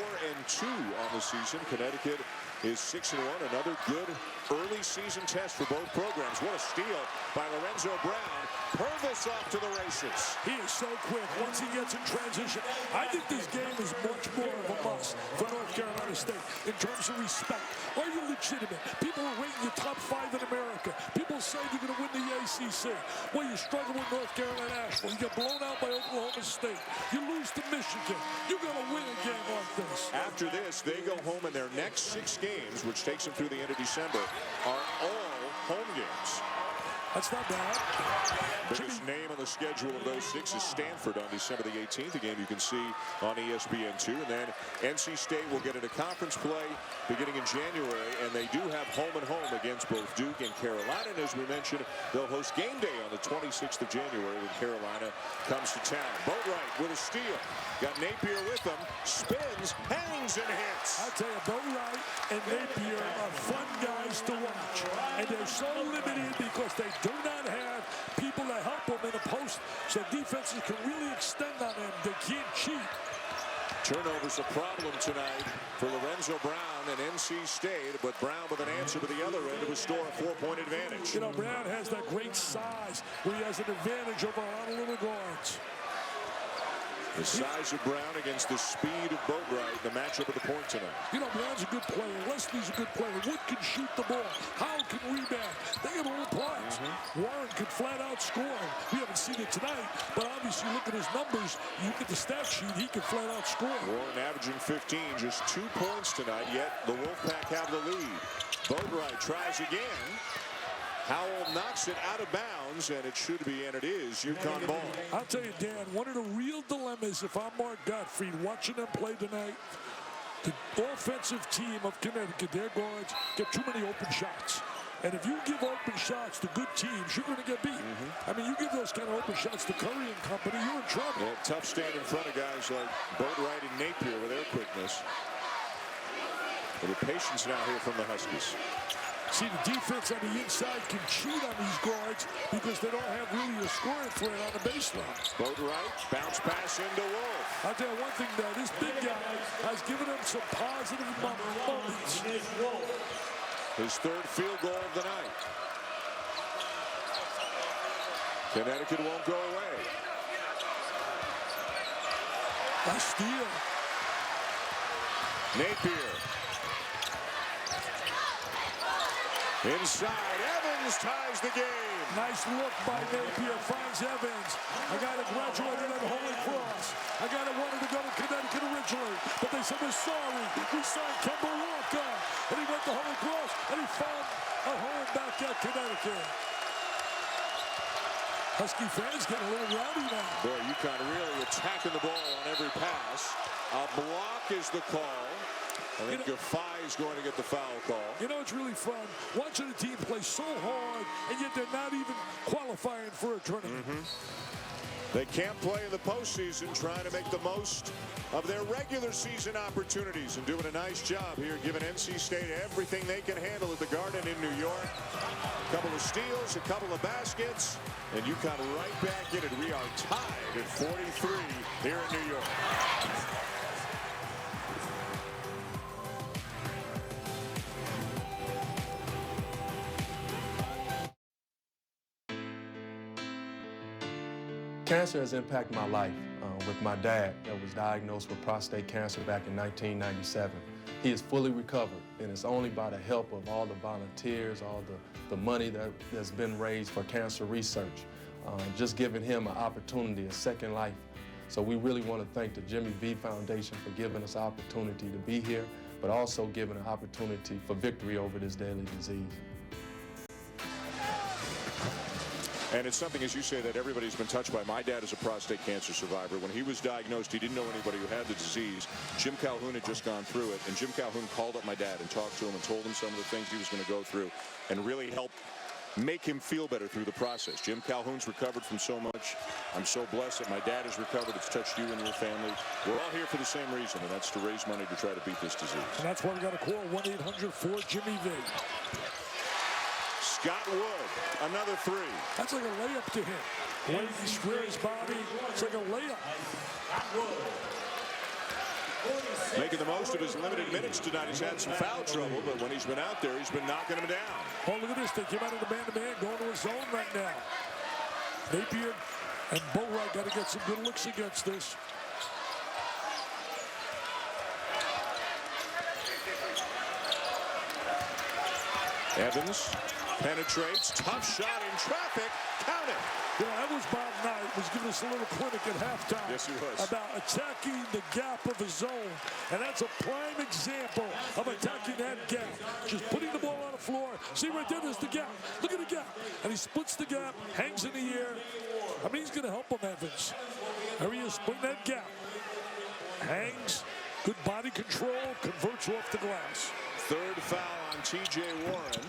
on the season. Connecticut is 6-1. Another good early season test for both programs. What a steal by Lorenzo Brown. Purvis off to the races. He is so quick once he gets in transition. I think this game is much more of a must for North Carolina State in terms of respect. Are you legitimate? People are rating you top 5 in America. People say you're going to win the ACC. Well, you struggle with North Carolina Asheville. You get blown out by Oklahoma State. You lose to Michigan. You're going to win a game like this. After this, they go home in their next 6 games, which takes them through the end of December, are all home games. That's not bad. Biggest name on the schedule of those 6 is Stanford on December the 18th, a game you can see on ESPN2. And then NC State will get into conference play beginning in January, and they do have home and home against both Duke and Carolina. And as we mentioned, they'll host game day on the 26th of January when Carolina comes to town. Boatwright with a steal. Got Napier with them. Spins, hangs, and hits. I'll tell you, Boatwright and Napier are fun guys to watch. And they're so limited because they do not have people to help them in the post, so defenses can really extend on them. They can't cheat. Turnover's a problem tonight for Lorenzo Brown and NC State, but Brown with an answer to the other end to restore a 4-point advantage. You know, Brown has that great size where he has an advantage over a lot of little guards. The size of Brown against the speed of Boatwright, the matchup at the point tonight. You know, Brown's a good player. Leslie's a good player. Wood can shoot the ball. Howell can rebound. They have all parts. Warren can flat out score. We haven't seen it tonight, but obviously look at his numbers. You look at the stat sheet, he can flat out score. Warren averaging 15, just 2 points tonight, yet the Wolfpack have the lead. Boatwright tries again. Howell knocks it out of bounds, and it should be, and it is, UConn ball. I'll tell you, Dan, one of the real dilemmas, if I'm Mark Gottfried, watching them play tonight, the offensive team of Connecticut, their guards, get too many open shots. And if you give open shots to good teams, you're going to get beat. I mean, you give those kind of open shots to Curry and company, you're in trouble. Yeah, tough stand in front of guys like Boatwright and Napier with their quickness. A little patience now here from the Huskies. See, the defense on the inside can cheat on these guards because they don't have really a scoring threat on the baseline. Boatwright, bounce pass into Wolf. I'll tell you one thing, though. This big guy has given them some positive moments. His third field goal of the night. Connecticut won't go away. A steal. Napier. Inside, Evans ties the game. Nice look by Napier, finds Evans. A guy that graduated at Holy Cross. A guy that wanted to go to Connecticut originally, but they said, we're sorry. We signed Kemba Walker. And he went to Holy Cross, and he found a home back at Connecticut. Husky fans getting a little rowdy now. Boy, UConn really attacking the ball on every pass. A block is the call. I think Gaffai is going to get the foul call. You know, it's really fun watching a team play so hard, and yet they're not even qualifying for a tournament. They can't play in the postseason, trying to make the most of their regular season opportunities and doing a nice job here, giving NC State everything they can handle at the Garden in New York. A couple of steals, a couple of baskets, and UConn right back in it. We are tied at 43 here in New York. Cancer has impacted my life with my dad that was diagnosed with prostate cancer back in 1997. He is fully recovered, and it's only by the help of all the volunteers, all the money that's been raised for cancer research, just giving him an opportunity, a second life. So we really want to thank the Jimmy V Foundation for giving us opportunity to be here, but also giving an opportunity for victory over this deadly disease. And it's something, as you say, that everybody's been touched by. My dad is a prostate cancer survivor. When he was diagnosed, he didn't know anybody who had the disease. Jim Calhoun had just gone through it, and Jim Calhoun called up my dad and talked to him and told him some of the things he was going to go through and really helped make him feel better through the process. Jim Calhoun's recovered from so much. I'm so blessed that my dad has recovered. It's touched you and your family. We're all here for the same reason, and that's to raise money to try to beat this disease. And that's why we got to call 1-800-4-JIMMY-V. Scott Wood, another three. That's like a layup to him. The way he squares his body, it's like a layup. Making the most of his limited minutes tonight. He's had some foul trouble, but when he's been out there, he's been knocking them down. Oh, look at this. They came out of the man-to-man, going to his zone right now. Napier and Boatwright got to get some good looks against this. Evans penetrates, tough shot in traffic, count it. You know, that was Bob Knight, was giving us a little clinic at halftime. Yes, he was. About attacking the gap of his zone. And that's a prime example of attacking that gap. Just putting the ball on the floor. See right there, there's the gap. Look at the gap. And he splits the gap, hangs in the air. I mean, he's going to help him, Evans. There he is, splitting that gap. Hangs, good body control, converts off the glass. Third foul on T.J. Warren.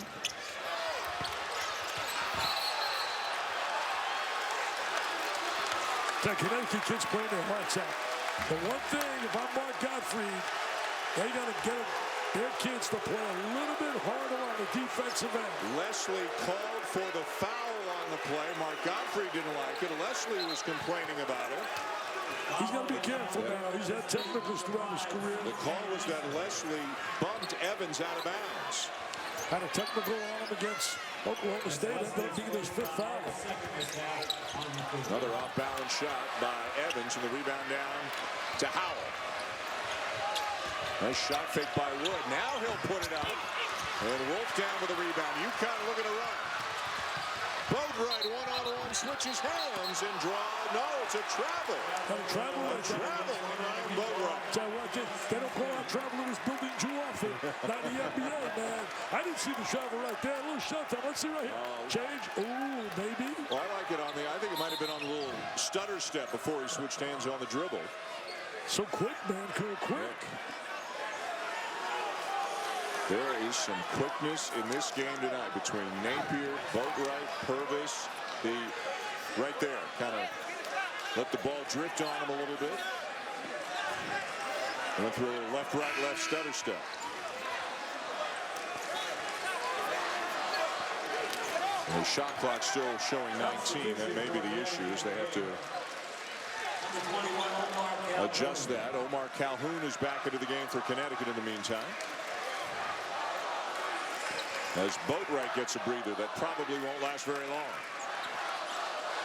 The Connecticut kids playing their hearts out. The one thing, if I'm Mark Gottfried, they got to get their kids to play a little bit harder on the defensive end. Leslie called for the foul on the play. Mark Gottfried didn't like it. Leslie was complaining about it. He's got to be careful now. He's had technicals throughout his career. The call was that Leslie bumped Evans out of bounds. Had a technical on him against Oklahoma State. Ended up being his fifth foul. Another off-balance shot by Evans, and the rebound down to Howell. Nice shot fake by Wood. Now he'll put it up. And Wolf down with the rebound. UConn looking to run. Boatwright one-on-one switches hands and draw. No, it's a travel. A travel on Ryan Boatwright. Tell you what, they don't call out travel in this building too often. Not in the NBA, man. I didn't see the travel right there. A little showtime. Let's see right here. Change. Ooh, baby. Well, I like it on the, I think it might have been on the little stutter step before he switched hands on the dribble. So quick, man. Quick. There is some quickness in this game tonight between Napier, Boatwright, Purvis. Right there, kind of let the ball drift on him a little bit. Went through a little left, right, left stutter step. And the shot clock still showing 19. That may be the issue, is they have to adjust that. Omar Calhoun is back into the game for Connecticut in the meantime. As Boatwright gets a breather that probably won't last very long.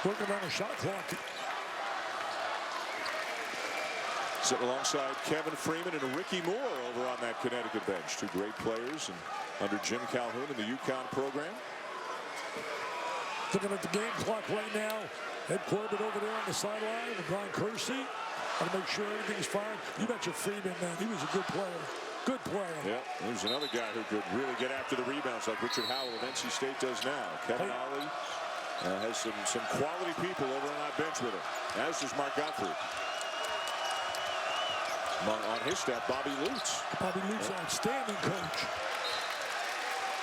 Working on a shot clock. Sitting alongside Kevin Freeman and Ricky Moore over on that Connecticut bench. Two great players and under Jim Calhoun in the UConn program. Looking at the game clock right now. Ed Corbett over there on the sideline with Brian Kersey. Got to make sure everything's fine. You mentioned Freeman, man. He was a good player. Good player. Yeah, there's another guy who could really get after the rebounds like Richard Howell of NC State does now. Kevin Ollie has some quality people over on that bench with him, as does Mark Gottfried. On his staff, Bobby Lutz. Bobby Lutz, outstanding coach.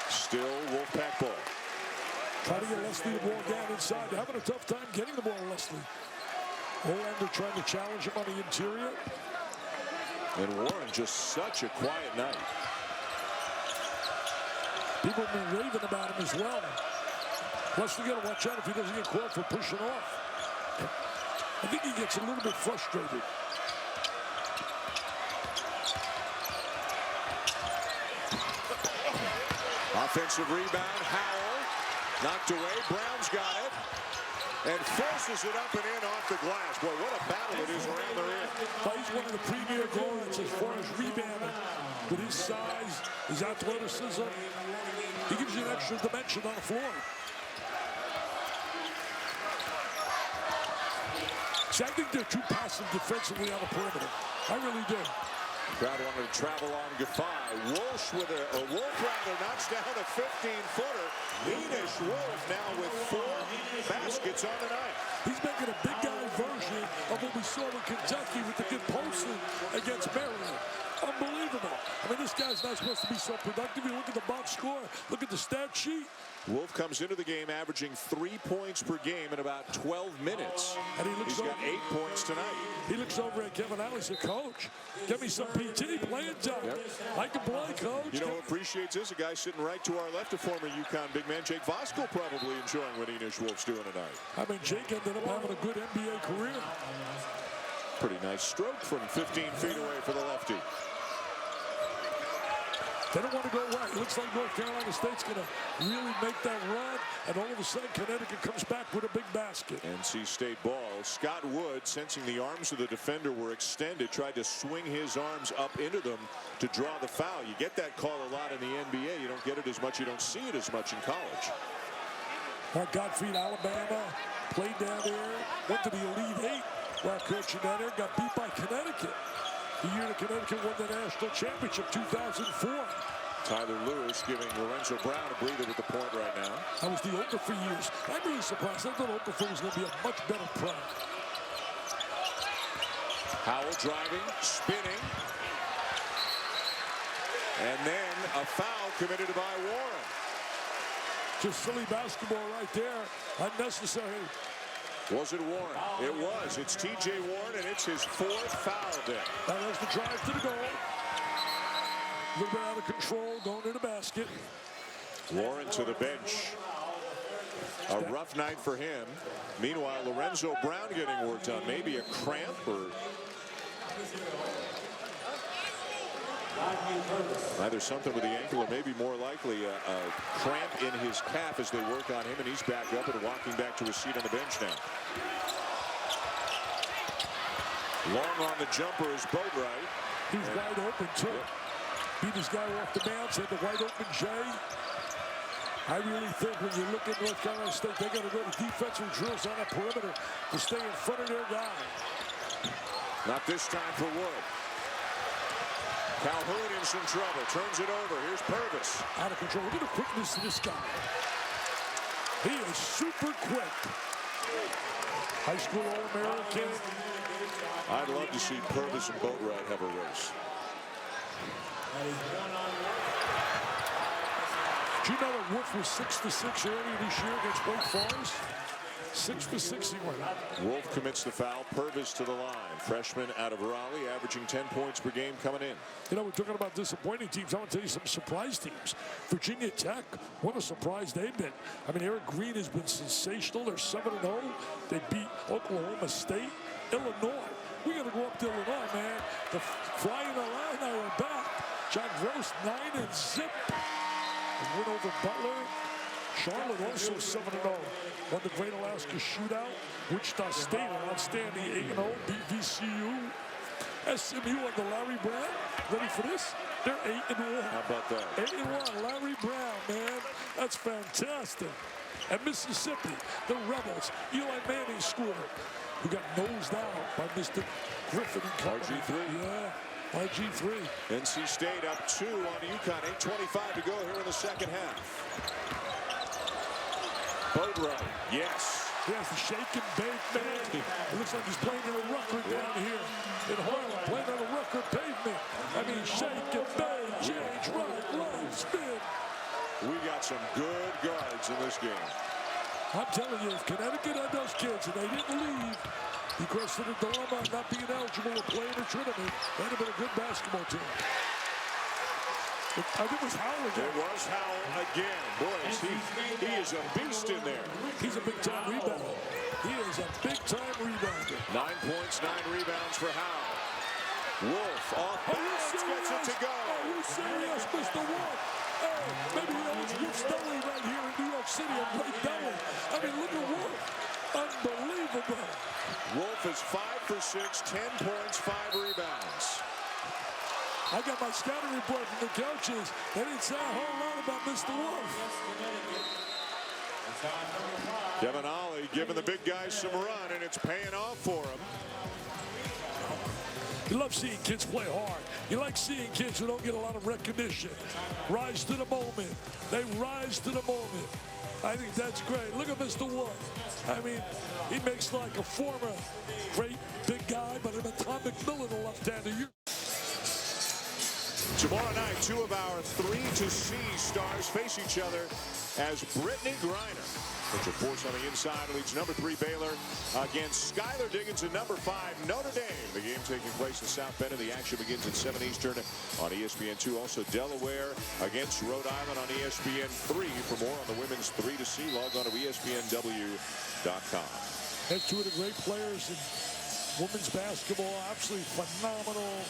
Still Wolfpack ball. Try to get Leslie the ball down inside. They're having a tough time getting the ball to Leslie. Olander trying to challenge him on the interior. And Warren just such a quiet night. People have been raving about him as well. Leslie got to watch out if he doesn't get caught for pushing off. I think he gets a little bit frustrated. Offensive rebound, Howell knocked away. Brown's got it and forces it up and in off the glass. Boy, what a battle it is around the rim. He's one of the premier guards as far as rebounding. With his size, his athleticism, he gives you an extra dimension on the floor. See, I think they're too passive defensively on the perimeter. I really do. Crowd wanted to travel on Gaffey. Walsh with a Wolf knocks down a 15-footer. Enish Wolf now with 4 baskets on the night. He's making a big guy version of what we saw in Kentucky with the good posting against Maryland. Unbelievable. I mean, this guy's not supposed to be so productive. You look at the box score, look at the stat sheet. Wolf comes into the game averaging 3 points per game in about 12 minutes. And he's got 8 points tonight. He looks over at Kevin Allen and said, Coach, give me some PT playing time. Yep. I can play, Coach. You know who appreciates this? A guy sitting right to our left, a former UConn big man, Jake Voskuhl, probably enjoying what Enish Wolf's doing tonight. I mean, Jake ended up having a good NBA career. Pretty nice stroke from 15 feet away for the lefty. They don't want to go away. It looks like North Carolina State's going to really make that run, and all of a sudden Connecticut comes back with a big basket. NC State ball. Scott Wood, sensing the arms of the defender were extended, tried to swing his arms up into them to draw the foul. You get that call a lot in the NBA. You don't get it as much. You don't see it as much in college. Mark Gottfried, Alabama, played down there, went to the Elite Eight while coaching down there, got beat by Connecticut. The year that Connecticut won the national championship, 2004. Tyler Lewis giving Lorenzo Brown a breather at the point right now. That was the Okafor years. I'm really surprised. I thought Okafor was going to be a much better pro. Howell driving, spinning. And then a foul committed by Warren. Just silly basketball right there. Unnecessary. Was it Warren? It was. It's T.J. Warren, and it's his 4th foul day. That was the drive to the goal. A little bit out of control, going to the basket. Warren to the bench. A rough night for him. Meanwhile, Lorenzo Brown getting worked on. Maybe a cramp or... Either something with the ankle or maybe more likely a cramp in his calf as they work on him, and he's back up and walking back to his seat on the bench now. Long on the jumper is Boatwright. He's wide open, too. Yep. Beat his guy off the bounce, had the wide open Jay. I really think when you look at North Carolina State, they got to go to defensive drills on that perimeter to stay in front of their guy. Not this time for Wood. Calhoun in some trouble, turns it over. Here's Purvis. Out of control. Look at the quickness of this guy. He is super quick. High school All-American. I'd love to see Purvis and Boatwright have a race. Do you know that Wolf was 6-for-6 earlier this year against Wake Forest? 6-for-6 he went. Wolf commits the foul. Purvis to the line. Freshman out of Raleigh, averaging 10 points per game coming in. You know, we're talking about disappointing teams. I want to tell you some surprise teams. Virginia Tech, what a surprise they've been. I mean, Eric Green has been sensational. They're 7-0. They beat Oklahoma State, Illinois. We got to go up to Illinois, man. The Flying Illini are back. John Gross, 9-0. win over Butler. Charlotte also 7-0. Won the Great Alaska Shootout. Wichita State, an outstanding 8-0. Beat VCU. SMU on the Larry Brown. Ready for this? They're 8-1. How about that? 8-1. Larry Brown, man. That's fantastic. And Mississippi, the Rebels, Eli Manning school, who got nosed out by Mr. Griffin and company. RG3. Yeah, RG3. NC State up 2 on UConn. 8:25 to go here in the second half. Boatwright, yes. He has the shake and bake, man. It looks like he's playing in a rucker down here in Harlem, playing on a rucker pavement. I mean, shake and bake, change, right, left, spin. We got some good guards in this game. I'm telling you, if Connecticut had those kids and they didn't leave because of the dilemma of not being eligible to play in a tournament, they'd have been a good basketball team. I think it was Howell again. It was Howell again. Boys, he is a beast in there. He's a big-time rebounder. He is a big-time rebounder. 9 points, 9 rebounds for Howell. Wolf off balance, gets it to go. Are you serious, Mr. Wolf? Hey, maybe he owns Wolf's Deli right here in New York City, a great deli. I mean, look at Wolf. Unbelievable. Wolf is 5 for 6, 10 points, 5 rebounds. I got my scouting report from the coaches. They didn't say a whole lot about Mr. Wolf. Kevin Ollie giving the big guys some run, and it's paying off for him. You love seeing kids play hard. You like seeing kids who don't get a lot of recognition. Rise to the moment. They rise to the moment. I think that's great. Look at Mr. Wolf. I mean, he makes like a former great big guy, but an atomic mill in the left-hander. Tomorrow night, 2 of our 3-C stars face each other as Brittany Griner, which of course on the inside leads number 3 Baylor against Skylar Diggins and number 5 Notre Dame. The game taking place in South Bend, and the action begins at 7 Eastern on ESPN2. Also Delaware against Rhode Island on ESPN3. For more on the women's 3-C, log on to ESPNW.com. That's 2 of the great players in women's basketball. Absolutely phenomenal.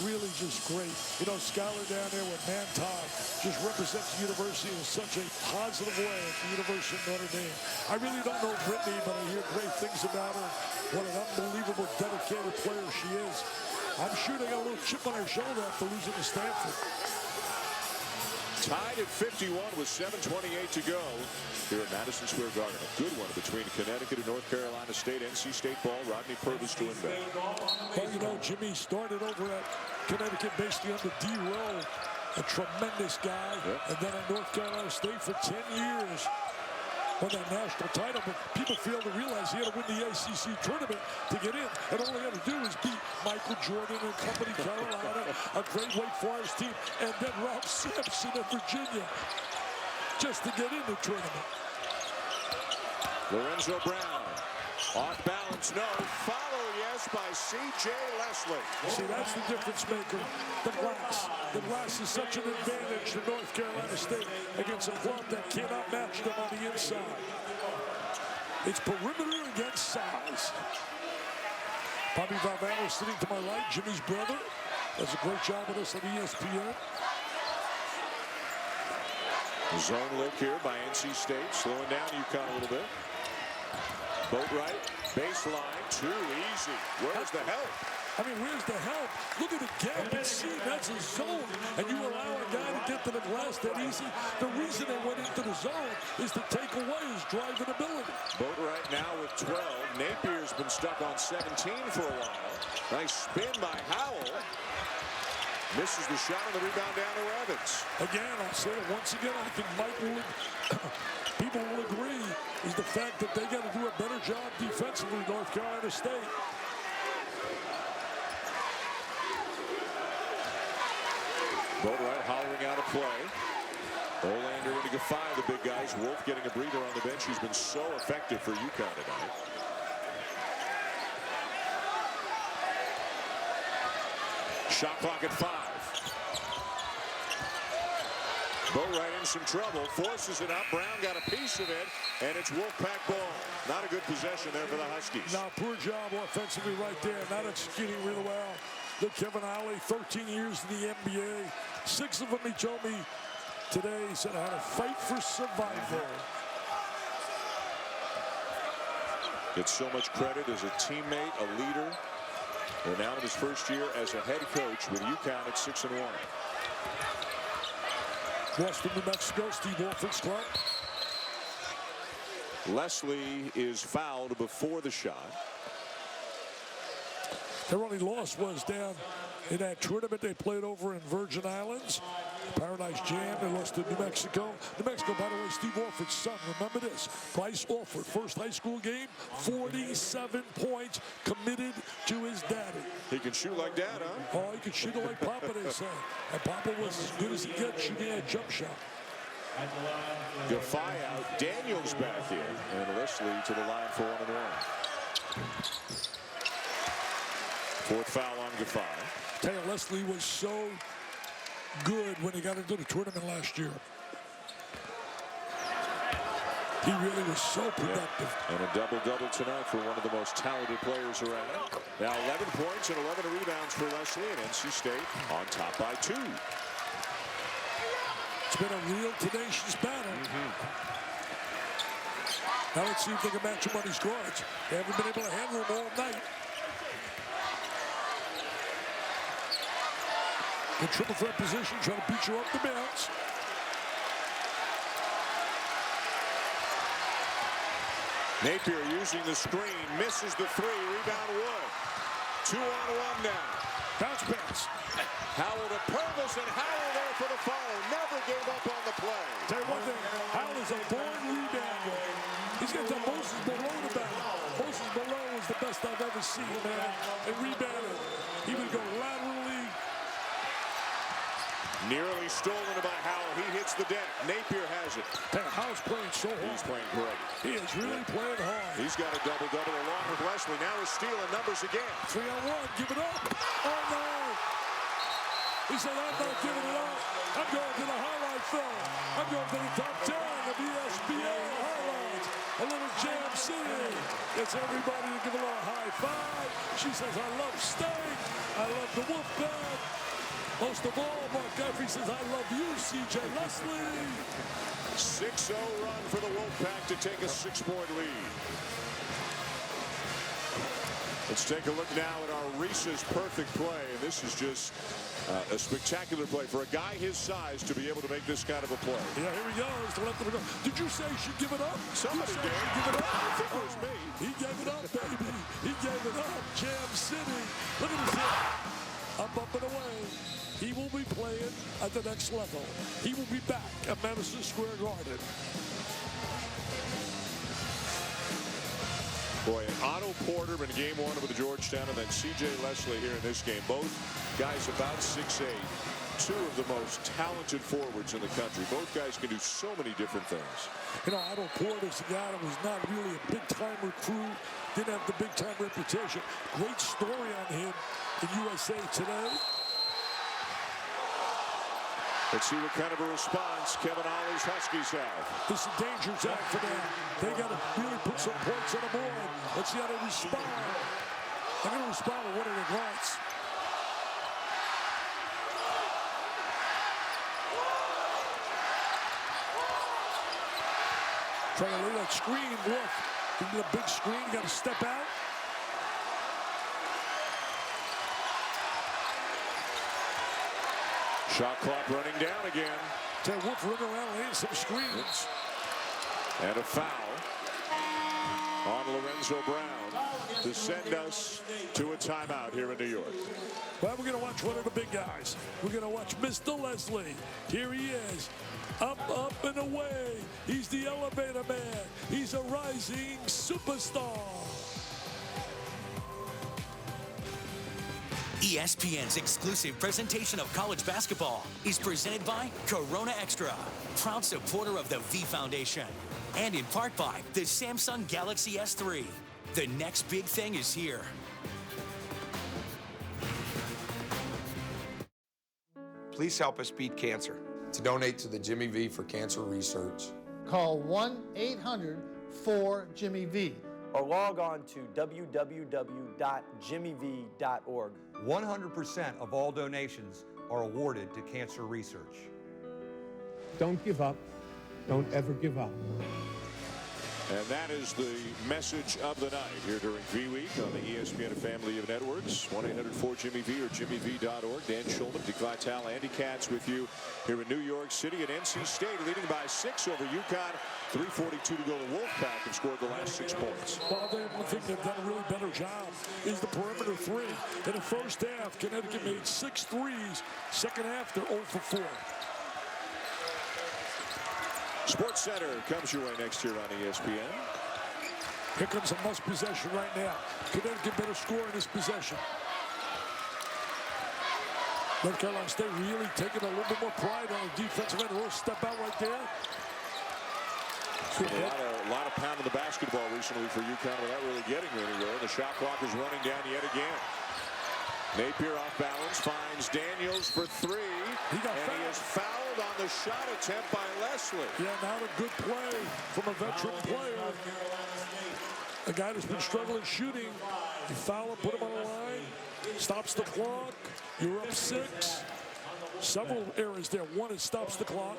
Really just great. You know, Skylar down there with Mantock just represents the university in such a positive way at the University of Notre Dame. I really don't know Brittany, but I hear great things about her. What an unbelievable, dedicated player she is. I'm sure they got a little chip on her shoulder after losing to Stanford. Tied at 51 with 7:28 to go here at Madison Square Garden. A good one between Connecticut and North Carolina State. NC State ball. Rodney Purvis to invade. Well, you know, Jimmy started over at Connecticut basically under D. Rowe, a tremendous guy, and then at North Carolina State for 10 years. Won that national title, but people fail to realize he had to win the ACC tournament to get in, and all he had to do was beat Michael Jordan and company, Carolina, a great Wake Forest team, and then Ralph Sampson at Virginia, just to get in the tournament. Lorenzo Brown, off balance, no. Follow, yes, by C.J. Leslie. See, that's the difference maker. The glass. The glass is such an advantage to North Carolina State against a club that cannot match them on the inside. It's perimeter against size. Bobby Valvano sitting to my right, Jimmy's brother, does a great job with us at ESPN. Zone look here by NC State, slowing down UConn a little bit. Boatwright, baseline, too easy. Where's the help? I mean, where's the help? Look at the gap and see, that's a zone. And you allow a guy to get to the glass that easy. The reason they went into the zone is to take away his driving ability. Boatwright now with 12. Napier's been stuck on 17 for a while. Nice spin by Howell. Misses the shot and the rebound down to Evans. Again, I'll say it once again, I think Mike will, people will agree, is the fact that they got to do a better job defensively, North Carolina State. Boatwright hollering out a play. Olander in to defy the big guys. Wolf getting a breather on the bench. He's been so effective for UConn tonight. Shot clock at 5. Boatwright in some trouble, forces it up. Brown got a piece of it, and it's Wolfpack ball. Not a good possession there for the Huskies. Now, poor job offensively right there, not executing really well. Look, Kevin Ollie, 13 years in the NBA. 6 of them, he told me, today. He said, I had to fight for survival. Gets so much credit as a teammate, a leader. And now in his first year as a head coach with UConn at 6-1. Boston, New Mexico, Steve Wolfpack's club. Leslie is fouled before the shot. Their only loss was down in that tournament they played over in Virgin Islands. Paradise Jam, they lost to New Mexico. New Mexico, by the way, Steve Alford's son. Remember this. Bryce Alford, first high school game, 47 points committed to his daddy. He can shoot like dad, huh? Oh, he can shoot it like Papa, they say. And Papa was as good as he gets shooting a jump shot. Defy out, Daniels back in, and Leslie to the line for 1-1. Fourth foul on Defy. Tell you, Leslie was so good when he got into the tournament last year. He really was so productive. Yeah. And a double-double tonight for one of the most talented players around. Now 11 points and 11 rebounds for Leslie, and NC State on top by 2. It's been a real tenacious battle. Now let's see if they can match him on these guards. They haven't been able to handle him all night. The triple threat position, trying to beat you up the bounce. Napier using the screen, misses the 3, rebound Wood. 2-on-1 now. Bounce pass. Howell to Purvis, and Howell there for the follow. Never gave up on the play. Tell you one thing, Howell is a born rebounder. He's got to Moses Below the back. Moses Below is the best I've ever seen, man. And rebounded. He would go laterally. Nearly stolen by Howell. He hits the deck. Napier has it. Howell's playing so hard. He's playing great. He is really playing hard. He's got a double-double along with Leslie. Now he's stealing numbers again. 3-on-1. Give it up. Oh, no. He said, I'm not giving it up. I'm going to the highlight film. I'm going to the top 10 of ESPN highlights. A little Jam City. Gets everybody to give a little high five. She says, I love Sting. I love the Wolfpack. Most of all, Mark Guthrie says, I love you, C.J. Leslie. 6-0 run for the Wolfpack to take a 6-point lead. Let's take a look now at our Reese's perfect play. And this is just a spectacular play for a guy his size to be able to make this kind of a play. Yeah, here he goes. To let them go. Did you say he should give it up? Somebody did. Give it up. I think it was me. He gave it up, baby. He gave it up. Jam City. Look at this hit. Up and away. He will be playing at the next level. He will be back at Madison Square Garden. Boy, Otto Porter in game 1 with Georgetown, and then C.J. Leslie here in this game. Both guys about 6'8", 2 of the most talented forwards in the country. Both guys can do so many different things. You know, Otto Porter's a guy that was not really a big-time recruit, didn't have the big-time reputation. Great story on him in USA Today. Let's see what kind of a response Kevin Ollie's Huskies have. This is a danger zone for them. They got to really put some points on the board. Let's see how they respond. They're going to respond with one of their guards. Trying to lay that screen, Wolf. You get a big screen, you got to step out. Shot clock running down again. Tell Wolf run around laying some screens. And a foul on Lorenzo Brown to send us to a timeout here in New York. Well, we're going to watch one of the big guys. We're going to watch Mr. Leslie. Here he is. Up, up, and away. He's the elevator man. He's a rising superstar. ESPN's exclusive presentation of college basketball is presented by Corona Extra, proud supporter of the V Foundation, and in part by the Samsung Galaxy S3. The next big thing is here. Please help us beat cancer. To donate to the Jimmy V for Cancer Research, call 1-800-4-JIMMY-V or log on to www.jimmyv.org. 100% of all donations are awarded to cancer research. don't give up. Don't ever give up. And that is the message of the night here during V-Week on the ESPN family of networks. 1-800-4-JIMMY-V or JimmyV.org. Dan Schulman, Dick Vitale, Andy Katz with you here in New York City. And NC State leading by 6 over UConn. 3:42 to go. The Wolfpack have scored the last 6 points. Well, one thing they've done a really better job is the perimeter three. In the first half, Connecticut made 6 threes. Second half, they're 0 for 4. Sports Center comes your way next year on ESPN. Here comes a must possession right now. Connecticut better score in this possession. North Carolina State really taking a little bit more pride on the defensive end. A little step out right there. A lot of pounding the basketball recently for UConn without really getting anywhere. The shot clock is running down yet again. Napier off balance, finds Daniels for 3. He is fouled on the shot attempt by Leslie. Yeah, not a good play from a veteran player. A guy that's been struggling shooting. You foul him, put him on the line, stops the clock. You're up 6. Several errors there. One, it stops the clock.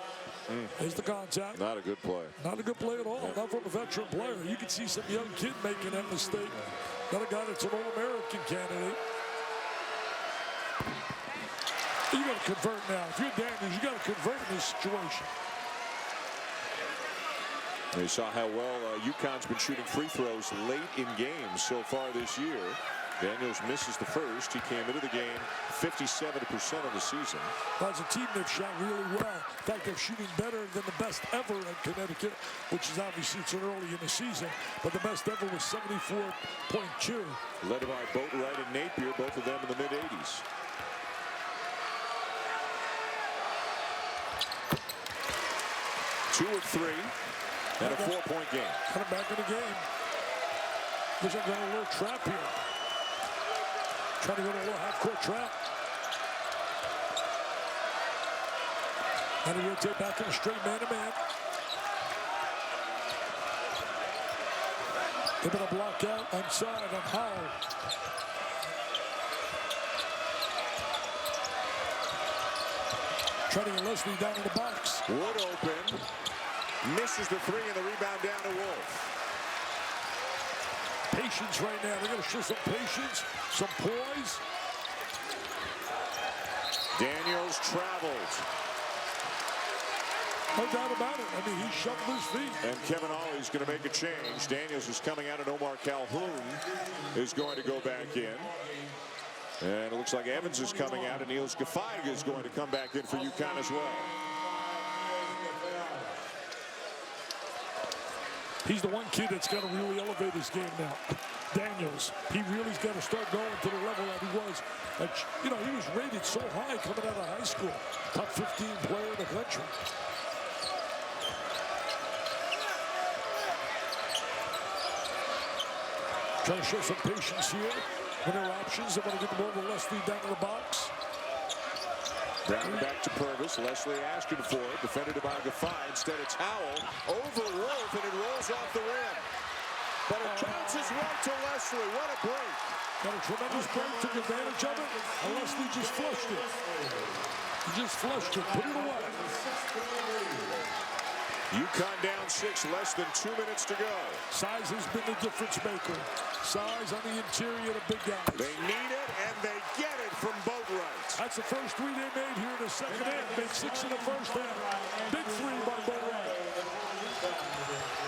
There's the contact. Not a good play. Not a good play at all. Not from a veteran player. You can see some young kid making that mistake. Not a guy that's an All-American candidate. You got to convert now. If you're Daniels, you got to convert in this situation. We saw how well UConn's been shooting free throws late in games so far this year. Daniels misses the first. He came into the game 57% of the season. Well, as a team, they've shot really well. In fact, they're shooting better than the best ever in Connecticut, which is obviously it's early in the season. But the best ever was 74.2. Led by Boatwright and Napier, both of them in the mid-80s. Two of 3 and a 4-point game. Kind of back in the game. Looks like going a little trap here. Trying to go to a little half-court trap. And he rotate back in a straight man-to-man. They're going to block out inside on Howell. Trying to get Leslie down in the box. Wood open. Misses the 3 and the rebound down to Wolf. Patience right now. They're going to show some patience, some poise. Daniels travels. No doubt about it. I mean, he shuffled his feet. And Kevin Ollie's going to make a change. Daniels is coming out and Omar Calhoun is going to go back in. And it looks like Evans is coming out and Niels Gaffaiga is going to come back in for UConn as well. He's the one kid that's got to really elevate his game now. Daniels, he really's got to start going to the level that he was. You know, he was rated so high coming out of high school. Top 15 player in the country. Trying to show some patience here. With their options, they want to get the ball to Leslie down in the box. Brown back to Purvis. Leslie asking for it. Defended by Gaffai. Instead, it's Howell over Wolf, and it rolls off the rim. But it bounces right to Leslie. What a break. Got a tremendous break. Took advantage of it. And Leslie just flushed it. He just flushed it. Put it away. UConn down 6, less than 2 minutes to go. Size has been the difference maker. Size on the interior, the big guys. They need it, and they get it from Boatwright. That's the first 3 they made here in the second half. Made 6 in the first half. Big 3 by Boatwright.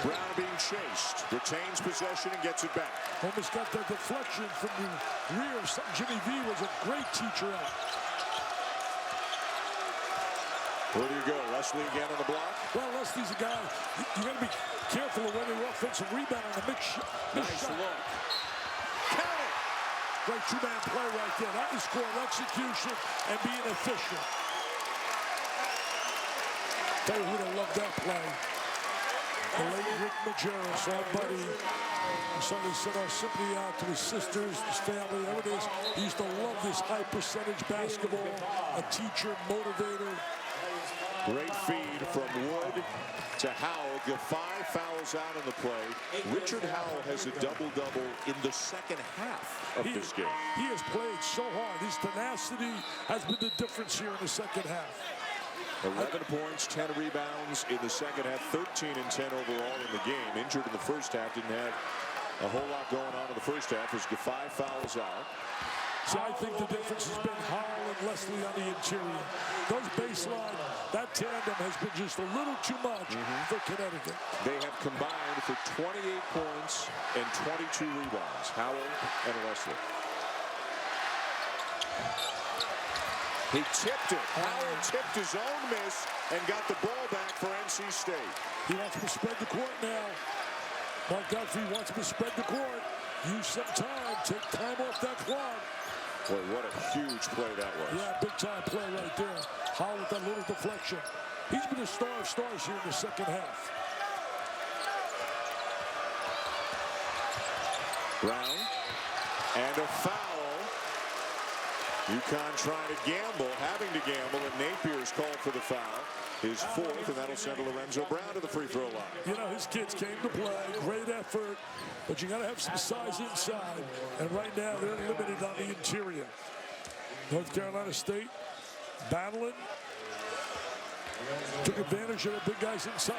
Brown being chased. Retains possession and gets it back. Almost got that deflection from the rear. Jimmy V was a great teacher at. Where do you go? Leslie again on the block? Well, Leslie's a guy, you got to be careful of winning offensive rebound on a big shot. Nice look. Count it! Great 2-man play right there. That is scoring execution and being efficient. Tell you who'd have loved that play. The late Rick Majerus, our buddy. Sunday sent our sympathy out to his sisters, his family, everything. He used to love this high percentage basketball. A teacher, motivator. Great feed from Wood to Howell. Gaffai fouls out on the play. Richard Howell has a double-double in the second half of this game. He has played so hard. His tenacity has been the difference here in the second half. 11 points, 10 rebounds in the second half, 13 and 10 overall in the game. Injured in the first half, didn't have a whole lot going on in the first half as Gaffey fouls out. So I think the difference has been Howell and Leslie on the interior. Those baseline, that tandem has been just a little too much for Connecticut. They have combined for 28 points and 22 rebounds, Howell and Leslie. He tipped it. Howell tipped his own miss and got the ball back for NC State. He wants to spread the court now. Mark Godfrey wants to spread the court. Use some time. Take time off that clock. Boy, what a huge play that was. Yeah, big time play right there. Howell with that little deflection. He's been a star of stars here in the second half. Brown. And a foul. UConn trying to gamble, having to gamble, and Napier's called for the foul. His fourth, and that'll send Lorenzo Brown to the free throw line. You know, his kids came to play, great effort, but you got to have some size inside. And right now, they're limited on the interior. North Carolina State battling, took advantage of the big guys inside.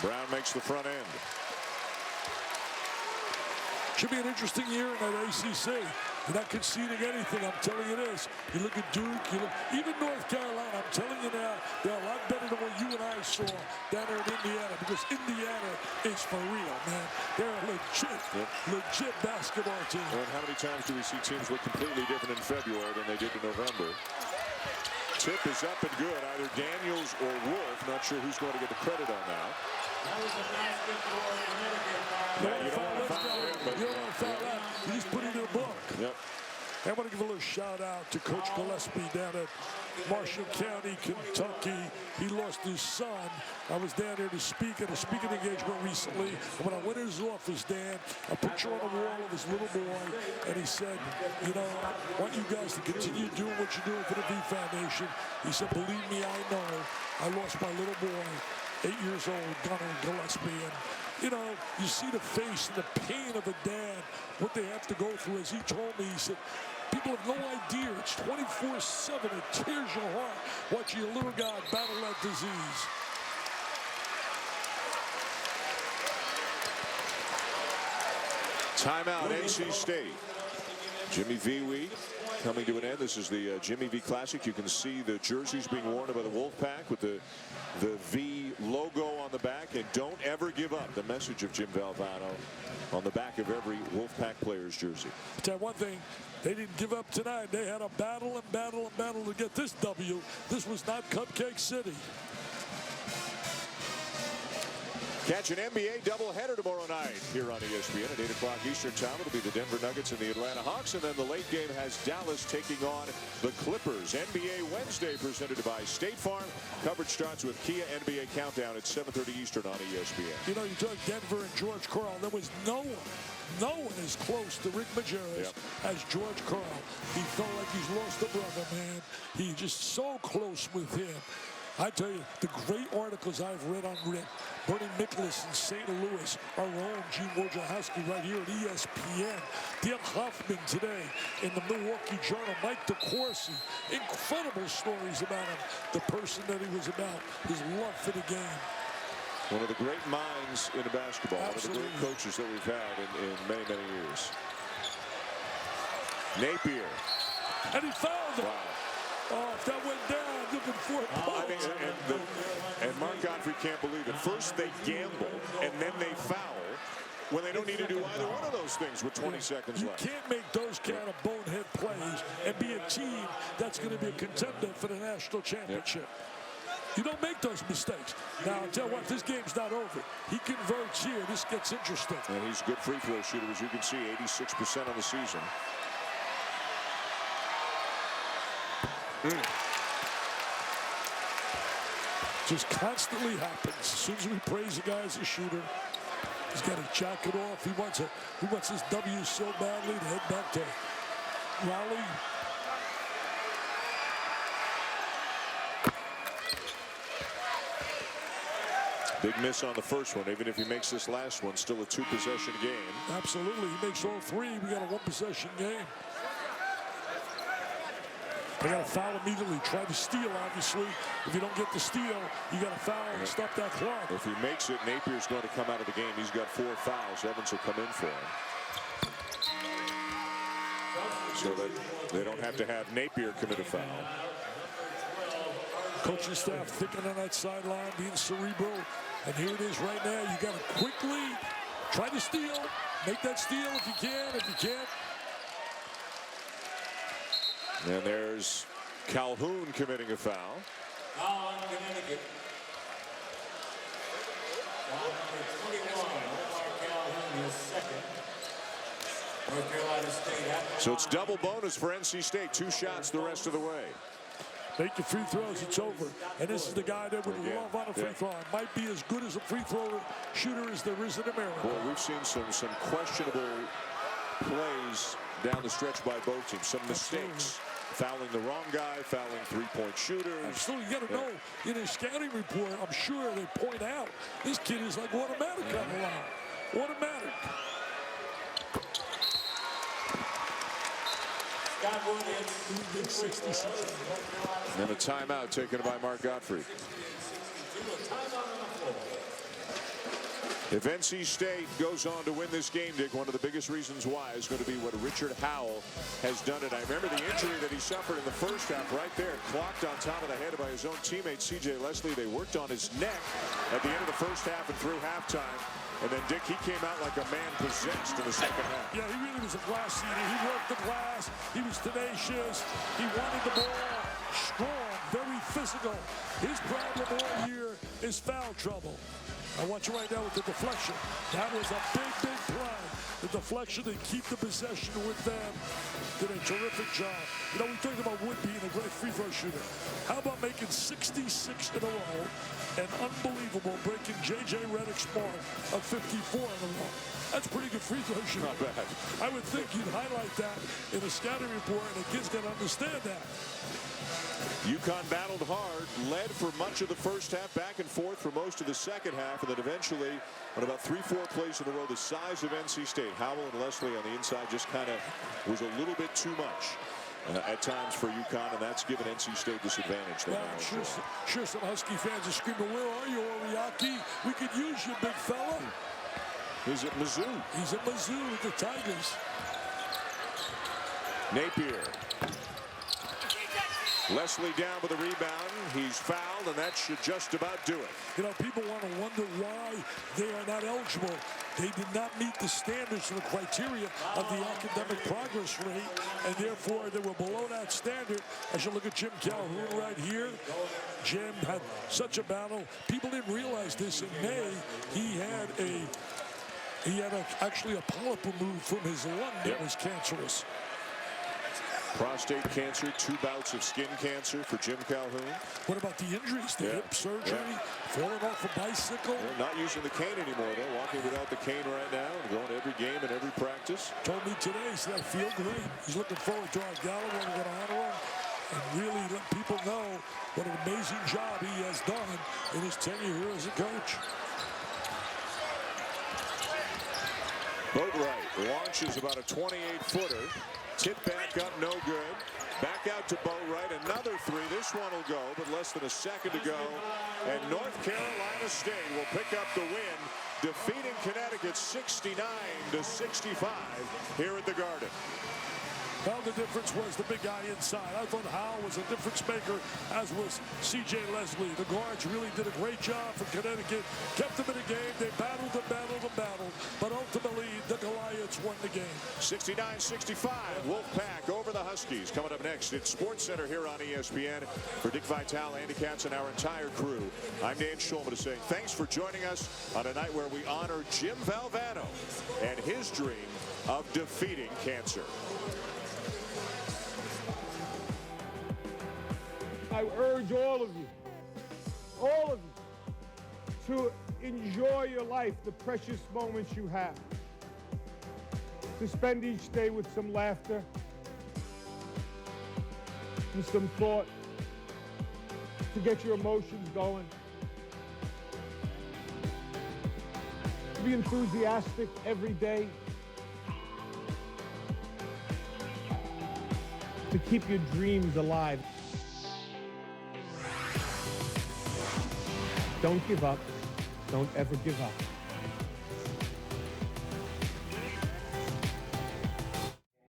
Brown makes the front end. Should be an interesting year in that ACC. You're not conceding anything, I'm telling you this. You look at Duke, even North Carolina, I'm telling you now, they're a lot better than what you and I saw down there in Indiana, because Indiana is for real, man. They're a legit basketball team. Well, how many times do we see teams look completely different in February than they did in November? Tip is up and good, either Daniels or Wolf. Not sure who's going to get the credit on that. That was a basket for Connecticut. You don't want to foul him, but you don't want to foul out. You just put it in the book. Yep. I want to give a little shout out to Coach Gillespie down at Marshall County, Kentucky. He lost his son. I was down there to speak at a speaking engagement recently. And when I went in his office, Dan, a picture on the wall of his little boy, and he said, you know, I want you guys to continue doing what you're doing for the V Foundation. He said, believe me, I know. I lost my little boy, 8 years old, Gunnar Gillespie. And, you know, you see the face and the pain of a dad, what they have to go through. As he told me, he said, people have no idea. It's 24/7. It tears your heart watching your little guy battle that disease. Timeout, NC State. Jimmy V week coming to an end. This is the Jimmy V Classic. You can see the jerseys being worn by the Wolfpack with the V logo on the back. And don't ever give up. The message of Jim Valvano on the back of every Wolfpack player's jersey. I'll tell you one thing. They didn't give up tonight. They had a battle and battle and battle to get this W. This was not Cupcake City. Catch an NBA doubleheader tomorrow night here on ESPN at 8 o'clock Eastern Time. It'll be the Denver Nuggets and the Atlanta Hawks. And then the late game has Dallas taking on the Clippers. NBA Wednesday presented by State Farm. Coverage starts with Kia NBA Countdown at 7:30 Eastern on ESPN. You know, you took Denver and George Karl. There was no one as close to Rick Majerus as George Karl. He felt like he's lost a brother, man. He's just so close with him. I tell you, the great articles I've read on Rick, Bernie Nicholas in St. Louis, our own Gene Wojciechowski right here at ESPN, Dan Hoffman today in the Milwaukee Journal, Mike DeCourcy, incredible stories about him, the person that he was about, his love for the game. One of the great minds in basketball, Absolutely. one of the great coaches that we've had in many, many years. Napier. And he fouled him. Wow. Oh, if that went down, looking for a post. And Mark Godfrey can't believe it. First they gamble, and then they foul when they don't need to do either one of those things with 20 seconds left. You can't make those kind of bonehead plays and be a team that's going to be a contender for the national championship. You don't make those mistakes. Now, I'll tell you what, this game's not over. He converts here. This gets interesting. And he's a good free throw shooter, as you can see, 86% on the season. Just constantly happens. As soon as we praise the guy as a shooter, he's got to jack it off. He wants his W so badly to head back to Raleigh. Big miss on the first one. Even if he makes this last one, still a two-possession game. Absolutely. He makes all three. We got a one-possession game. They got to foul immediately. Try to steal, obviously. If you don't get the steal, you got to foul and stop that clock. If he makes it, Napier's going to come out of the game. He's got 4 fouls. Evans will come in for him. So that they don't have to have Napier commit a foul. Coaching staff thinking on that sideline, being cerebral. And here it is right now. You got to quickly try to steal. Make that steal if you can. If you can't. And there's Calhoun committing a foul. Foul on Connecticut. Foul number 21. Omar Calhoun, his second. North Carolina State. So it's double bonus for NC State. 2 shots the rest of the way. Make your free throws, it's over. And this is the guy that would love on a free throw. Might be as good as a free throw shooter as there is in America. Boy, we've seen some questionable plays down the stretch by both teams. Some mistakes. Fouling the wrong guy, fouling three-point shooters. Absolutely, you got to know, in his scouting report, I'm sure they point out, this kid is like automatic on the line. Automatic. And a timeout taken by Mark Gottfried. If NC State goes on to win this game, Dick, one of the biggest reasons why is going to be what Richard Howell has done. And I remember the injury that he suffered in the first half right there, clocked on top of the head by his own teammate, C.J. Leslie. They worked on his neck at the end of the first half and through halftime. And then, Dick, he came out like a man possessed in the second half. Yeah, he really was a glass eater. He worked the glass. He was tenacious. He wanted the ball. Strong, very physical. His problem all year is foul trouble. I want you right now with the deflection. That was a big, big play. The deflection and keep the possession with them. Did a terrific job. You know, we talked about Wood being a great free throw shooter. How about making 66 in a row and unbelievable breaking J.J. Redick's mark of 54 in a row? That's pretty good free throw shooting. Not bad. I would think you'd highlight that in a scouting report, and the kid's got to understand that. UConn battled hard, led for much of the first half, back and forth for most of the second half, and then eventually, on about 3-4 plays in a row, the size of NC State, Howell and Leslie on the inside just kind of was a little bit too much at times for UConn, and that's given NC State this advantage. Sure, some Husky fans are screaming, "Where are you, Oriaki? We could use you, big fella." He's at Mizzou. He's at Mizzou with the Tigers. Napier. Leslie down with a rebound. He's fouled, and that should just about do it. You know, people want to wonder why they are not eligible. They did not meet the standards and the criteria of the academic progress rate, and therefore they were below that standard. As you look at Jim Calhoun right here, Jim had such a battle. People didn't realize this. In May, he had actually a polyp removed from his lung that was cancerous. Prostate cancer, 2 bouts of skin cancer for Jim Calhoun. What about the injuries? The hip surgery, falling off a bicycle. Not using the cane anymore, though. Walking without the cane right now and going to every game and every practice. Told me today, he said, I feel great. He's looking forward to our gala. We're going to honor him and really let people know what an amazing job he has done in his tenure here as a coach. Boatwright launches about a 28-footer. Tip back up, no good. Back out to Boatwright, another 3. This one will go, but less than a second to go. And North Carolina State will pick up the win, defeating Connecticut 69-65 here at the Garden. Well, the difference was the big guy inside. I thought Howell was a difference maker, as was C.J. Leslie. The guards really did a great job for Connecticut. Kept them in the game. They battled and battled and battled. But ultimately, the Goliaths won the game. 69-65, Wolfpack over the Huskies. Coming up next, it's SportsCenter here on ESPN. For Dick Vitale, Andy Katz, and our entire crew, I'm Dan Schulman to say thanks for joining us on a night where we honor Jim Valvano and his dream of defeating cancer. I urge all of you, to enjoy your life, the precious moments you have. To spend each day with some laughter and some thought, to get your emotions going. To be enthusiastic every day. to keep your dreams alive. Don't give up. Don't ever give up.